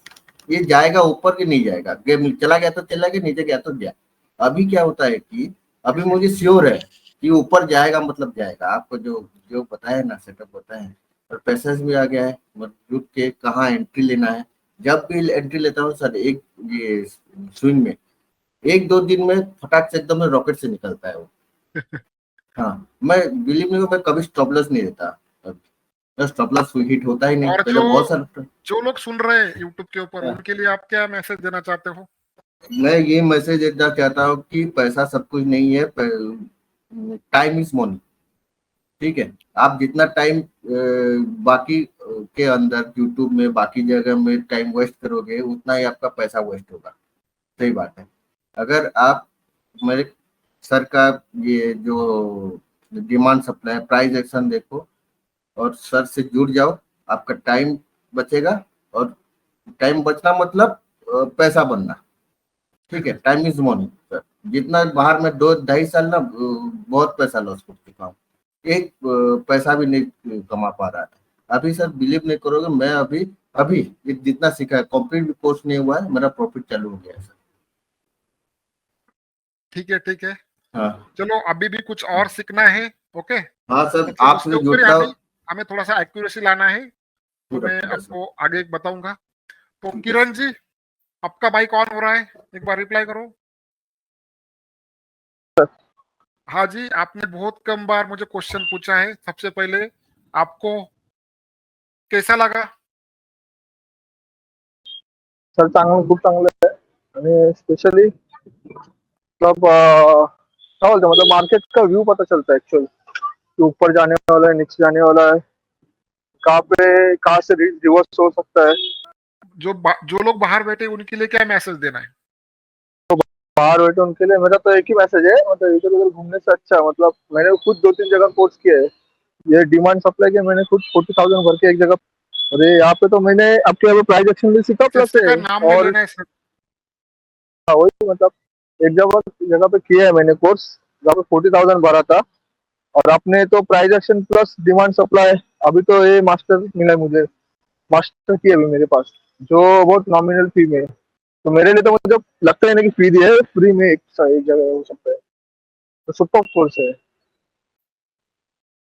ये जाएगा ऊपर कि नहीं जाएगा, गेम चला गया तो चला गया, नीचे गया तो गया। अभी क्या होता है कि अभी मुझे श्योर है कि ऊपर जाएगा, मतलब जाएगा। आपको जो जो बताया ना, सेटअप बताया है, और पैसेज भी आ गया है, मतलब के कहाँ एंट्री लेना है। जब भी एंट्री लेता हूँ सर, एक ये स्विंग में 1-2 दिन में फटाक से एकदम रॉकेट से निकलता है वो। हाँ, मैं बिलीव नहीं, मैं कभी स्टॉप लॉस नहीं देता, स्टॉप लॉस हिट होता ही नहीं, और पहले बहुत सारा। जो लोग सुन रहे हैं यूट्यूब के ऊपर, उनके लिए आप क्या मैसेज देना चाहते हो? मैं ये मैसेज देना चाहता हूँ कि पैसा सब कुछ नहीं है, टाइम इज मनी। ठीक है, आप जितना टाइम बाकी के अंदर यूट्यूब में बाकी जगह में टाइम वेस्ट करोगे, उतना ही आपका पैसा वेस्ट होगा। सही बात है। अगर आप मेरे सर का ये जो डिमांड सप्लाई प्राइस एक्शन देखो और सर से जुड़ जाओ, आपका टाइम बचेगा। और टाइम बचना मतलब पैसा बनना। ठीक है, टाइम इज मनी सर। जितना बाहर में 2-2.5 साल ना बहुत पैसा लॉस कर चुका हूँ, एक पैसा भी नहीं कमा पा रहा था। अभी सर बिलीव नहीं करोगे, मैं अभी जितना सीखा है, कंप्लीट भी कोर्स नहीं हुआ है, मेरा प्रॉफिट चालू हो गया है सर। ठीक है। हाँ चलो अभी भी कुछ और सीखना है। ओके, हाँ सर, मतलब आपने उसके ऊपर जितना हमें थोड़ा सा एक्यूरेसी लाना है, तो मैं आपको आगे बताऊंगा। तो किरण जी, आपका माइक ऑन हो रहा है, एक बार रिप्लाई करो। हाँ जी, आपने बहुत कम बार मुझे क्वेश्चन पूछा है। सबसे पहले आपको कैसा लगा? सर चांगलं, खूप चांगलं आहे. आणि स्पेशली मतलब क्या बोलते हैं, मतलब मार्केट का व्यू पता चलता है एक्चुअली कि ऊपर जाने वाला है, नीचे जाने वाला है, कहाँ से रिवर्स हो सकता है। जो लोग बाहर बैठे उनके लिए क्या मैसेज देना है? बाहर बैठे उनके लिए मेरा तो एक ही मैसेज है, मतलब इधर उधर घूमने से अच्छा, मतलब मैंने खुद 2-3 जगह कोर्स किया है। ये डिमांड सप्लाई के मैंने खुद 40,000 भर के एक जगह, अरे यहाँ पे तो मैंने आपके यहाँ पे प्राइस एक्शन भी सीखा प्लस किसी का नाम नहीं और लेना है सर। वही मतलब एक जगह पे किया है मैंने कोर्स, जहाँ पे 40,000 भरा था, और आपने तो price action plus demand supply, अभी तो ये मास्टर मिला है मुझे, मास्टर की अभी मेरे पास, जो बहुत नॉमिनल फी में है। तो मेरे लिए तो मुझे लगता है ना कि फी दिया है, फ्री में एक जगह हो सकता है, तो सुपर कोर्स है।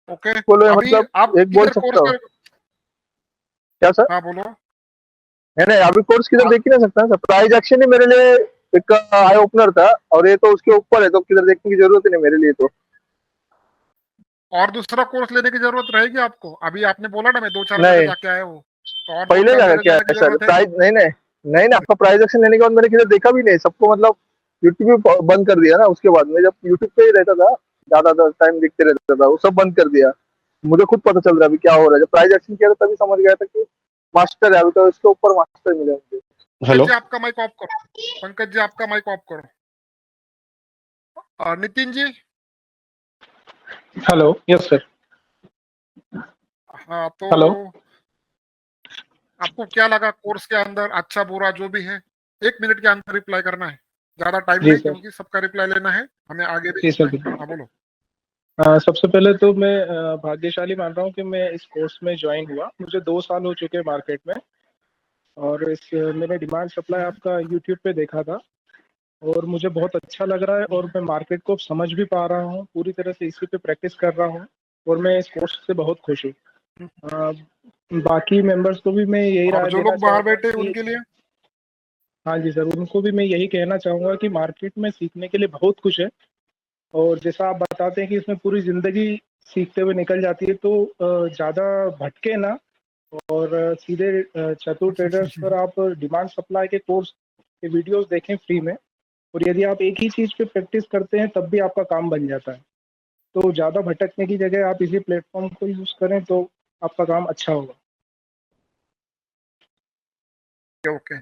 ओके, बोलो अभी मतलब आप एक बोल किधर कोर्स सकता हूँ कर? क्या सर? हाँ बोलो। नहीं नहीं, अभी कोर्स किधर देख ही नहीं सकता सर, प्राइस एक्शन ही मेरे लिए एक आई ओपनर था, और ये तो उसके ऊपर है, तो किधर देखने की जरूरत ही नहीं मेरे लिए तो। और दूसरा कोर्स लेने की जरूरत रहेगी आपको? अभी आपने बोला ना मैं 2-4 जगह नहीं, जाके आया हूँ, तो और पहले 2-4 जगह जगह क्या जाने है की सर, जरूरत है? प्राइस नहीं नहीं नहीं ना, आपका प्राइस एक्शन लेने के बाद मैंने किधर देखा भी नहीं सबको, मतलब यूट्यूब भी बंद कर दिया ना। उसके बाद मैं जब यूट्यूब पे ही रहता था, ज्यादा टाइम देखते रहता था, वो सब बंद कर दिया। मुझे खुद पता चल रहा है अभी क्या हो रहा है। जब प्राइस एक्शन किया था तभी समझ गया था कि मास्टर है, अभी तो इसके ऊपर मास्टर मिले मुझे। पंकज जी आपका माइक ऑफ करो। पंकज जी आपका माइक ऑफ करो। और Nitin ji. Hello, yes sir. हाँ, तो हेलो। आपको क्या लगा कोर्स के अंदर, अच्छा बुरा जो भी है? 1 मिनट के अंदर रिप्लाई करना है, ज्यादा टाइम जी नहीं, सर। क्योंकि सबका रिप्लाई लेना है, हमें आगे भी जी सर, देखना है। बिल्कुल। हाँ बोलो। सबसे पहले तो मैं भाग्यशाली मान रहा हूँ कि मैं इस कोर्स में ज्वाइन हुआ। मुझे 2 साल हो चुके हैं मार्केट में, और मैंने डिमांड सप्लाई आपका यूट्यूब पे देखा था, और मुझे बहुत अच्छा लग रहा है, और मैं मार्केट को समझ भी पा रहा हूँ, पूरी तरह से इसी पे प्रैक्टिस कर रहा हूँ, और मैं इस कोर्स से बहुत खुश हूँ। बाकी मेंबर्स को भी मैं यही और राय जो देना लोग बाहर चाहूँगा बैठे कि उनके लिए? हाँ जी सर, उनको भी मैं यही कहना चाहूँगा कि मार्केट में सीखने के लिए बहुत कुछ है, और जैसा आप बताते हैं कि इसमें पूरी ज़िंदगी सीखते हुए निकल जाती है, तो ज़्यादा भटके ना, और सीधे चतुर ट्रेडर्स पर आप डिमांड सप्लाई के कोर्स के वीडियोस देखें फ्री में, और यदि आप एक ही चीज़ पे प्रैक्टिस करते हैं तब भी आपका काम बन जाता है। तो ज़्यादा भटकने की जगह आप इसी प्लेटफॉर्म को यूज़ करें तो आपका काम अच्छा होगा। ओके,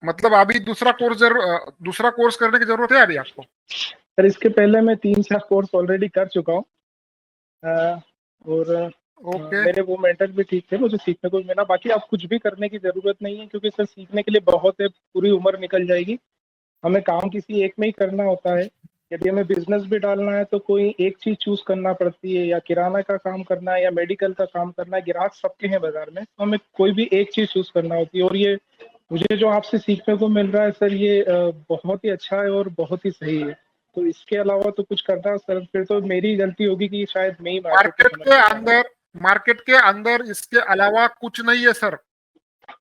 मतलब अभी दूसरा कोर्स करने की जरूरत है अभी आपको? सर इसके पहले मैं 3-4 कोर्स ऑलरेडी कर चुका हूँ, और ओके। मेरे वो मेंटर भी ठीक थे, मुझे सीखने को मिला। बाकी आप कुछ भी करने की ज़रूरत नहीं है, क्योंकि सर सीखने के लिए बहुत है, पूरी उम्र निकल जाएगी। हमें काम किसी एक में ही करना होता है। यदि हमें बिजनेस भी डालना है तो कोई एक चीज़ चूज़ करना पड़ती है, या किराना का काम करना है या मेडिकल का काम करना है, ग्राहक सबके हैं बाज़ार में, तो हमें कोई भी एक चीज़ चूज़ करना होती है। और ये मुझे जो आपसे सीखने को मिल रहा है सर, ये बहुत ही अच्छा है और बहुत ही सही है। तो इसके अलावा तो कुछ करना सर, फिर तो मेरी गलती होगी कि शायद मैं ही मार्केट को समझ नहीं पाया। मार्केट के अंदर इसके अलावा कुछ नहीं है सर।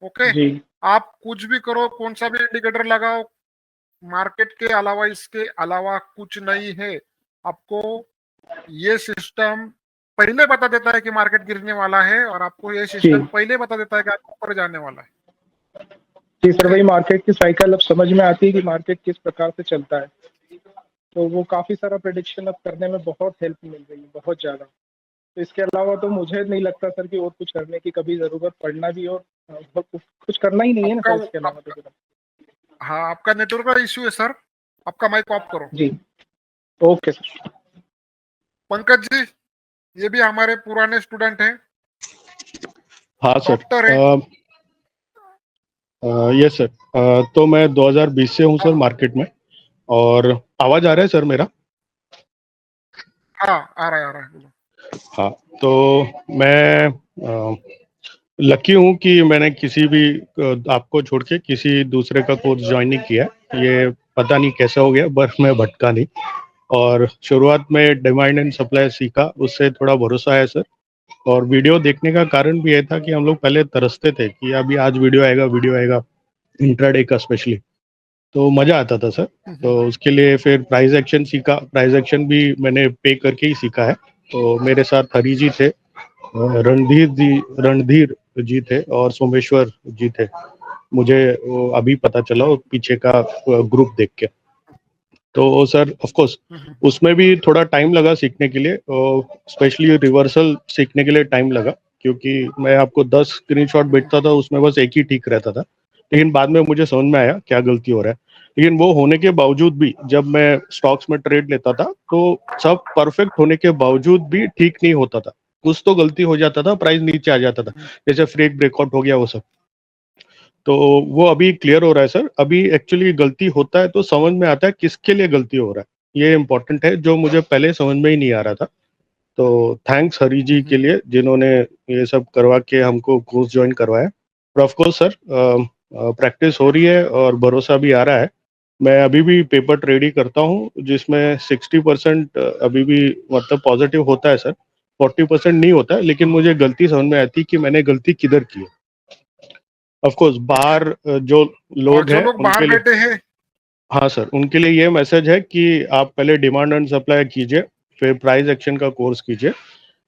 ओके, जी। आप कुछ भी करो, कौन सा भी इंडिकेटर लगाओ, मार्केट के अलावा इसके अलावा कुछ नहीं है। आपको ये सिस्टम पहले बता देता है कि मार्केट गिरने वाला है, और आपको ये सिस्टम पहले बता देता है कि आपको ऊपर जाने वाला है। जी सर, वही मार्केट की साइकिल अब समझ में आती है कि मार्केट किस प्रकार से चलता है, तो वो काफ़ी सारा प्रेडिक्शन अब करने में बहुत हेल्प मिल रही है, बहुत ज़्यादा। तो इसके अलावा तो मुझे नहीं लगता सर कि और कुछ करने की कभी ज़रूरत पड़ना भी, और कुछ करना ही नहीं है ना सर इसके अलावा तो। हाँ, आपका नेटवर्क का इश्यू है सर, आपका माइक ऑफ करो। जी, ओके सर। पंकज जी, ये भी हमारे पुराने स्टूडेंट हैं। हाँ सर। डॉक्टर है। Yes sir. तो मैं 2020 से हूँ सर मार्केट में। और आवाज आ रहा है सर मेरा? हाँ आ रहा है बोलो। हाँ, तो मैं लकी हूँ कि मैंने किसी भी आपको छोड़ के किसी दूसरे का कोर्स ज्वाइन नहीं किया। ये पता नहीं कैसा हो गया, बस मैं भटका नहीं। और शुरुआत में डिमांड एंड सप्लाई सीखा, उससे थोड़ा भरोसा है सर। और वीडियो देखने का कारण भी ये था कि हम लोग पहले तरसते थे कि अभी आज वीडियो आएगा इंट्राडे का स्पेशली, तो मजा आता था सर। तो उसके लिए फिर प्राइस एक्शन सीखा। प्राइस एक्शन भी मैंने पे करके ही सीखा है। तो मेरे साथ हरी जी थे, रणधीर जी थे और सोमेश्वर जी थे। मुझे वो अभी पता चला वो पीछे का ग्रुप देख के। तो सर ऑफ कोर्स उसमें भी थोड़ा टाइम लगा सीखने के लिए, स्पेशली रिवर्सल सीखने के लिए टाइम लगा, क्योंकि मैं आपको 10 स्क्रीनशॉट भेजता था, उसमें बस एक ही ठीक रहता था। लेकिन बाद में मुझे समझ में आया क्या गलती हो रहा है। लेकिन वो होने के बावजूद भी जब मैं स्टॉक्स में ट्रेड लेता था तो सब परफेक्ट होने के बावजूद भी ठीक नहीं होता था, कुछ तो गलती हो जाता था, प्राइस नीचे आ जाता था, जैसे फ्रेक ब्रेकआउट हो गया वो सब। तो वो अभी क्लियर हो रहा है सर। अभी एक्चुअली गलती होता है तो समझ में आता है किसके लिए गलती हो रहा है, ये इम्पोर्टेंट है, जो मुझे पहले समझ में ही नहीं आ रहा था। तो थैंक्स हरी जी के लिए जिन्होंने ये सब करवा के हमको कोर्स ज्वाइन करवाया। और ऑफ कोर्स सर प्रैक्टिस हो रही है और भरोसा भी आ रहा है। मैं अभी भी पेपर ट्रेड ही करता हूँ, जिसमें 60% अभी भी मतलब पॉजिटिव होता है सर, 40% नहीं होता है। लेकिन मुझे गलती समझ में आती है कि मैंने गलती किधर की है। ऑफ कोर्स बाहर जो और लोग जो हैं लोग बाहर उनके लिए, बैठे हैं, हाँ सर, उनके लिए ये मैसेज है कि आप पहले डिमांड एंड सप्लाई कीजिए, फिर प्राइस एक्शन का कोर्स कीजिए,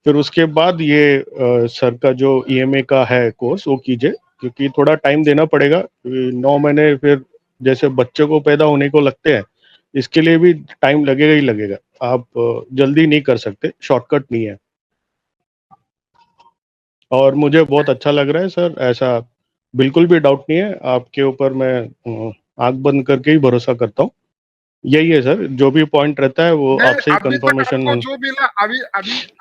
फिर उसके बाद ये सर का जो ईएमए का है कोर्स वो कीजिए, क्योंकि थोड़ा टाइम देना पड़ेगा। 9 महीने फिर जैसे बच्चे को पैदा होने को लगते हैं, इसके लिए भी टाइम लगेगा ही लगेगा। आप जल्दी नहीं कर सकते, शॉर्टकट नहीं है। और मुझे बहुत अच्छा लग रहा है सर, ऐसा बिल्कुल भी डाउट नहीं है आपके ऊपर। मैं आंख बंद करके ही भरोसा करता हूँ। यही है सर, जो भी पॉइंट रहता है वो नहीं आपसे ही अभी तक कंफर्मेशन। आपको जो मिला,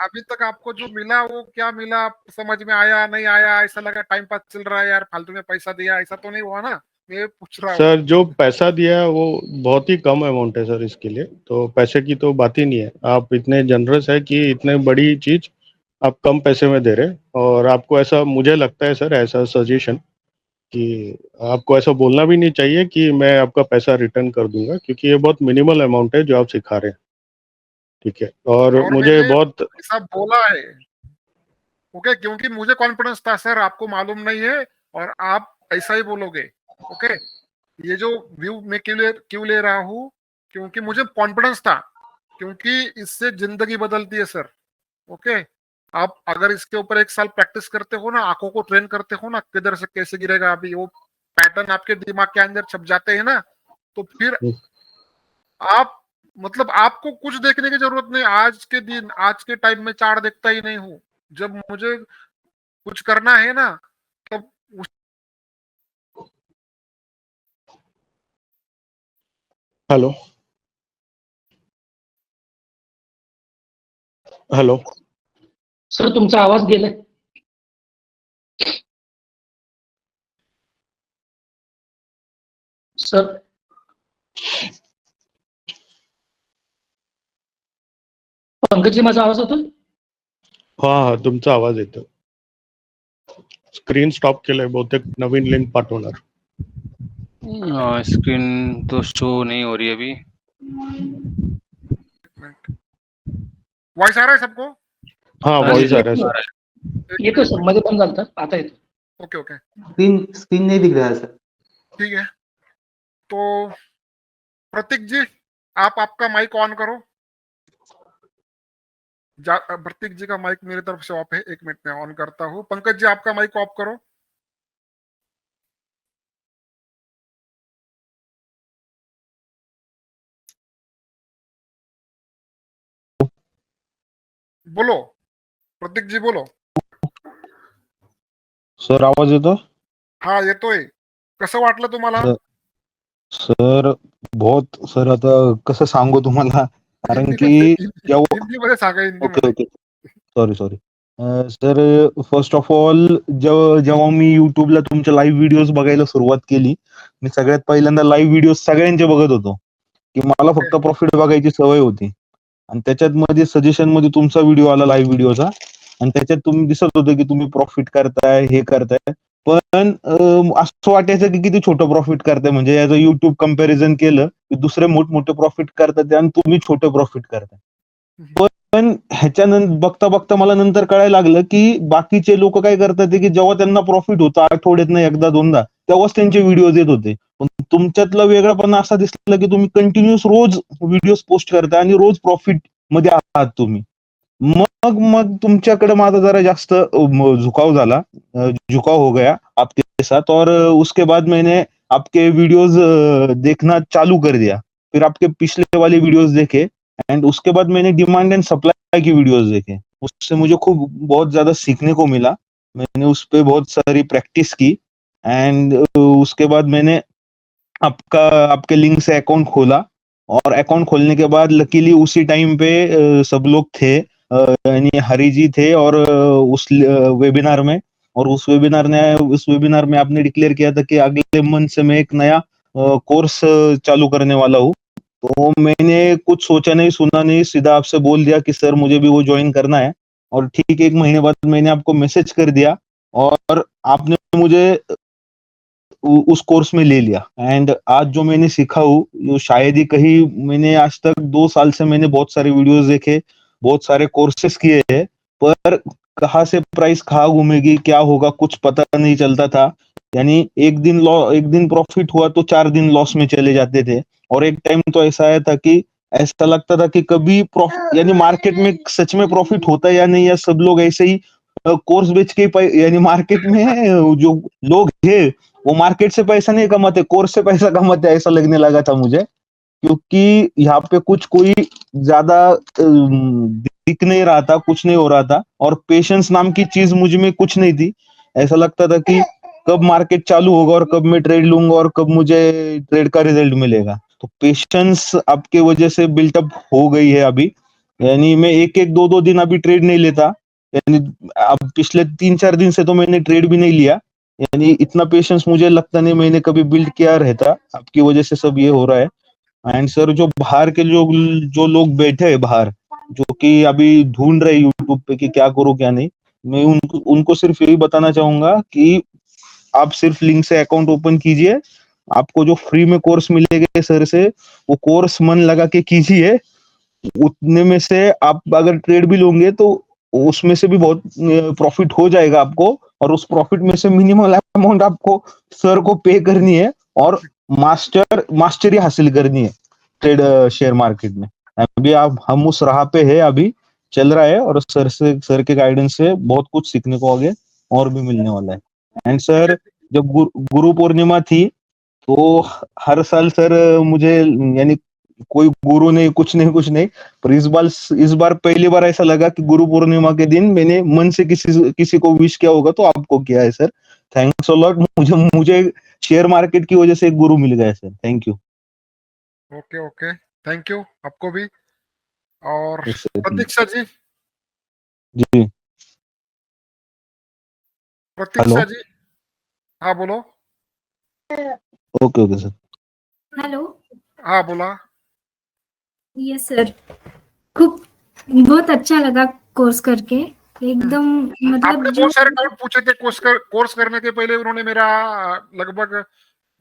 अभी तक आपको जो मिला वो क्या मिला, आप समझ में आया नहीं आया, ऐसा लगा टाइम पास चल रहा है यार, फालतू में पैसा दिया, ऐसा तो नहीं हुआ ना? मैं पूछ रहा हूँ। सर जो पैसा दिया है वो बहुत ही कम अमाउंट है सर, इसके लिए तो पैसे की तो बात ही नहीं है। आप इतने जनरस है कि इतने बड़ी चीज आप कम पैसे में दे रहे हैं। और आपको ऐसा मुझे लगता है सर, ऐसा सजेशन कि आपको ऐसा बोलना भी नहीं चाहिए कि मैं आपका पैसा रिटर्न कर दूंगा, क्योंकि ये बहुत मिनिमल अमाउंट है जो आप सिखा रहे हैं। ठीक है, और मुझे मैंने बहुत ऐसा बोला है, ओके, क्योंकि मुझे कॉन्फिडेंस था सर, आपको मालूम नहीं है और आप ऐसा ही बोलोगे, ओके। ये जो व्यू मैं क्यों ले रहा हूँ, क्योंकि मुझे कॉन्फिडेंस था, क्योंकि इससे जिंदगी बदलती है सर, ओके। आप अगर इसके ऊपर 1 साल प्रैक्टिस करते हो ना, आंखों को ट्रेन करते हो ना, किधर से कैसे गिरेगा, अभी वो पैटर्न आपके दिमाग के अंदर छप जाते हैं ना, तो फिर आप मतलब आपको कुछ देखने की जरूरत नहीं। आज के दिन, आज के टाइम में चार्ट देखता ही नहीं हूँ। जब मुझे कुछ करना है ना, तब हेलो हेलो सर तुमचा आवाज गेलाय सर। पंकजी माझा आवाज होतो? हाँ तुमचा आवाज येतो। स्क्रीन स्टॉप केलंय, बहुतेक नवीन लिंक पाठवणार। स्क्रीन तो शो नहीं हो रही अभी। वॉइस आ रहा है सबको? हाँ वॉइस आ रहा है सर। ये तो सर मध्ये पण झालं आता येतो। ओके ओके स्क्रीन नहीं दिख रहा है सर। ठीक है, तो प्रतीक जी आप आपका माइक ऑन करो। प्रतीक जी का माइक मेरी तरफ से ऑफ है, 1 मिनट में ऑन करता हूँ। पंकज जी आपका माइक ऑफ करो। बोलो प्रतीक जी बोलो। सर आवाज येतो? हा येतोय। कसं वाटलं तुम्हाला? सर बहुत सर, आता कसं सांगू तुम्हाला, कारण की हिंदीमध्ये सांगा, हिंदीमध्ये। Okay sorry sir, first of all जेव्हा मी युट्यूबला तुमच्या लाईव्ह व्हिडिओज बघायला सुरुवात केली, मी सगळ्यात पहिल्यांदा लाईव्ह व्हिडिओ सगळ्यांचे बघत होतो, की मला फक्त प्रॉफिट बघायची सवय होती। आणि त्याच्यात मध्ये सजेशन मध्ये तुमचा व्हिडिओ आला लाईव्ह व्हिडिओचा आणि त्याच्यात तुम्ही दिसत होतं की तुम्ही प्रॉफिट करताय हे करताय पण असं वाटायचं की किती छोटं प्रॉफिट करताय म्हणजे याचं युट्यूब कम्पॅरिझन केलं की दुसरे मोठमोठे प्रॉफिट करतात आणि तुम्ही छोटे प्रॉफिट करताय पण ह्याच्यानंतर बघता बघता मला नंतर कळायला लागलं की बाकीचे लोक काय करतात की जेव्हा त्यांना प्रॉफिट होतं आठवड्यातनं एकदा दोनदा तेव्हाच त्यांचे व्हिडिओज येत होते पण तुमच्यातला वेगळापणा असा दिसला की तुम्ही कंटिन्युअस रोज व्हिडिओज पोस्ट करताय आणि रोज प्रॉफिट मध्ये आहात तुम्ही मग मग तुमच्याकडे माझा जरा जास्त झुकाव झाला झुकाव हो गया आपके साथ और उसके बाद मैंने आपके वीडियोस देखना चालू कर दिया फिर आपके पिछले वाले वीडियोस देखे एंड उसके बाद मैंने डिमांड एंड सप्लाई की वीडियोस देखे उससे मुझे खूब बहुत ज्यादा सीखने को मिला मैंने उस पर बहुत सारी प्रैक्टिस की एंड उसके बाद मैंने आपके लिंक से अकाउंट खोला और अकाउंट खोलने के बाद लकीली उसी टाइम पे सब लोग थे यानी हरी जी थे और उस वेबिनार में और उस वेबिनार में आपने डिक्लेयर किया था कि अगले मंथ से मैं एक नया कोर्स चालू करने वाला हूँ तो मैंने कुछ सोचा नहीं सुना नहीं सीधा आपसे बोल दिया कि सर मुझे भी वो ज्वाइन करना है और ठीक 1 महीने बाद मैंने आपको मैसेज कर दिया और आपने मुझे उस कोर्स में ले लिया एंड आज जो मैंने सीखा हूँ शायद ही कहीं मैंने आज तक 2 साल से मैंने बहुत सारे वीडियोस देखे बहुत सारे कोर्सेस किए हैं पर कहाँ से प्राइस कहाँ घूमेगी क्या होगा कुछ पता नहीं चलता था यानी एक दिन प्रॉफिट हुआ तो 4 दिन लॉस में चले जाते थे और एक टाइम तो ऐसा आया था कि ऐसा लगता था कि कभी प्रॉफिट यानी मार्केट में सच में प्रॉफिट होता है या नहीं या सब लोग ऐसे ही कोर्स बेच के यानी मार्केट में जो लोग हैं वो मार्केट से पैसा नहीं कमाते कोर्स से पैसा कमाते ऐसा लगने लगा था मुझे क्योंकि यहाँ पे कोई ज्यादा दिख नहीं रहा था कुछ नहीं हो रहा था और पेशेंस नाम की चीज मुझ में कुछ नहीं थी ऐसा लगता था कि कब मार्केट चालू होगा और कब मैं ट्रेड लूंगा और कब मुझे ट्रेड का रिजल्ट मिलेगा तो पेशेंस आपके वजह से बिल्टअप हो गई है अभी यानी मैं एक दो दो दिन अभी ट्रेड नहीं लेता यानी अब पिछले 3-4 दिन से तो मैंने ट्रेड भी नहीं लिया यानी इतना पेशेंस मुझे लगता नहीं मैंने कभी बिल्ड किया रहता आपकी वजह से सब ये हो रहा है एंड सर जो बाहर के जो लोग बैठे हैं बाहर जो कि अभी ढूंढ रहे यूट्यूब पे कि क्या करूं क्या नहीं मैं उनको सिर्फ यही बताना चाहूंगा कि आप सिर्फ लिंक से अकाउंट ओपन कीजिए आपको जो फ्री में कोर्स मिलेगा सर से वो कोर्स मन लगा के कीजिए उतने में से आप अगर ट्रेड भी लोगे तो उसमें से भी बहुत प्रॉफिट हो जाएगा आपको और उस प्रॉफिट में से मिनिमम अमाउंट आपको सर को पे करनी है और मास्टरी हासिल करनी है ट्रेड शेयर मार्केट में अभी हम उस राह पे है अभी चल रहा है और सर के गाइडेंस से बहुत कुछ सीखने को आगे और भी मिलने वाला है एंड सर जब गुरु पूर्णिमा थी तो हर साल सर मुझे यानी कोई गुरु नहीं कुछ नहीं पर इस बार पहली बार ऐसा लगा कि गुरु पूर्णिमा के दिन मैंने मन से किसी को विश किया होगा तो आपको किया है सर थैंक्स अ लॉट मुझे शेयर मार्केट की वजह से एक गुरु मिल गया है sir thank you okay thank you आपको भी और Yes, sir. प्रतीक्षा जी जी प्रतीक्षा जी हाँ बोलो ओके सर हेलो हाँ बोला यस सर खूब बहुत अच्छा लगा कोर्स करके एकदम मतलब आपने बहुत सारे डाउट पूछे थे कोर्स करने के पहले उन्होंने मेरा लगभग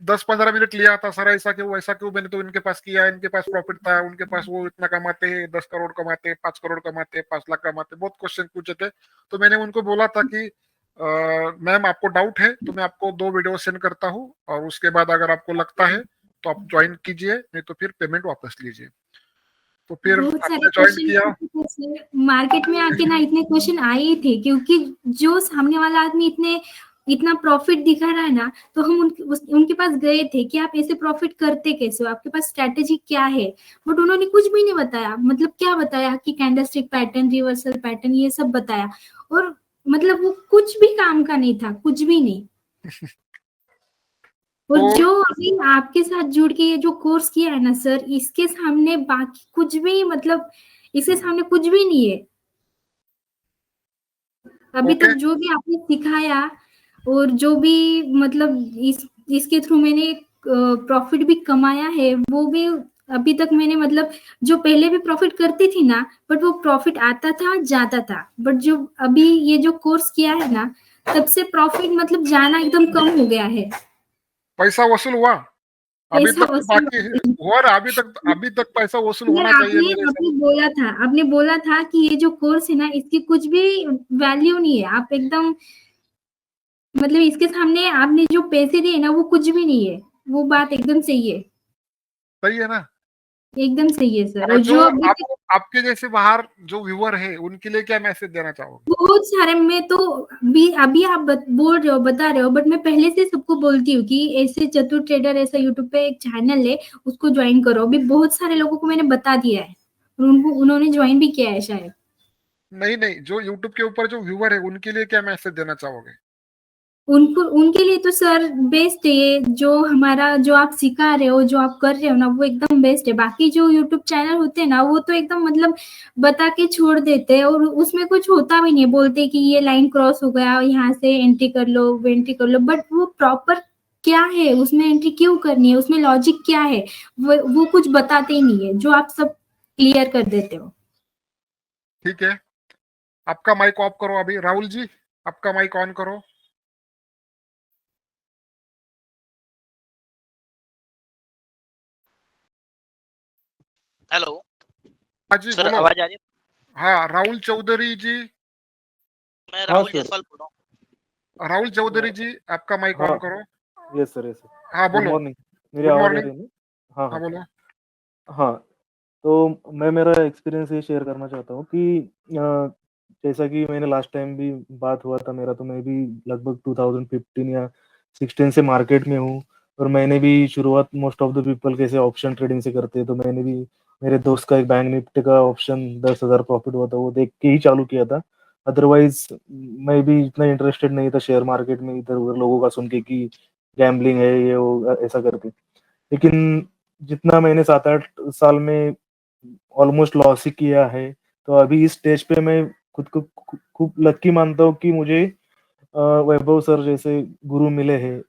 10-15 मिनट लिया था सर ऐसा क्यों वैसा क्यों मैंने तो इनके पास किया इनके पास प्रॉफिट था उनके पास वो इतना कमाते हैं 10 करोड़ कमाते हैं 5 करोड़ कमाते हैं 5 लाख कमाते बहुत क्वेश्चन पूछे थे तो मैंने उनको बोला था कि मैम आपको डाउट है तो मैं आपको 2 वीडियो सेंड करता हूँ और उसके बाद अगर आपको लगता है तो आप ज्वाइन कीजिए नहीं तो फिर पेमेंट वापस लीजिए तो फिर आपने ज्वाइन किया मार्केट में आके ना इतने क्वेश्चन आए ही थे क्योंकि जो सामने वाला आदमी इतना प्रॉफिट दिखा रहा है ना तो हम उनके पास गए थे कि आप ऐसे प्रॉफिट करते कैसे हो आपके पास स्ट्रेटेजी क्या है बट उन्होंने कुछ भी नहीं बताया मतलब क्या बताया कि कैंडलस्टिक पैटर्न रिवर्सल पैटर्न ये सब बताया और मतलब वो कुछ भी काम का नहीं था कुछ भी नहीं और जो अभी आपके साथ जुड़ के ये जो कोर्स किया है ना सर इसके सामने बाकी कुछ भी मतलब इसके सामने कुछ भी नहीं है अभी तक जो भी आपने सिखाया और जो भी मतलब इसके थ्रू मैंने प्रॉफिट भी कमाया है वो भी अभी तक मैंने मतलब जो पहले भी प्रॉफिट करती थी ना, बट वो प्रॉफिट आता था जाता था, बट जो अभी ये जो कोर्स किया है ना, तब से प्रॉफिट मतलब जाना एकदम कम हो गया है। पैसा वसूल हुआ? अभी पैसा तक तो वसूल बाकी है, हुआ ना? अभी तक पैसा वसूल नहीं, होना चाहिए आपने मेरे हिसाब आपने बोला था, आपने बोला था कि ये जो कोर्स है ना, इसकी कुछ भी वैल्यू नहीं है। आप एकदम मतलब इसके सामने आपने जो पैसे दिए ना, वो कुछ भी नहीं है। वो बात एकदम सही है, सही है ना? एकदम सही है सर। और और जो जो अभी तक आपके जैसे बाहर जो व्यूअर है, उनके लिए क्या मैसेज देना चाहोगे? बहुत सारे, मैं तो अभी आप बोल रहे हो, बता रहे हो, बट मैं पहले से सबको बोलती हूँ कि ऐसे चतुर ट्रेडर ऐसा यूट्यूब पे एक चैनल है, उसको ज्वाइन करो। अभी बहुत सारे लोगों को मैंने बता दिया है और उन्होंने ज्वाइन भी किया है शायद। नहीं, जो यूट्यूब के ऊपर जो व्यूअर है, उनके लिए क्या मैसेज देना चाहोगे? उनके लिए तो सर बेस्ट है ये, जो आप सिखा रहे हो, जो आप कर रहे हो ना, वो एकदम बेस्ट है। बाकी जो यूट्यूब चैनल होते हैं ना, वो तो एकदम मतलब बता के छोड़ देते हैं और उसमें कुछ होता भी नहीं है। बोलते कि ये लाइन क्रॉस हो गया, यहाँ से एंट्री कर लो, वो एंट्री कर लो, बट वो प्रॉपर क्या है, उसमें एंट्री क्यों करनी है, उसमें लॉजिक क्या है, वो कुछ बताते ही नहीं है, जो आप सब क्लियर कर देते हो। ठीक है, आपका माइक ऑफ करो अभी। राहुल जी, आपका माइक ऑन करो। हेलो हाँ जी, सर, बोलो। आवाज आ रही है? हाँ, राहुल चौधरी जी। मैं राहुल जायसवाल बोल रहा हूँ। राहुल चौधरी जी, आपका माइक ऑन करो। Yes sir, yes sir. हाँ, गुड बोलो। मॉर्निंग। मेरी गुड आवाज आ मॉर्निंग। रही है ना? हाँ हाँ, हाँ बोलो। हाँ। तो मैं मेरा एक्सपीरियंस ये शेयर करना चाहता हूँ कि जैसा कि मैंने लास्ट टाइम भी बात हुआ था मेरा, तो मैं भी लगभग 2015 या 16 से मार्केट में हूँ। और मैंने भी शुरुआत मोस्ट ऑफ द पीपल कैसे ऑप्शन ट्रेडिंग से करते हैं, तो मैंने भी मेरे दोस्त का एक बैंक निफ्टी का ऑप्शन 10,000 प्रॉफिट हुआ था, वो देख के ही चालू किया था। अदरवाइज मैं भी इतना इंटरेस्टेड नहीं था शेयर मार्केट में, इधर उधर लोगों का सुन के कि गैम्बलिंग है ये वो ऐसा करके। लेकिन जितना मैंने 7-8 साल में ऑलमोस्ट लॉस ही किया है, तो अभी इस स्टेज पे मैं खुद को खूब लकी मानता हूँ कि मुझे वैभव सर जैसे गुरु मिले हैं।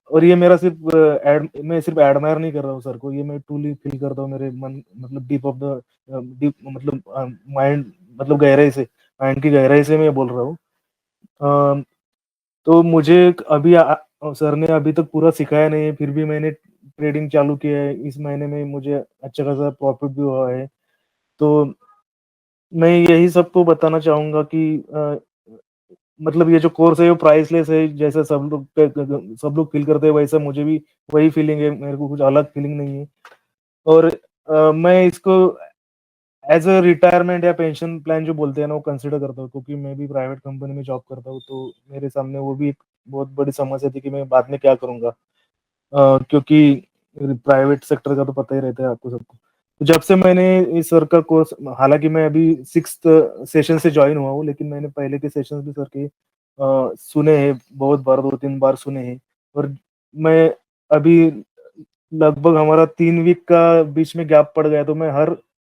और ये मेरा सिर्फ मैं सिर्फ एडमायर नहीं कर रहा हूँ सर को, ये मैं ट्रूली फील करता हूँ मेरे मन मतलब डीप ऑफ द डीप मतलब माइंड मतलब गहराई से, माइंड की गहराई से मैं बोल रहा हूँ। तो मुझे अभी सर ने अभी तक पूरा सिखाया नहीं है, फिर भी मैंने ट्रेडिंग चालू किया है। इस महीने में मुझे अच्छा खासा प्रॉफिट भी हुआ है। तो मैं यही सबको बताना चाहूँगा कि मतलब ये जो कोर्स है वो प्राइसलेस है, जैसे सब लोग फील करते हैं वैसा मुझे भी वही फीलिंग है, मेरे को कुछ अलग फीलिंग नहीं है। और मैं इसको एज अ रिटायरमेंट या पेंशन प्लान जो बोलते हैं ना, वो कंसिडर करता हूँ, क्योंकि मैं भी प्राइवेट कंपनी में जॉब करता हूँ, तो मेरे सामने वो भी एक बहुत बड़ी समस्या थी कि मैं बाद में क्या करूँगा। क्योंकि प्राइवेट सेक्टर का तो पता ही रहता है आपको सबको। तो जब से मैंने इस सर का कोर्स, हालांकि मैं अभी 6th सेशन से ज्वाइन हुआ हूँ, लेकिन मैंने पहले के सेशंस भी सर के सुने हैं बहुत बार, 2-3 बार सुने हैं। और मैं अभी लगभग हमारा 3 वीक का बीच में गैप पड़ गया, तो मैं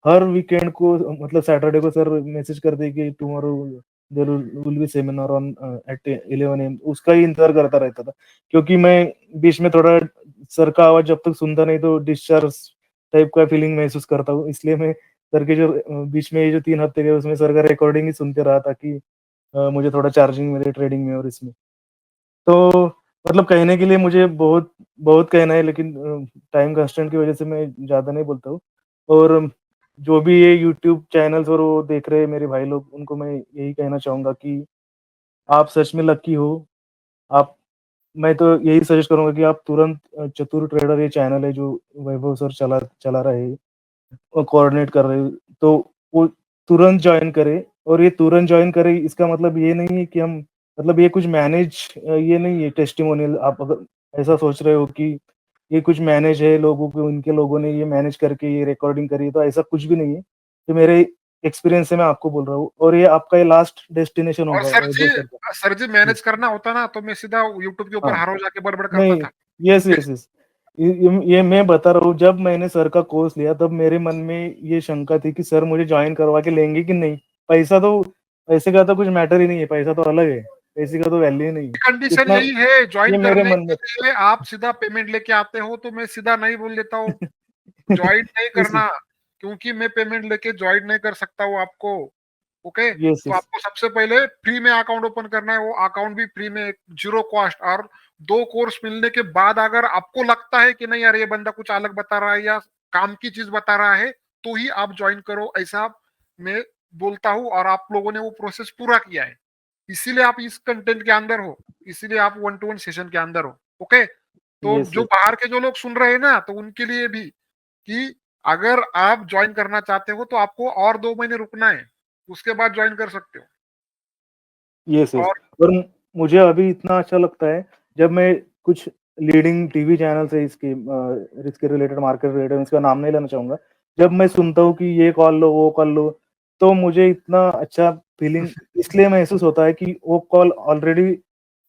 हर वीकेंड को मतलब सैटरडे को सर मैसेज करते कि tomorrow there will be seminar on at 11 AM, उसका ही इंतजार करता रहता था। क्योंकि मैं बीच में थोड़ा सर का आवाज जब तक सुनता नहीं तो डिस्चार्ज टाइप का फीलिंग महसूस करता हूँ, इसलिए मैं सर के जो बीच में ये जो 3 हफ्ते गए उसमें सर का रिकॉर्डिंग ही सुनते रहा, ताकि मुझे थोड़ा चार्जिंग मिले ट्रेडिंग में और इसमें। तो मतलब कहने के लिए मुझे बहुत बहुत कहना है, लेकिन टाइम कंस्ट्रेंट की वजह से मैं ज़्यादा नहीं बोलता हूँ। और जो भी ये यूट्यूब चैनल्स और वो देख रहे हैं मेरे भाई लोग, उनको मैं यही कहना चाहूँगा कि आप सच में लकी हो। आप मैं तो यही सजेस्ट करूँगा कि आप तुरंत चतुर ट्रेडर ये चैनल है जो वैभव सर चला चला रहे हैं और कोऑर्डिनेट कर रहे हैं, तो वो तुरंत जॉइन करें। और ये तुरंत जॉइन करें इसका मतलब ये नहीं है कि हम मतलब ये कुछ मैनेज ये नहीं है टेस्टिमोनियल। आप अगर ऐसा सोच रहे हो कि ये कुछ मैनेज है लोगों को, इनके लोगों ने ये मैनेज करके ये रिकॉर्डिंग करी है, तो ऐसा कुछ भी नहीं है। तो मेरे एक्सपीरियंस से मैं आपको बोल रहा हूँ, और ये आपका ये लास्ट डेस्टिनेशन और होगा वैभव सर का। सर जी मैनेज करना होता ना, तो मैं सीधा यूट्यूब के ऊपर हाँ, हर रोज आके बड़बड़ करता नहीं, था। यस यस यस, ये मैं बता रहा हूँ, जब मैंने सर का कोर्स लिया तब मेरे मन में ये शंका थी कि सर मुझे ज्वाइन करवा के लेंगे कि नहीं। पैसे का तो कुछ मैटर ही नहीं है, पैसा तो अलग है, पैसे का तो वैल्यू ही नहीं है कंडीशन इतना, यही है, ज्वाइन ये मेरे करने मन के में। लिए आप सीधा पेमेंट लेके आते हो, तो मैं सीधा नहीं बोल देता हूँ। ज्वाइन नहीं करना, क्योंकि मैं पेमेंट लेके ज्वाइन नहीं कर सकता हूँ आपको। ओके, यस तो यस आपको सबसे पहले फ्री में अकाउंट ओपन करना है, वो अकाउंट भी फ्री में, 0 कॉस्ट। और 2 कोर्स मिलने के बाद अगर आपको लगता है कि नहीं यार ये बंदा कुछ अलग बता रहा है या काम की चीज बता रहा है, तो ही आप ज्वाइन करो, ऐसा मैं बोलता हूँ। और आप लोगों ने वो प्रोसेस पूरा किया है, इसीलिए आप इस कंटेंट के अंदर हो, इसीलिए आप 1-to-1 सेशन के अंदर हो। ओके, तो यस जो यस बाहर के जो लोग सुन रहे हैं ना, तो उनके लिए भी कि अगर आप ज्वाइन करना चाहते हो तो आपको और 2 महीने रुकना है, उसके बाद ज्वाइन कर सकते हो। यस यस और और मुझे अभी इतना अच्छा लगता है जब मैं कुछ लीडिंग टीवी चैनल से इसकी इसके रिलेटेड, मार्केट रिलेटेड, इसका नाम नहीं लेना चाहूंगा, जब मैं सुनता हूँ कि ये कॉल लो वो कॉल लो, तो मुझे इतना अच्छा फीलिंग इसलिए महसूस होता है कि वो कॉल ऑलरेडी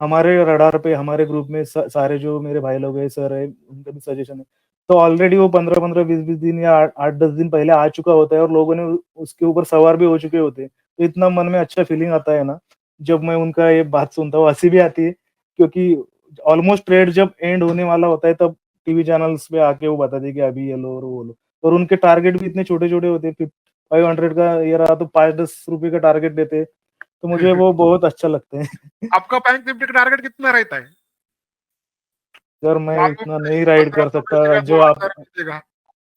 हमारे रडार पे, हमारे ग्रुप में सारे जो मेरे भाई लोग हैं, सर है, उनका भी सजेशन है, तो ऑलरेडी वो 15-15 20-20 दिन या 8-10 दिन पहले आ चुका होता है और लोगों ने उसके ऊपर सवार भी हो चुके होते हैं। तो इतना मन में अच्छा फीलिंग आता है ना जब मैं उनका ये बात सुनता हूँ, हंसी भी आती है, क्योंकि ऑलमोस्ट ट्रेड जब एंड होने वाला होता है तब टीवी चैनल्स पे आके वो बताते हैं कि अभी ये लो और वो लो, और उनके टारगेट भी इतने छोटे छोटे होते हैं, 500 का ये रहा तो 5-10 रुपए का टारगेट देते हैं, तो मुझे वो बहुत अच्छा लगता है। आपका बैंक निफ्टी का टारगेट कितना रहता है? सर मैं मालूम इतना नहीं, नहीं राइड कर 1500 सकता, मिलेगा, जो 2000 मिलेगा।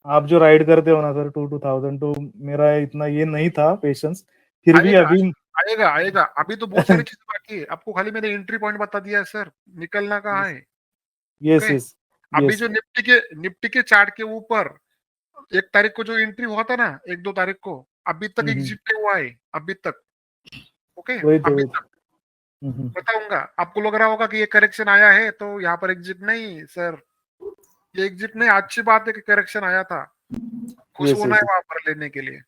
आप जो राइड करते हो ना सर 2-2000, तो मेरा इतना ये नहीं था पेशेंस, फिर भी आएगा, अभी आएगा, आएगा। अभी तो बहुत सारी चीजें बाकी है, आपको खाली मैंने एंट्री पॉइंट बता दिया है सर, निकलना कहाँ है। यस ओके, यस अभी यस जो निफ्टी के चार्ट के ऊपर 1 तारीख को जो एंट्री हुआ था ना, 1-2 तारीख को, अभी तक एग्जिट नहीं हुआ है, अभी तक। ओके, वही तो अभी वही तो। तक बताऊंगा। आपको लग रहा होगा कि ये करेक्शन आया है तो यहाँ पर एग्जिट नहीं सर, ये एग्जिट नहीं, अच्छी बात है कि करेक्शन आया था, खुश यस होना यस है वहां पर लेने के लिए।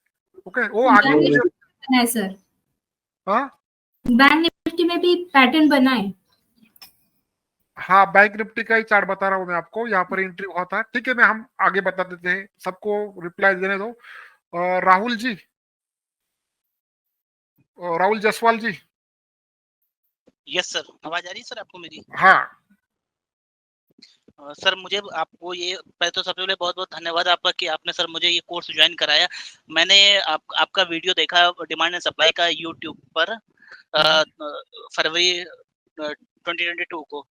ओके, वो आगे बैंक पीछे। निफ्टी बना है सर, हाँ बैंक निफ्टी में भी पैटर्न बना है। हाँ, बैंक निफ्टी का ही चार्ट बता रहा हूँ मैं आपको, यहाँ पर एंट्री हुआ था। ठीक है, मैं हम आगे बता देते हैं, सबको रिप्लाई देने दो। राहुल जी, राहुल जायसवाल जी। यस सर, आवाज आ रही है सर आपको मेरी? हाँ सर मुझे आपको ये पहले तो सबसे पहले बहुत-बहुत धन्यवाद आपका कि आपने सर मुझे ये कोर्स ज्वाइन कराया। मैंने आपका वीडियो देखा डिमांड एंड सप्लाई का यूट्यूब पर फरवरी 2022 को।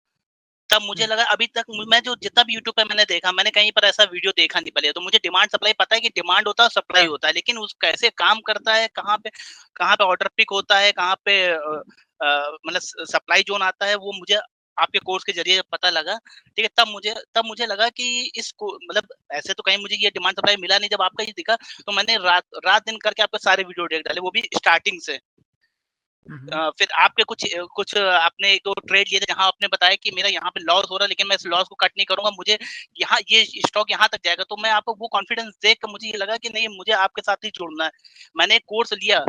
तब मुझे लगा, अभी तक मैं जो जितना भी यूट्यूब पे मैंने देखा, मैंने कहीं पर ऐसा वीडियो देखा नहीं पहले। तो मुझे डिमांड सप्लाई पता है कि डिमांड होता है और सप्लाई होता है, लेकिन उस कैसे काम करता है, कहाँ पे ऑर्डर पिक होता है, कहाँ पे मतलब सप्लाई जोन आता है, वो मुझे आपके कोर्स के जरिए पता लगा। ठीक है, तब मुझे लगा कि इसको मतलब ऐसे तो कहीं मुझे ये डिमांड सप्लाई मिला नहीं। जब आपका ये दिखा तो मैंने रात दिन करके आपके सारे वीडियो देख डाले, वो भी स्टार्टिंग से। फिर आपके कुछ आपने 1-2 ट्रेड लिए थे जहाँ आपने बताया कि मेरा यहाँ पे लॉस हो रहा है, लेकिन मैं इस लॉस को कट नहीं करूंगा, मुझे यहाँ ये स्टॉक यहाँ तक जाएगा। तो मैं आपको वो कॉन्फिडेंस देख कर मुझे ये लगा कि नहीं, मुझे आपके साथ ही जुड़ना है। मैंने एक कोर्स लिया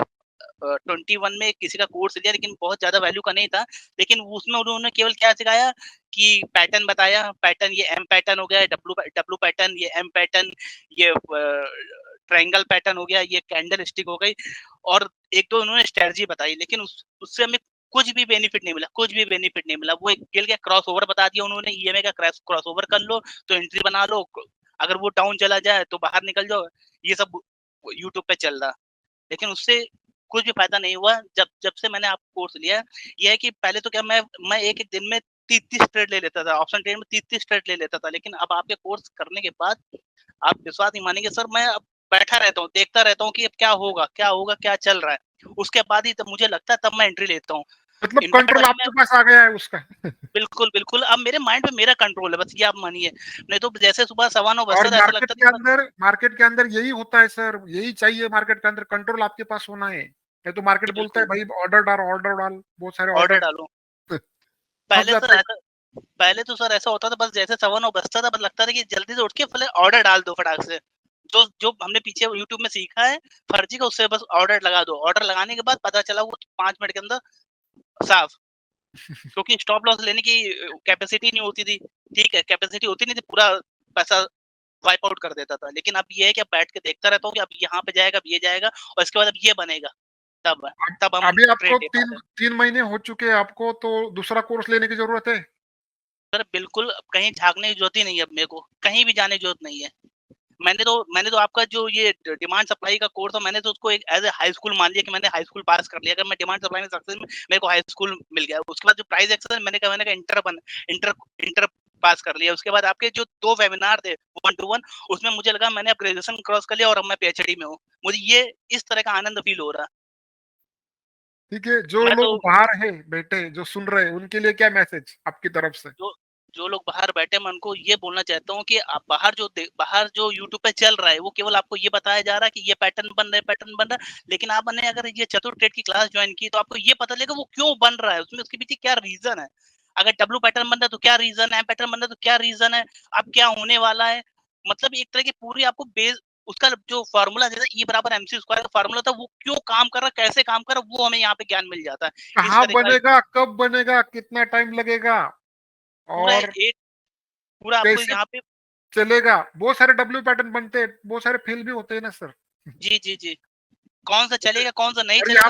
21 में, किसी का कोर्स लिया, लेकिन बहुत ज्यादा वैल्यू का नहीं था। लेकिन उसमें उन्होंने केवल क्या सिखाया कि पैटर्न बताया, पैटर्न ये एम पैटर्न हो गया, डब्ल्यू पैटर्न, ये एम पैटर्न, ये ट्रायंगल पैटर्न हो गया, ये कैंडल स्टिक हो गई, और 1-2 उन्होंने स्ट्रेटजी बताई। लेकिन उससे हमें कुछ भी बेनिफिट नहीं मिला। वो एक खेल के क्रॉस ओवर बता दिया उन्होंने, ईएमए का क्रॉस ओवर कर लो तो एंट्री बना लो, अगर वो डाउन चला जाए तो बाहर निकल जाओ। ये सब यूट्यूब पे चल रहा, लेकिन उससे कुछ भी फायदा नहीं हुआ। जब से मैंने आप कोर्स लिया, ये है कि पहले तो क्या मैं एक दिन में 30 ट्रेड ले लेता था, ऑप्शन ट्रेड में 30 ट्रेड ले लेता था। लेकिन अब आपके कोर्स करने के बाद आप विश्वास नहीं मानेंगे सर, मैं अब बैठा रहता हूँ, देखता रहता हूँ कि अब क्या होगा, क्या चल रहा है। उसके बाद ही तब मुझे लगता है, तब मैं एंट्री लेता हूँ। मतलब कंट्रोल आपके पास आ गया है उसका। बिल्कुल, अब मेरे माइंड पे मेरा कंट्रोल है, बस ये आप मानिए। नहीं तो जैसे सुबह 9:15 और बजता था, ऐसा लगता था मार्केट के अंदर यही होता है सर, यही चाहिए। मार्केट के अंदर कंट्रोल आपके पास होना है। नहीं तो मार्केट बोलता है भाई ऑर्डर डाल, बहुत सारे ऑर्डर ऑर्डर डालो। फंस जाते हैं। पहले तो सर ऐसा होता था, बस जैसे 9:15 बजता था, बस लगता था कि जल्दी से उठ के पहले ऑर्डर डाल दो फटाक से। जो हमने पीछे यूट्यूब में सीखा है फर्जी का, उससे बस ऑर्डर लगा दो। ऑर्डर लगाने के बाद पता चला वो 5 मिनट के अंदर साफ, क्योंकि स्टॉप लॉस लेने की कैपेसिटी नहीं होती थी। ठीक है, कैपेसिटी होती नहीं थी, पूरा पैसा वाइप आउट कर देता था। लेकिन अब ये है कि अब बैठ के देखता रहता हूँ कि अब यहाँ पे जाएगा, अब ये जाएगा, और इसके बाद अब ये बनेगा, तब हम अभी आपको ट्रेड ले पाते हैं। 3 महीने हो चुके हैं आपको, तो दूसरा कोर्स लेने की जरूरत है। सर बिल्कुल, कहीं झाँकने की जरूरत ही नहीं है अब मेरे को, कहीं भी जाने की जरूरत नहीं है। मैंने तो आपका जो ये डिमांड सप्लाई का कोर्स था, मैंने तो उसको एक एज ए हाई स्कूल मान लिया कि मैंने हाई स्कूल पास कर लिया। अगर मैं डिमांड सप्लाई में सक्सेस में मेरे को हाई स्कूल मिल गया। उसके बाद जो प्राइस एक्शन मैंने कहा इंटर पास कर लिया। उसके बाद आपके जो 2 वेबिनार थे 1 to 1, उसमें मुझे लगा मैंने अब ग्रेजुएशन क्रॉस कर लिया और अब मैं पीएचडी में हूँ। मुझे ये इस तरह का आनंद फील हो रहा। ठीक है, जो मैं लोग तो बाहर हैं बैठे, जो सुन रहे हैं, उनके लिए क्या मैसेज आपकी तरफ से? जो लोग बाहर बैठे, मैं उनको ये बोलना चाहता हूँ कि आप बाहर जो यूट्यूब पे चल रहा है, वो केवल आपको ये बताया जा रहा है कि ये पैटर्न बन रहा है, लेकिन आपने अगर ये चतुर ट्रेड की क्लास ज्वाइन की तो आपको ये पता लगेगा वो क्यों बन रहा है, उसमें उसके पीछे क्या रीजन है। अगर डब्ल्यू पैटर्न बन रहा है तो क्या रीजन है, एम पैटर्न बन रहा है तो क्या रीजन है, अब क्या होने वाला है। मतलब एक तरह की पूरी आपको बेस उसका जो फार्मूला जैसे E बराबर MC स्क्वायर का फार्मूला था, वो क्यों काम कर रहा है, कैसे काम कर रहा है, वो हमें यहाँ पे ज्ञान मिल जाता है। इस कहाँ तरह का बनेगा, कब बनेगा, कितना टाइम लगेगा पूरा और पूरा आपको कैसे यहाँ पे चलेगा। बहुत सारे डब्ल्यू पैटर्न बनते हैं, बहुत सारे फेल भी होते हैं ना सर। जी। कौन सा चलेगा, कौन सा नहीं और चलेगा,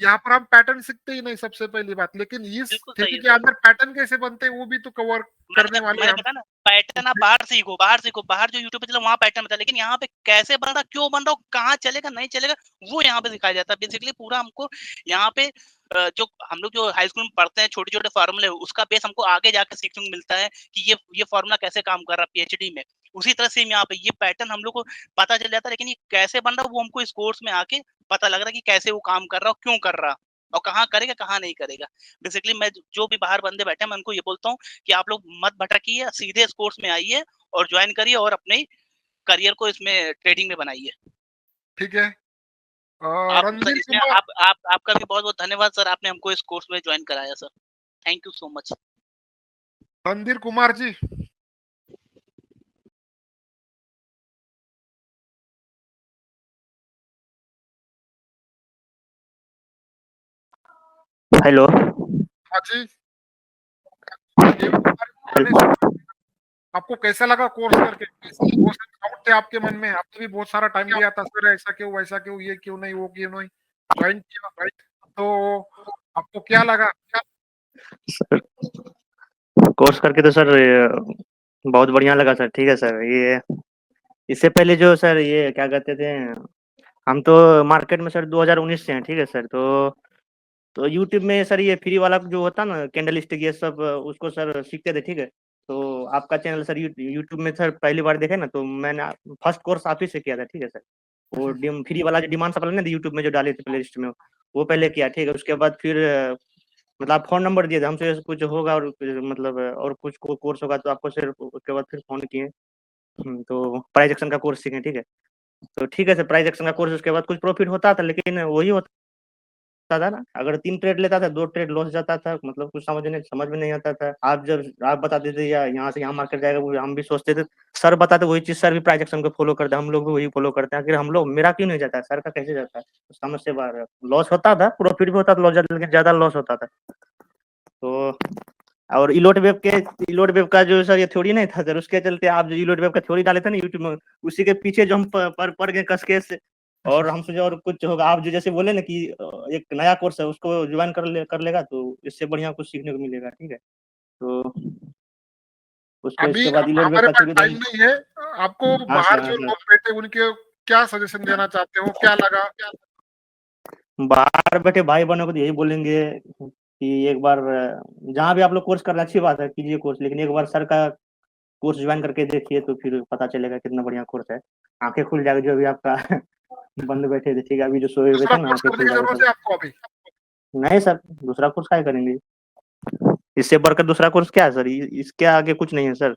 यहाँ पर हम पैटर्न सीखते ही नहीं सबसे पहली बात, लेकिन इस बिल्कुल सही थ्योरी है के सर। अंदर पैटर्न कैसे बनते हैं वो भी तो कवर करने वाले मैंने हम। बताया ना, पैटर्न आप बाहर सीखो, बाहर जो यूट्यूब पे चला वहाँ पैटर्न बता, लेकिन यहाँ पे कैसे बन रहा, क्यों बन रहा, कहाँ चलेगा नहीं चलेगा, वो यहाँ पे सिखाया जाता है। बेसिकली पूरा हमको यहाँ पे जो हम लोग जो हाई स्कूल में पढ़ते हैं छोटे छोटे फार्मूले, उसका बेस हमको आगे जाकर सीखने को मिलता है कि ये फार्मूला कैसे काम कर रहा है पीएचडी में। उसी तरह से यहाँ पे ये पैटर्न हम लोग को पता चल जाता है, लेकिन ये कैसे बन रहा है वो हमको इस कोर्स में आके पता लग रहा है कि कैसे वो काम कर रहा है, क्यों कर रहा, और कहाँ करेगा कहाँ नहीं करेगा। बेसिकली मैं जो भी बाहर बंदे बैठे हैं, मैं उनको ये बोलता हूँ कि आप लोग मत भटकिए, सीधे इस कोर्स में आइए और ज्वाइन करिए और अपने करियर को इसमें ट्रेडिंग में बनाइए। ठीक है। आप रणधीर इसमें कुमार, आपका भी बहुत बहुत धन्यवाद सर, आपने हमको इस कोर्स में ज्वाइन कराया sir. Thank you so much. Randhir Kumar ji. Hello. हाँ जी। आपको कैसा लगा कोर्स करके? वो सब डाउट थे आपके मन में, आपने भी बहुत सारा टाइम लिया था, सर ऐसा क्यों, वैसा क्यों, ये क्यों नहीं, वो क्यों नहीं, ज्वाइन किया, राइट? तो आपको क्या लगा? सर कोर्स करके तो सर बहुत बढ़िया लगा सर। ठीक है सर, ये इससे पहले जो सर ये क्या कहते थे, हम तो मार्केट में सर 2019 से हैं। ठीक है सर, तो यूट्यूब में सर ये फ्री वाला जो होता ना कैंडल स्टिक ये सब, उसको सर सीखते थे। ठीक है, तो आपका चैनल सर यूट्यूब में सर पहली बार देखे ना, तो मैंने फर्स्ट कोर्स आप ही से किया था। ठीक है सर, वो फ्री वाला जो डिमांड सप्लाई ना यूट्यूब में जो डाले थे प्ले लिस्ट में, वो पहले किया। ठीक है, उसके बाद फिर मतलब आप फोन नंबर दिए थे हमसे, कुछ होगा और मतलब और कुछ कोर्स होगा तो आपको सिर्फ उसके बाद फिर फोन किए। तो प्राइस एक्शन का कोर्स सीखे। ठीक है, तो ठीक है सर, प्राइस एक्शन का कोर्स उसके बाद कुछ प्रॉफिट होता था, लेकिन वही होता था ना, अगर 3 ट्रेड लेता था 2 ट्रेड लॉस जाता था, मतलब कुछ समझ में नहीं आता था। आप बताते थे या यहाँ से यहाँ मार्केट जाएगा, वो हम भी सोचते थे। सर बताते वही चीज, सर भी प्राइस एक्शन को फॉलो करते हैं, हम लोग भी वही फॉलो करते हैं। आखिर हम लोग, मेरा क्यों नहीं जाता है, सर का कैसे जाता है? तो समझ से बाहर है। लॉस होता था, प्रॉफिट भी होता था, लॉस लेकिन ज्यादा लॉस होता था। तो और इलोट वेब का जो सर ये थ्योरी नहीं था सर, उसके चलते आप जो इलोट वेब का थ्योरी डाले थे ना यूट्यूब में, उसी के पीछे जो हम पढ़ गए कस के से, और हम सोचे और कुछ होगा। आप जो जैसे बोले ना कि एक नया कोर्स है उसको ज्वाइन कर लेगा तो इससे बढ़िया कुछ सीखने को मिलेगा। ठीक है, तो उसको अभी इसके बाद इलोट वेब हमारे का पास थ्योरी टाइम नहीं है। आपको हाँ बाहर सर, हाँ जो सर। लोग बैठे उनके क्या सजेशन देना चाहते हो, क्या लगा? बाहर बैठे भाई बहनों को तो यही बोलेंगे कि एक बार जहाँ भी आप लोग कोर्स कर रहे हैं अच्छी बात है, कीजिए कोर्स, लेकिन एक बार सर का कोर्स ज्वाइन करके देखिए तो फिर पता चलेगा कितना बढ़िया कोर्स है। आंखें खुल जाएगी जो भी आपका बंद बैठे थे। ठीक है, अभी जो सोए हुए दूसरा थे ना, कोर्स आंखें करने खुल की जाएगा जरूरत सब। है आपको अभी? नहीं सर, दूसरा कोर्स क्या करेंगे? इससे बढ़कर दूसरा कोर्स क्या है सर? इसके आगे कुछ नहीं है सर,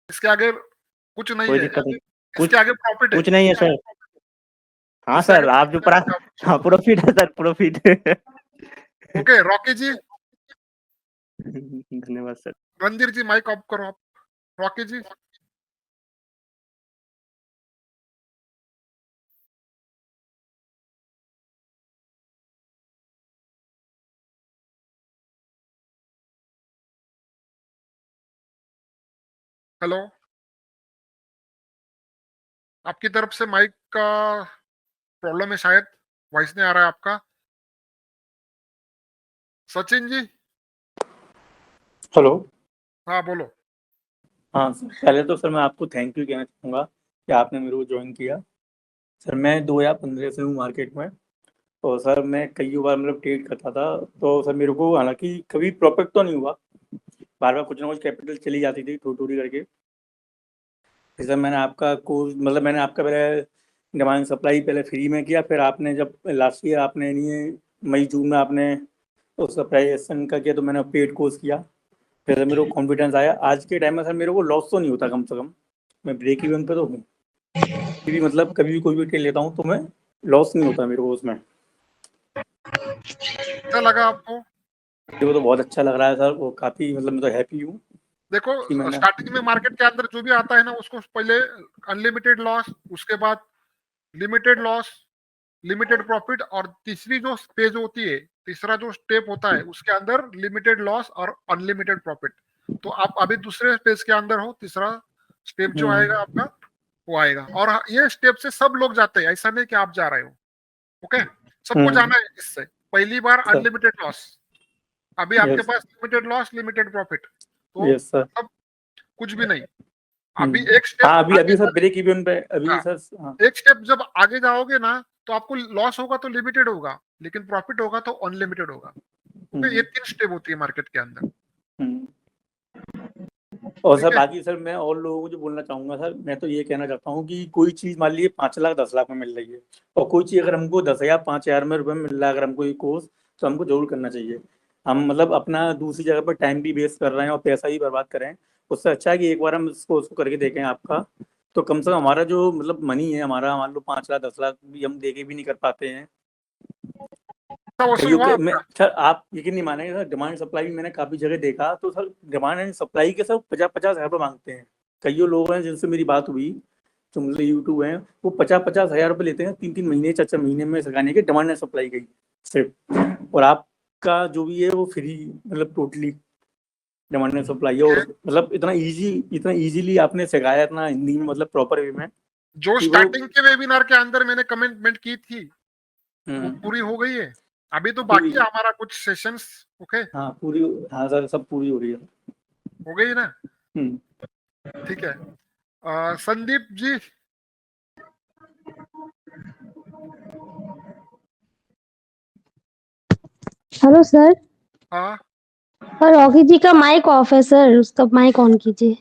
इसके आगे कुछ नहीं कोई है? दिक्कत नहीं। इसके आगे प्रॉफिट है? कुछ नहीं है सर। हाँ इससे आगे सर, आप जो पढ़ा, हाँ प्रॉफिट है sir, profit. Okay, Rocky ji. धन्यवाद sir. Randhir ji mic off करो आप। रॉकी जी। हेलो, आपकी तरफ से माइक का प्रॉब्लम है शायद, वॉइस नहीं आ रहा है आपका। सचिन जी। हेलो। हाँ बोलो। हाँ, पहले तो सर मैं आपको थैंक यू कहना चाहूँगा कि आपने मेरे को ज्वाइन किया। सर मैं 2015 से हूँ मार्केट में, तो सर मैं कई बार मतलब ट्रेड करता था, तो सर मेरे को हालांकि कभी प्रॉफिट तो नहीं हुआ, बार बार कुछ ना कुछ कैपिटल चली जाती थी थोड़ी थोड़ी करके। फिर सर मैंने आपका कोर्स मतलब मैंने आपका पहले डिमांड सप्लाई पहले फ्री में किया, फिर आपने जब लास्ट ईयर आपने नहीं मई जून में आपने उसका प्राइजेशन का किया, तो मैंने पेड कोर्स किया। फिर सर मेरे को कॉन्फिडेंस आया। आज के टाइम में सर मेरे को लॉस तो नहीं होता, कम से कम मैं ब्रेक इवन पे तो हूँ। फिर भी मतलब कभी भी कोई भी ट्रेड लेता हूँ तो मैं लॉस नहीं होता मेरे को उसमें। क्या लगा आपको? मेरे को तो बहुत अच्छा लग रहा है सर, वो काफी मतलब मैं तो हैप्पी हूँ। देखो स्टार्टिंग में मार्केट के अंदर जो भी आता है ना, उसको पहले अनलिमिटेड लॉस, उसके बाद लिमिटेड लॉस, लिमिटेड प्रॉफिट, और तीसरी जो पेज होती है, तीसरा जो स्टेप होता है, उसके अंदर लिमिटेड लॉस और अनलिमिटेड प्रॉफिट। तो आप अभी दूसरे पेज के अंदर हो, तीसरा स्टेप जो आएगा आपका वो आएगा। और ये स्टेप से सब लोग जाते हैं, ऐसा नहीं कि आप जा रहे हो। ओके, सबको जाना है इससे। पहली बार अनलिमिटेड लॉस, अभी आपके पास लिमिटेड लॉस, लिमिटेड प्रॉफिट, तो सब कुछ भी नहीं। अभी एक स्टेप अभी सर ब्रेक इवन पे अभी सर एक स्टेप जब आगे जाओगे ना, तो आपको लॉस होगा तो लिमिटेड होगा, लेकिन प्रॉफिट होगा तो अनलिमिटेड होगा। ओके, ये 3 स्टेप होती है मार्केट के अंदर। और सर बाकी सर मैं और लोगों को जो बोलना चाहूंगा सर, मैं तो ये कहना चाहता हूँ कि कोई चीज मान लीजिए 5 लाख 10 लाख में मिल रही है, और कोई चीज अगर हमको 10,000 5,000 में रुपए में मिल रहा है, अगर हमको ये कोर्स, तो हमको जरूर करना चाहिए। हम मतलब अपना दूसरी जगह पर टाइम भी वेस्ट कर रहे हैं और पैसा ही बर्बाद करें, उससे अच्छा है कि एक बार हम इसको करके देखें आपका, तो कम से कम हमारा जो मतलब मनी है हमारा, मान लो 5 लाख 10 लाख भी हम देके भी नहीं कर पाते हैं। सर आप यकीन नहीं मानेंगे सर, डिमांड सप्लाई भी मैंने काफी जगह देखा, तो सर डिमांड एंड सप्लाई के सब 50-50 हज़ार रुपये मांगते हैं। कई लोग हैं जिनसे मेरी बात हुई, जो मतलब यूट्यूब है, वो 50-50 हज़ार रुपये लेते हैं 3-3 महीने 4-4 महीने में सिखाने के डिमांड एंड सप्लाई गई सिर्फ। और आपका जो भी है वो फ्री, मतलब टोटली डिमांड एंड सप्लाई है। और मतलब इतना इजीली आपने सिखाया, इतना हिंदी में, मतलब प्रॉपर वे में। जो स्टार्टिंग के वेबिनार के अंदर मैंने कमेंटमेंट की थी वो पूरी हो गई है। अभी तो बाकी है हमारा कुछ सेशंस। ओके, हाँ सर, सब पूरी हो रही है, हो गई ना? ठीक है। Sandeep ji, hello sir. हाँ और रॉकी जी का माइक ऑफ है सर, उसका माइक ऑन कीजिए।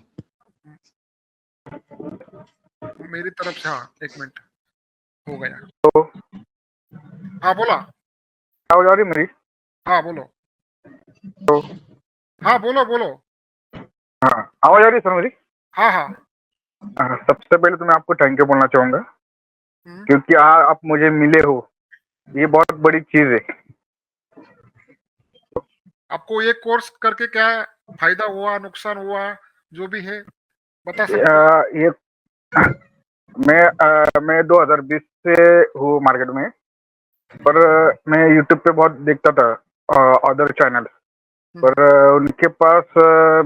मेरी तरफ से। हाँ, 1 मिनट हो गया। हाँ बोला। आवाज आ रही मेरी? हाँ बोलो। तो हाँ बोलो। हाँ, आवाज आ रही है सर मेरी? हाँ। सबसे पहले तो मैं आपको थैंक यू बोलना चाहूंगा, क्योंकि आप मुझे मिले हो, ये बहुत बड़ी चीज है। आपको ये कोर्स करके क्या फायदा हुआ, नुकसान हुआ, जो भी है बता सकते? ये मैं 2020 से हूँ मार्केट में, पर मैं यूट्यूब पे बहुत देखता था अदर चैनल, पर उनके पास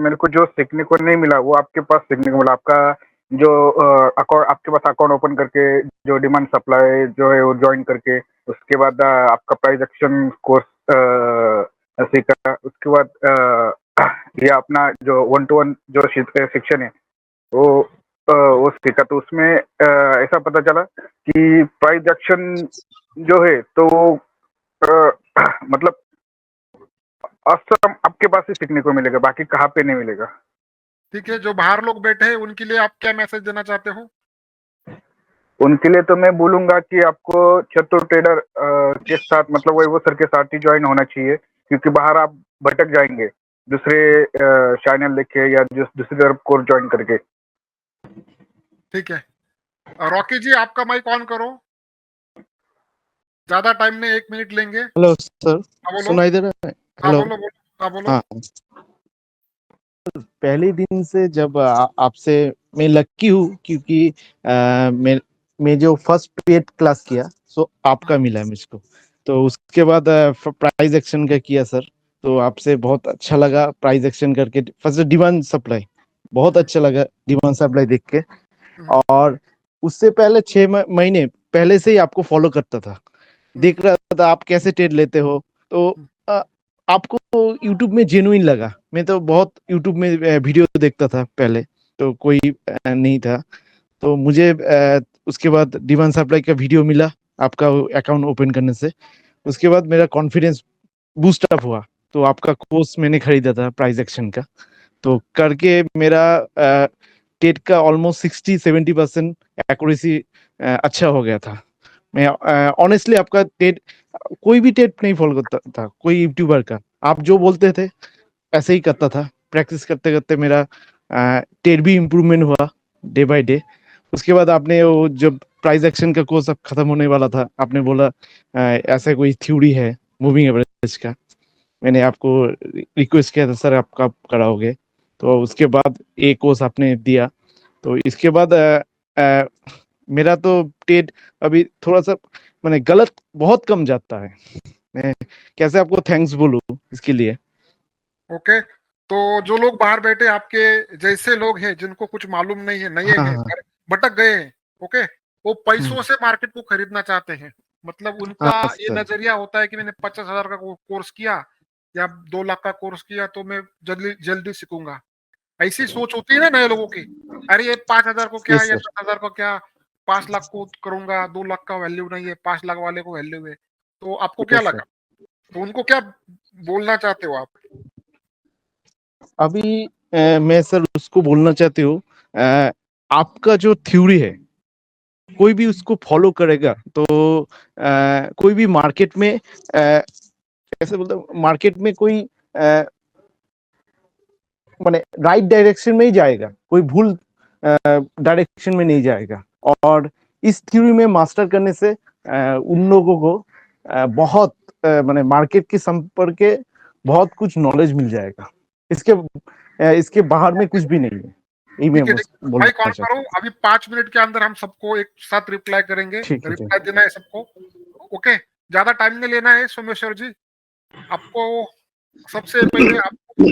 मेरे को जो सीखने को नहीं मिला वो आपके पास सीखने को मिला। आपका जो आपके पास अकाउंट ओपन करके जो डिमांड सप्लाई जो है वो ज्वाइन करके, उसके बाद आपका प्राइस एक्शन कोर्स सीखा, उसके बाद ये अपना जो 1-to-1 जो शिक्षण है वो सीखा। तो उसमें ऐसा पता चला कि प्राइस एक्शन जो है तो मतलब असम आपके पास ही सीखने को मिलेगा, बाकी कहाँ पे नहीं मिलेगा। ठीक है, जो बाहर लोग बैठे हैं उनके लिए आप क्या मैसेज देना चाहते हो? उनके लिए तो मैं बोलूंगा कि आपको चतुर ट्रेडर के साथ, मतलब वैभव सर के साथ ही ज्वाइन होना चाहिए, क्योंकि बाहर आप भटक जाएंगे दूसरे चैनल लेके या दूसरी तरफ कोर्स ज्वाइन करके। ठीक है, रॉकी जी आपका माइक ऑन करो, ज्यादा टाइम नहीं, 1 मिनट लेंगे। हेलो सर, सुनाई दे रहा है? हेलो, बोलो। हाँ, पहले दिन से जब आपसे मैं लकी हूँ, क्योंकि मैं जो फर्स्ट पेड क्लास किया सो आपका मिला मुझको, तो उसके बाद प्राइस एक्शन का किया सर, तो आपसे बहुत अच्छा लगा प्राइस एक्शन करके। फर्स्ट डिमांड सप्लाई बहुत अच्छा लगा, डिमांड सप्लाई देख के, और उससे पहले 6 महीने पहले से ही आपको फॉलो करता था, देख रहा था आप कैसे ट्रेड लेते हो, तो आपको यूट्यूब में जेन्युइन लगा। मैं तो बहुत यूट्यूब में वीडियो देखता था पहले, तो कोई नहीं था, तो मुझे उसके बाद डिमांड सप्लाई का वीडियो मिला आपका अकाउंट ओपन करने से। उसके बाद मेरा कॉन्फिडेंस बूस्ट अप हुआ, तो आपका कोर्स मैंने खरीदा था प्राइस एक्शन का, तो करके मेरा टेट का ऑलमोस्ट 60-70% एक्यूरेसी अच्छा हो गया था। मैं ऑनेस्टली आपका टेट, कोई भी टेट नहीं फॉलो करता था, कोई यूट्यूबर का आप जो बोलते थे ऐसे ही करता था। प्रैक्टिस करते करते मेरा टेट भी इम्प्रूवमेंट हुआ डे बाय डे। उसके बाद आपने वो जब प्राइस एक्शन का कोर्स अब खत्म होने वाला था, आपने बोला ऐसा कोई थ्योरी है मूविंग एवरेज का, मैंने आपको रिक्वेस्ट किया था सर आप कब कराओगे, तो उसके बाद एक कोर्स आपने दिया। तो इसके बाद मेरा तो टेट अभी थोड़ा सा मैंने गलत बहुत कम जाता है। मैं कैसे आपको थैंक्स बोलूं इसके लिए। ओके, तो जो लोग बाहर बैठे आपके जैसे लोग हैं जिनको कुछ मालूम नहीं है, नए हैं, भटक गए हैं, ओके, वो पैसों से मार्केट को खरीदना चाहते हैं। मतलब उनका ये नजरिया होता है कि मैंने 50,000 का कोर्स किया या 2 लाख का कोर्स किया तो मैं जल्दी जल्दी सीखूंगा। ऐसी सोच होती है ना नए लोगों की, अरे ये 5,000 को क्या या 10,000 को क्या, 5 लाख को करूंगा, 2 लाख का वैल्यू नहीं है, 5 लाख वाले को वैल्यू है। तो आपको क्या लगा, तो उनको क्या बोलना चाहते हो आप? अभी मैं सर उसको बोलना चाहती हूँ, आपका जो थ्योरी है कोई भी उसको फॉलो करेगा तो कोई भी मार्केट में ऐसे बोलते मार्केट में कोई माने राइट डायरेक्शन में ही जाएगा, कोई भूल डायरेक्शन में नहीं जाएगा। और इस थ्योरी में मास्टर करने से उन लोगों को बहुत माने मार्केट के संपर्क के बहुत कुछ नॉलेज मिल जाएगा। इसके बाहर में कुछ भी नहीं है। भाई कॉल करो, अभी 5 मिनट के अंदर हम सबको एक साथ रिप्लाई करेंगे, रिप्लाई देना है सबको, ओके, ज्यादा टाइम नहीं लेना है। सोमेश्वर जी, आपको सबसे पहले आपको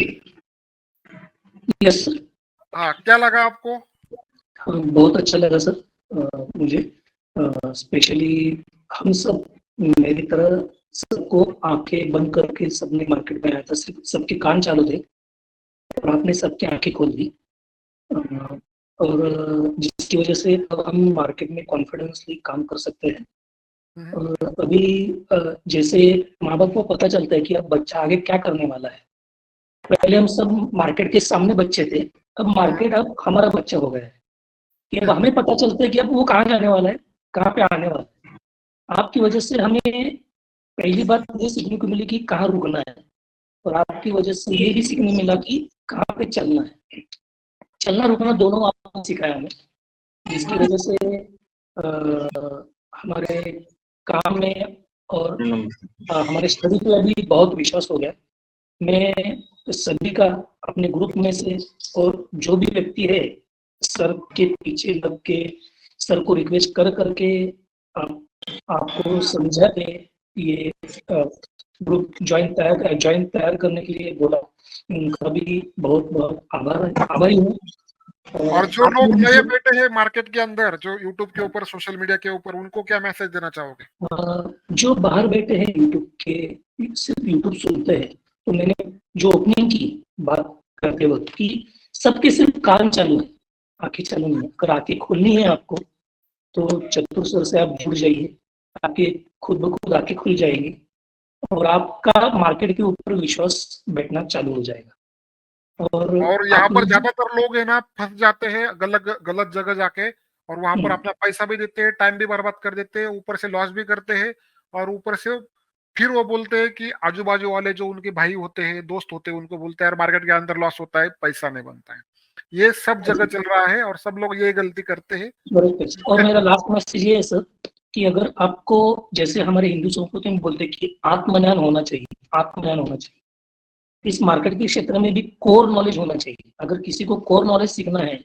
यस सर। हाँ, क्या लगा आपको? बहुत अच्छा लगा सर मुझे, स्पेशली हम सब मेरी तरह सबको आंखें बंद करके सबने मार्केट में आया था, सबके कान चालू थे और आपने सबकी आंखें खोल दी, और जिसकी वजह से अब हम मार्केट में कॉन्फिडेंसली काम कर सकते हैं। और अभी जैसे माँ बाप को पता चलता है कि अब बच्चा आगे क्या करने वाला है। पहले हम सब मार्केट के सामने बच्चे थे, अब मार्केट अब हमारा बच्चा हो गया है कि अब हमें पता चलता है कि अब वो कहाँ जाने वाला है, कहाँ पे आने वाला है। आपकी वजह से हमें पहली बात ये सीखने को मिली कि कहाँ रुकना है, और आपकी वजह से ये भी सीखने मिला कि कहाँ पे चलना है। चलना रुकना दोनों आपने सिखाया हमें, जिसकी वजह से हमारे काम में और हमारे स्टडी पे अभी बहुत विश्वास हो गया। मैं सभी का अपने ग्रुप में से और जो भी व्यक्ति है सर के पीछे लग के सर को रिक्वेस्ट कर करके आपको समझा के ये ग्रुप ज्वाइन तैयार करने के लिए बोला, उनका भी बहुत बहुत आभारी हूँ। और जो लोग नए बैठे हैं मार्केट के अंदर, जो यूट्यूब के ऊपर, सोशल मीडिया के ऊपर, उनको क्या मैसेज देना चाहोगे? जो बाहर बैठे हैं यूट्यूब के, सिर्फ यूट्यूब सुनते हैं, तो मैंने जो ओपनिंग की बात करते वक्त कि सबके सिर्फ कान चालू है, आंखें चालू नहीं है। अगर आंखें खोलनी है आपको तो चतुर सर से आप जुड़ जाइए, आपके खुद ब खुद आंखें खुल जाएगी और आपका मार्केट के ऊपर विश्वास बैठना चालू हो जाएगा। और यहाँ पर ज्यादातर लोग है ना फंस जाते हैं गलत जगह जाके, और वहां पर अपना पैसा भी देते हैं, टाइम भी बर्बाद कर देते हैं, ऊपर से लॉस भी करते हैं, और ऊपर से फिर वो बोलते हैं कि आजू बाजू वाले जो उनके भाई होते हैं, दोस्त होते हैं, उनको बोलते हैं यार मार्केट के अंदर लॉस होता है, पैसा नहीं बनता है। ये सब जगह चल रहा है और सब लोग ये गलती करते हैं। और मेरा लास्ट मैसेज ये है सर कि अगर आपको, जैसे हमारे हिंदू संस्कृति में बोलते हैं कि आत्मज्ञान होना चाहिए, आत्मज्ञान होना चाहिए, इस मार्केट के क्षेत्र में भी कोर नॉलेज होना चाहिए। अगर किसी को कोर नॉलेज सीखना है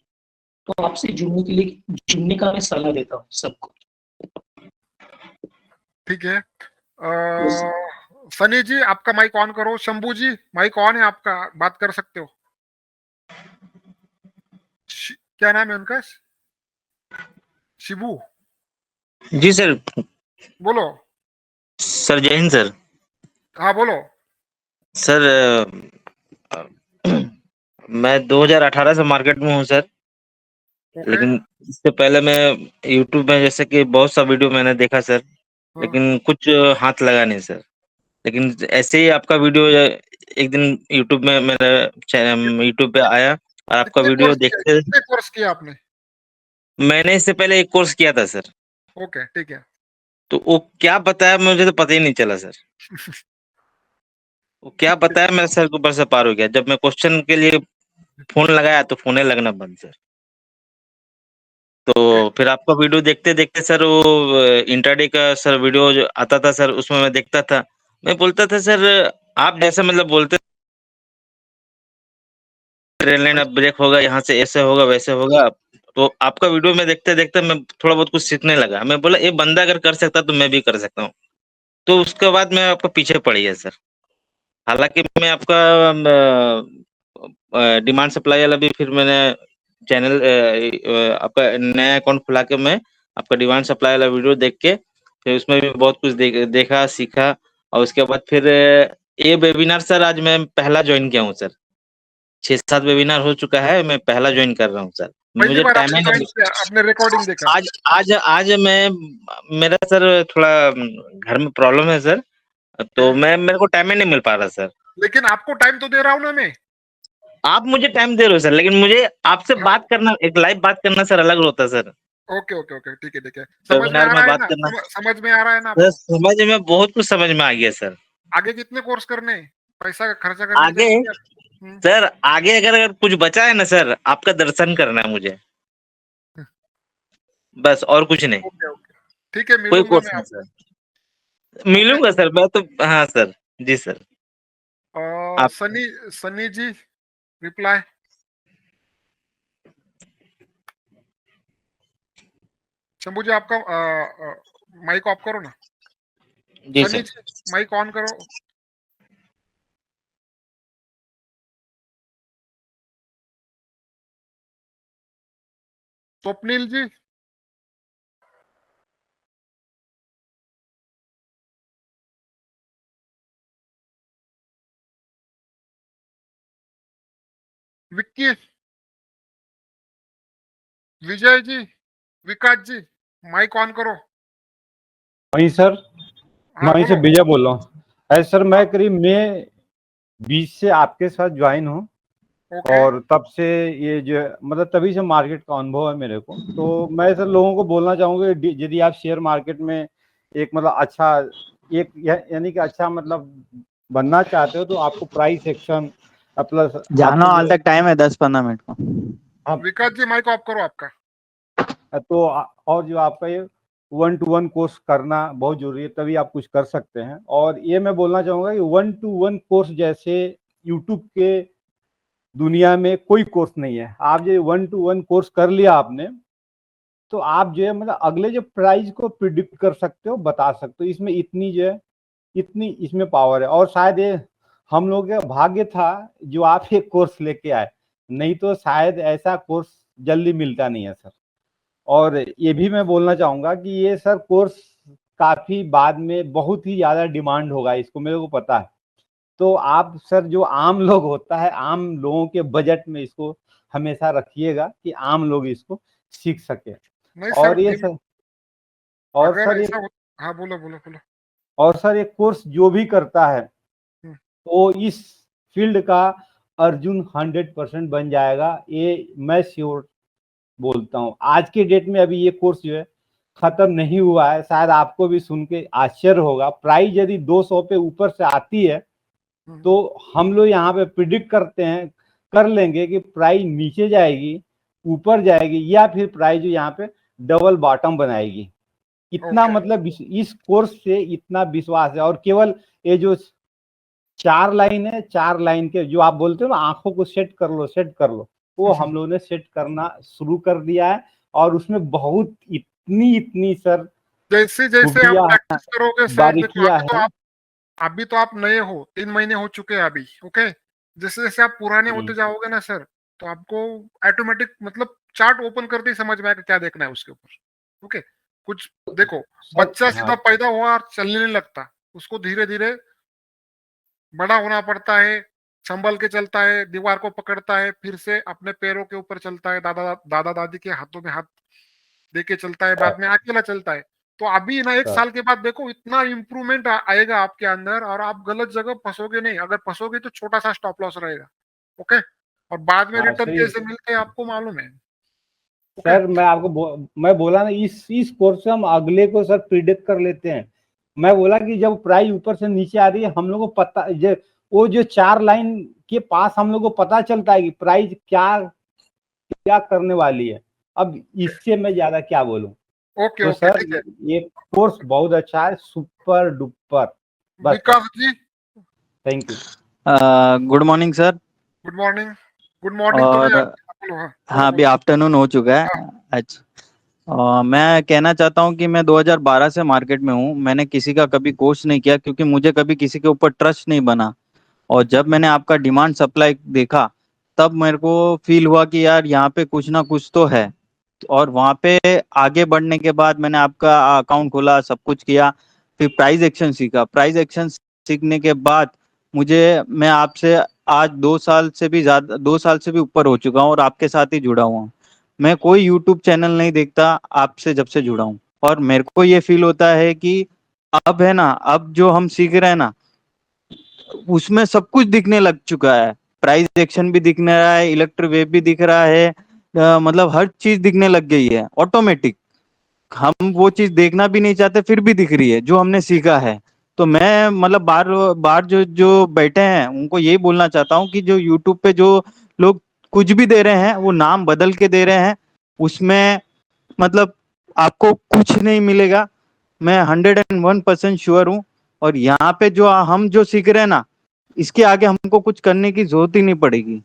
तो आपसे जुड़ने का मैं सलाह देता हूँ सबको। ठीक है, सनी जी आपका माइक ऑन करो। शंभू जी माइक ऑन है आपका, बात कर सकते हो। क्या नाम है उनका? शिबू जी सर। बोलो सर। जय हिंद सर। हाँ बोलो सर। मैं 2018 से मार्केट में हूँ सर। ओके। लेकिन इससे पहले मैं यूट्यूब में जैसे कि बहुत सा वीडियो मैंने देखा सर, हाँ। लेकिन कुछ हाथ लगा नहीं सर। लेकिन ऐसे ही आपका वीडियो एक दिन यूट्यूब में मेरा यूट्यूब पे आया और आपका वीडियो देखते कितने कोर्स किया आपने? मैंने इससे पहले एक कोर्स किया था सर, ओके, ठीक है। तो वो क्या बताया मुझे तो पता ही नहीं चला सर। वो क्या बताया मेरे सर के ऊपर से पार हो गया। जब मैं क्वेश्चन के लिए फोन लगाया तो फोन ही लगना बंद सर। तो फिर आपका वीडियो देखते देखते सर वो इंट्राडे का सर वीडियो जो आता था सर, उसमें मैं देखता था। मैं बोलता था सर आप जैसे मतलब बोलते ट्रेन लाइन अब ब्रेक होगा, यहाँ से ऐसे होगा वैसे होगा। तो आपका वीडियो में देखते देखते मैं थोड़ा बहुत कुछ सीखने लगा। मैं बोला ये बंदा अगर कर सकता तो मैं भी कर सकता हूँ। तो उसके बाद मैं आपका पीछे पड़ी है सर। हालांकि मैं आपका डिमांड सप्लाई वाला भी फिर मैंने चैनल आपका नया अकाउंट खुला के मैं आपका डिमांड सप्लाई वाला वीडियो देख के फिर उसमें भी बहुत कुछ देखा सीखा। और उसके बाद फिर ये वेबिनार सर आज मैं पहला ज्वाइन किया हूँ सर। 6-7 वेबिनार हो चुका है, मैं पहला ज्वाइन कर रहा हूँ सर। पहली मुझे बार टाइम आपने ही ज्वाइन नहीं किया, आपने रिकॉर्डिंग देखा? आज आज आज मैं मेरा सर थोड़ा घर में प्रॉब्लम है सर, तो मेरे को टाइम ही नहीं मिल पा रहा सर। लेकिन आपको टाइम तो दे रहा हूँ ना मैं। आप मुझे टाइम दे रहे हो सर, लेकिन मुझे आपसे बात करना, एक लाइव बात करना सर अलग होता है सर। ओके ओके ओके, ठीक है ठीक है। समझ में वेबिनार आ में रहा है बात ना? करना समझ में आ रहा है ना सर, आपको? समझ में बहुत कुछ समझ में आ गया सर। आगे कितने कोर्स करने हैं? पैसा खर्चा करने आगे जाएंगे? सर आगे अगर कुछ बचा है ना सर, आपका दर्शन करना है मुझे, बस और कुछ नहीं। ओके ओके, ठीक है, कोई मिलूंगा कोर्स मैं नहीं आपको। सर। मिलूंगा सर मैं तो, हाँ सर, जी सर। आप सनी सनी जी रिप्लाई। शंभू जी आपका माइक ऑफ करो ना। जी सनी सर। जी माइक ऑन करो। स्वप्निल जी। विक्की। विजय जी, विकास जी, माइक ऑन करो। वही सर, हाँ मैं वहीं से बोलो। विजय बोल रहा हूँ। ऐसे सर मैं करीब मई 20 से आपके साथ ज्वाइन हूँ ओके। और तब से ये जो मतलब तभी से मार्केट का अनुभव है मेरे को। तो मैं सर लोगों को बोलना चाहूँगा यदि आप शेयर मार्केट में एक मतलब अच्छा एक यानी कि अच्छा मतलब बनना चाहते हो तो आपको प्राइस एक्शन प्लस जानो आपको हाल तक टाइम है 10-15 मिनट का। विकास जी माइक ऑफ करो आपका। तो और जो आपका ये 1-to-1 कोर्स करना बहुत जरूरी है, तभी आप कुछ कर सकते हैं। और ये मैं बोलना चाहूंगा कि 1-to-1 कोर्स जैसे यूट्यूब के दुनिया में कोई कोर्स नहीं है। आप जो 1-to-1 कोर्स कर लिया आपने तो आप जो है मतलब अगले जो प्राइस को प्रिडिक्ट कर सकते हो, बता सकते हो। इसमें इतनी जो है इतनी इसमें पावर है। और शायद ये हम लोग का भाग्य था जो आप एक कोर्स लेके आए, नहीं तो शायद ऐसा कोर्स जल्दी मिलता नहीं है सर। और ये भी मैं बोलना चाहूंगा कि ये सर कोर्स काफी बाद में बहुत ही ज्यादा डिमांड होगा, इसको मेरे को पता है। तो आप सर जो आम लोग होता है, आम लोगों के बजट में इसको हमेशा रखिएगा कि आम लोग इसको सीख सके। नहीं और सर, ये सर और अगर सर ये ऐसा हो, हाँ बोलो बोलो बोलो। और सर ये कोर्स जो भी करता है तो इस फील्ड का अर्जुन 100% बन जाएगा, ये मैं श्योर बोलता हूँ। आज के डेट में अभी ये कोर्स जो है खत्म नहीं हुआ है। शायद आपको भी सुन के आश्चर्य होगा, प्राइस यदि 200 पे ऊपर से आती है तो हम लोग यहाँ पे प्रिडिक्ट करते हैं कर लेंगे कि प्राइस नीचे जाएगी, ऊपर जाएगी, या फिर प्राइस जो यहाँ पे डबल बॉटम बनाएगी। इतना मतलब इस कोर्स से इतना विश्वास है। और केवल ये जो 4 लाइन है, 4 लाइन के जो आप बोलते हो ना आंखों को सेट कर लो सेट कर लो, वो हम लोगों ने सेट करना शुरू कर दिया है। और उसमें बहुत इतनी इतनी सर जैसे जैसे आप खूबियां हैं, प्रैक्टिस करोगे सर, देखो बारीकियां हैं। अभी तो आप नए हो, 3 महीने हो चुके हैं अभी। ओके, जैसे जैसे आप पुराने होते जाओगे ना सर, तो आपको ऑटोमेटिक मतलब चार्ट ओपन करते ही समझ में आएगा क्या देखना है उसके ऊपर। ओके, कुछ देखो, बच्चा सीधा पैदा हुआ और चलने नहीं लगता, उसको धीरे धीरे बड़ा होना पड़ता है, संभल के चलता है, दीवार को पकड़ता है, फिर से अपने पैरों के ऊपर चलता है, दादा दादी के हाथों में हाथ देके चलता है, बाद में अकेला चलता है। तो अभी ना 1 साल के बाद देखो इतना इम्प्रूवमेंट आएगा आपके अंदर, और आप गलत जगह फंसोगे नहीं। अगर फंसोगे तो छोटा सा स्टॉप लॉस रहेगा, ओके, और बाद में हाँ, रिटर्न सही। कैसे मिलते हैं आपको मालूम है। सर मैं आपको मैं बोला ना, इस कोर्स से हम अगले को सर प्रिडिक्ट कर लेते हैं। मैं बोला कि जब प्राइस ऊपर से नीचे आ रही है, हम लोग को पता वो जो 4 लाइन के पास हम लोग को पता चलता है कि प्राइस क्या करने वाली है। अब इससे मैं ज्यादा क्या बोलूं। ओके तो ओके, सर ठीक है। ये कोर्स बहुत अच्छा है, सुपर डुपर। बस Vikas ji, thank you. Good morning sir. Good morning. Good morning तो नहीं, और बोलो। हाँ हाँ, अभी आफ्टरनून हो चुका है। अच्छा, मैं कहना चाहता हूँ कि मैं 2012 से मार्केट में हूँ। मैंने किसी का कभी कोर्स नहीं किया, क्योंकि मुझे कभी किसी के ऊपर ट्रस्ट नहीं बना। और जब मैंने आपका डिमांड सप्लाई देखा, तब मेरे को फील हुआ कि यार यहाँ पे कुछ ना कुछ तो है। और वहाँ पे आगे बढ़ने के बाद मैंने आपका अकाउंट खोला, सब कुछ किया, फिर प्राइस एक्शन सीखा। प्राइस एक्शन सीखने के बाद मैं आपसे आज 2 साल से भी ज्यादा, 2 साल से भी ऊपर हो चुका हूँ और आपके साथ ही जुड़ा हुआ हूँ। मैं कोई यूट्यूब चैनल नहीं देखता आपसे जब से जुड़ा हूँ। और मेरे को ये फील होता है कि अब है ना, अब जो हम सीख रहे हैं ना, उसमें सब कुछ दिखने लग चुका है। प्राइस एक्शन भी दिखने रहा है, इलेक्ट्रिक वेव भी दिख रहा है, मतलब हर चीज दिखने लग गई है ऑटोमेटिक। हम वो चीज देखना भी नहीं चाहते, फिर भी दिख रही है जो हमने सीखा है। तो मैं मतलब बार बार जो जो बैठे हैं उनको यही बोलना चाहता हूँ कि जो यूट्यूब पे जो लोग कुछ भी दे रहे हैं, वो नाम बदल के दे रहे हैं, उसमें मतलब आपको कुछ नहीं मिलेगा। मैं 101% श्योर हूँ। और यहाँ पे जो हम जो सीख रहे हैं ना, इसके आगे हमको कुछ करने की जरूरत ही नहीं पड़ेगी।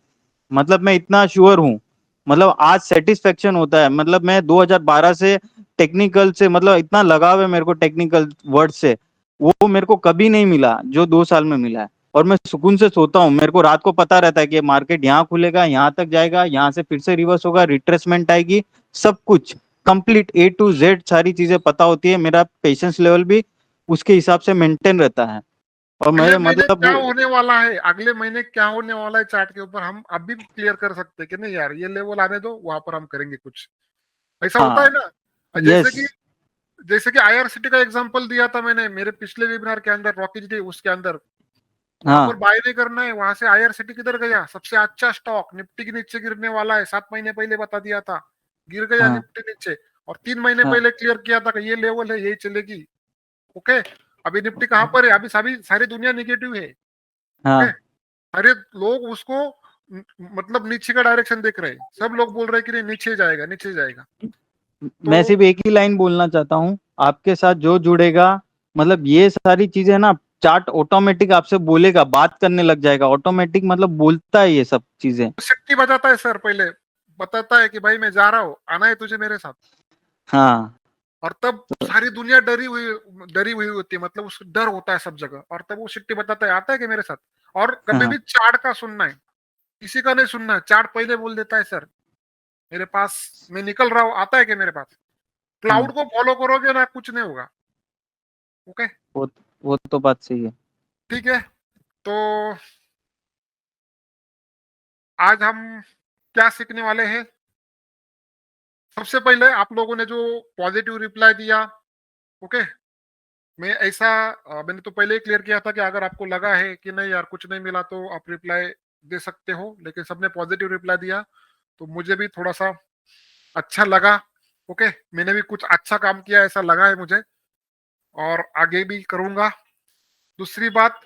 मतलब मैं इतना श्योर हूँ। मतलब आज सेटिस्फेक्शन होता है। मतलब मैं 2012 से टेक्निकल से, मतलब इतना लगाव है मेरे को टेक्निकल वर्ड से, वो मेरे को कभी नहीं मिला जो 2 साल में मिला है। और मैं सुकून से सोता हूँ। मेरे को रात को पता रहता है कि मार्केट यहाँ खुलेगा, यहाँ तक जाएगा, यहाँ से फिर से रिवर्स होगा, रिट्रेसमेंट आएगी, सब कुछ कंप्लीट A to Z सारी चीजें पता होती है। मेरा पेशेंस लेवल भी उसके हिसाब से मेंटेन रहता है। और अगले मेरे महीने क्या मतलब होने वाला है, अगले महीने क्या होने वाला है चार्ट के ऊपर हम अभी क्लियर कर सकते हैं कि नहीं यार, ये लेवल आने दो, वहां पर हम करेंगे कुछ। ऐसा होता है हाँ, ना। यस, जैसे कि IRCT का एग्जांपल दिया था मैंने मेरे पिछले वेबिनार के अंदर, रॉकी जी उसके अंदर। वहां पर हाँ, बाय नहीं करना है, वहां से IRCT किधर गया, सबसे अच्छा स्टॉक निफ्टी के नीचे गिरने वाला है, 7 महीने पहले बता दिया था, गिर गया हाँ, निफ्टी नीचे। और 3 महीने हाँ, पहले क्लियर किया था कि ये लेवल है, यही चलेगी। ओके, अभी निफ्टी कहां पर है, अभी सभी सारी दुनिया निगेटिव है। ओके, हाँ। सारे लोग उसको मतलब नीचे का डायरेक्शन देख रहे हैं, सब लोग बोल रहे हैं कि नहीं नीचे जाएगा, नीचे जाएगा। मैं सिर्फ एक ही लाइन बोलना चाहता हूँ आपके साथ जो जुड़ेगा, मतलब ये सारी चीजें ना, चार्ट ऑटोमेटिक आपसे बोलेगा, बात करने लग जाएगा ऑटोमेटिक, मतलब बोलता है ये सब चीजें। सिट्टी बजाता है सर, पहले बताता है कि भाई मैं जा रहा हूँ, आना है तुझे मेरे साथ। हाँ, और तब सारी दुनिया डरी हुई होती है, मतलब उसको डर होता है सब जगह, और तब वो सिट्टी बताता है, आता है कि मेरे साथ। और कभी भी चार्ट का सुनना है, किसी का नहीं सुनना है। चार्ट पहले बोल देता है सर मेरे पास, मैं निकल रहा हूँ, आता है कि मेरे पास। क्लाउड को फॉलो करोगे ना, कुछ नहीं होगा। ओके, वो वो तो बात सही है। ठीक है। तो आज हम क्या सीखने वाले हैं। सबसे पहले आप लोगों ने जो पॉजिटिव रिप्लाई दिया, ओके, मैं ऐसा मैंने तो पहले ही क्लियर किया था कि अगर आपको लगा है कि नहीं यार कुछ नहीं मिला तो आप रिप्लाई दे सकते हो, लेकिन सबने पॉजिटिव रिप्लाई दिया तो मुझे भी थोड़ा सा अच्छा लगा। ओके, मैंने भी कुछ अच्छा काम किया ऐसा लगा है मुझे, और आगे भी करूंगा। दूसरी बात,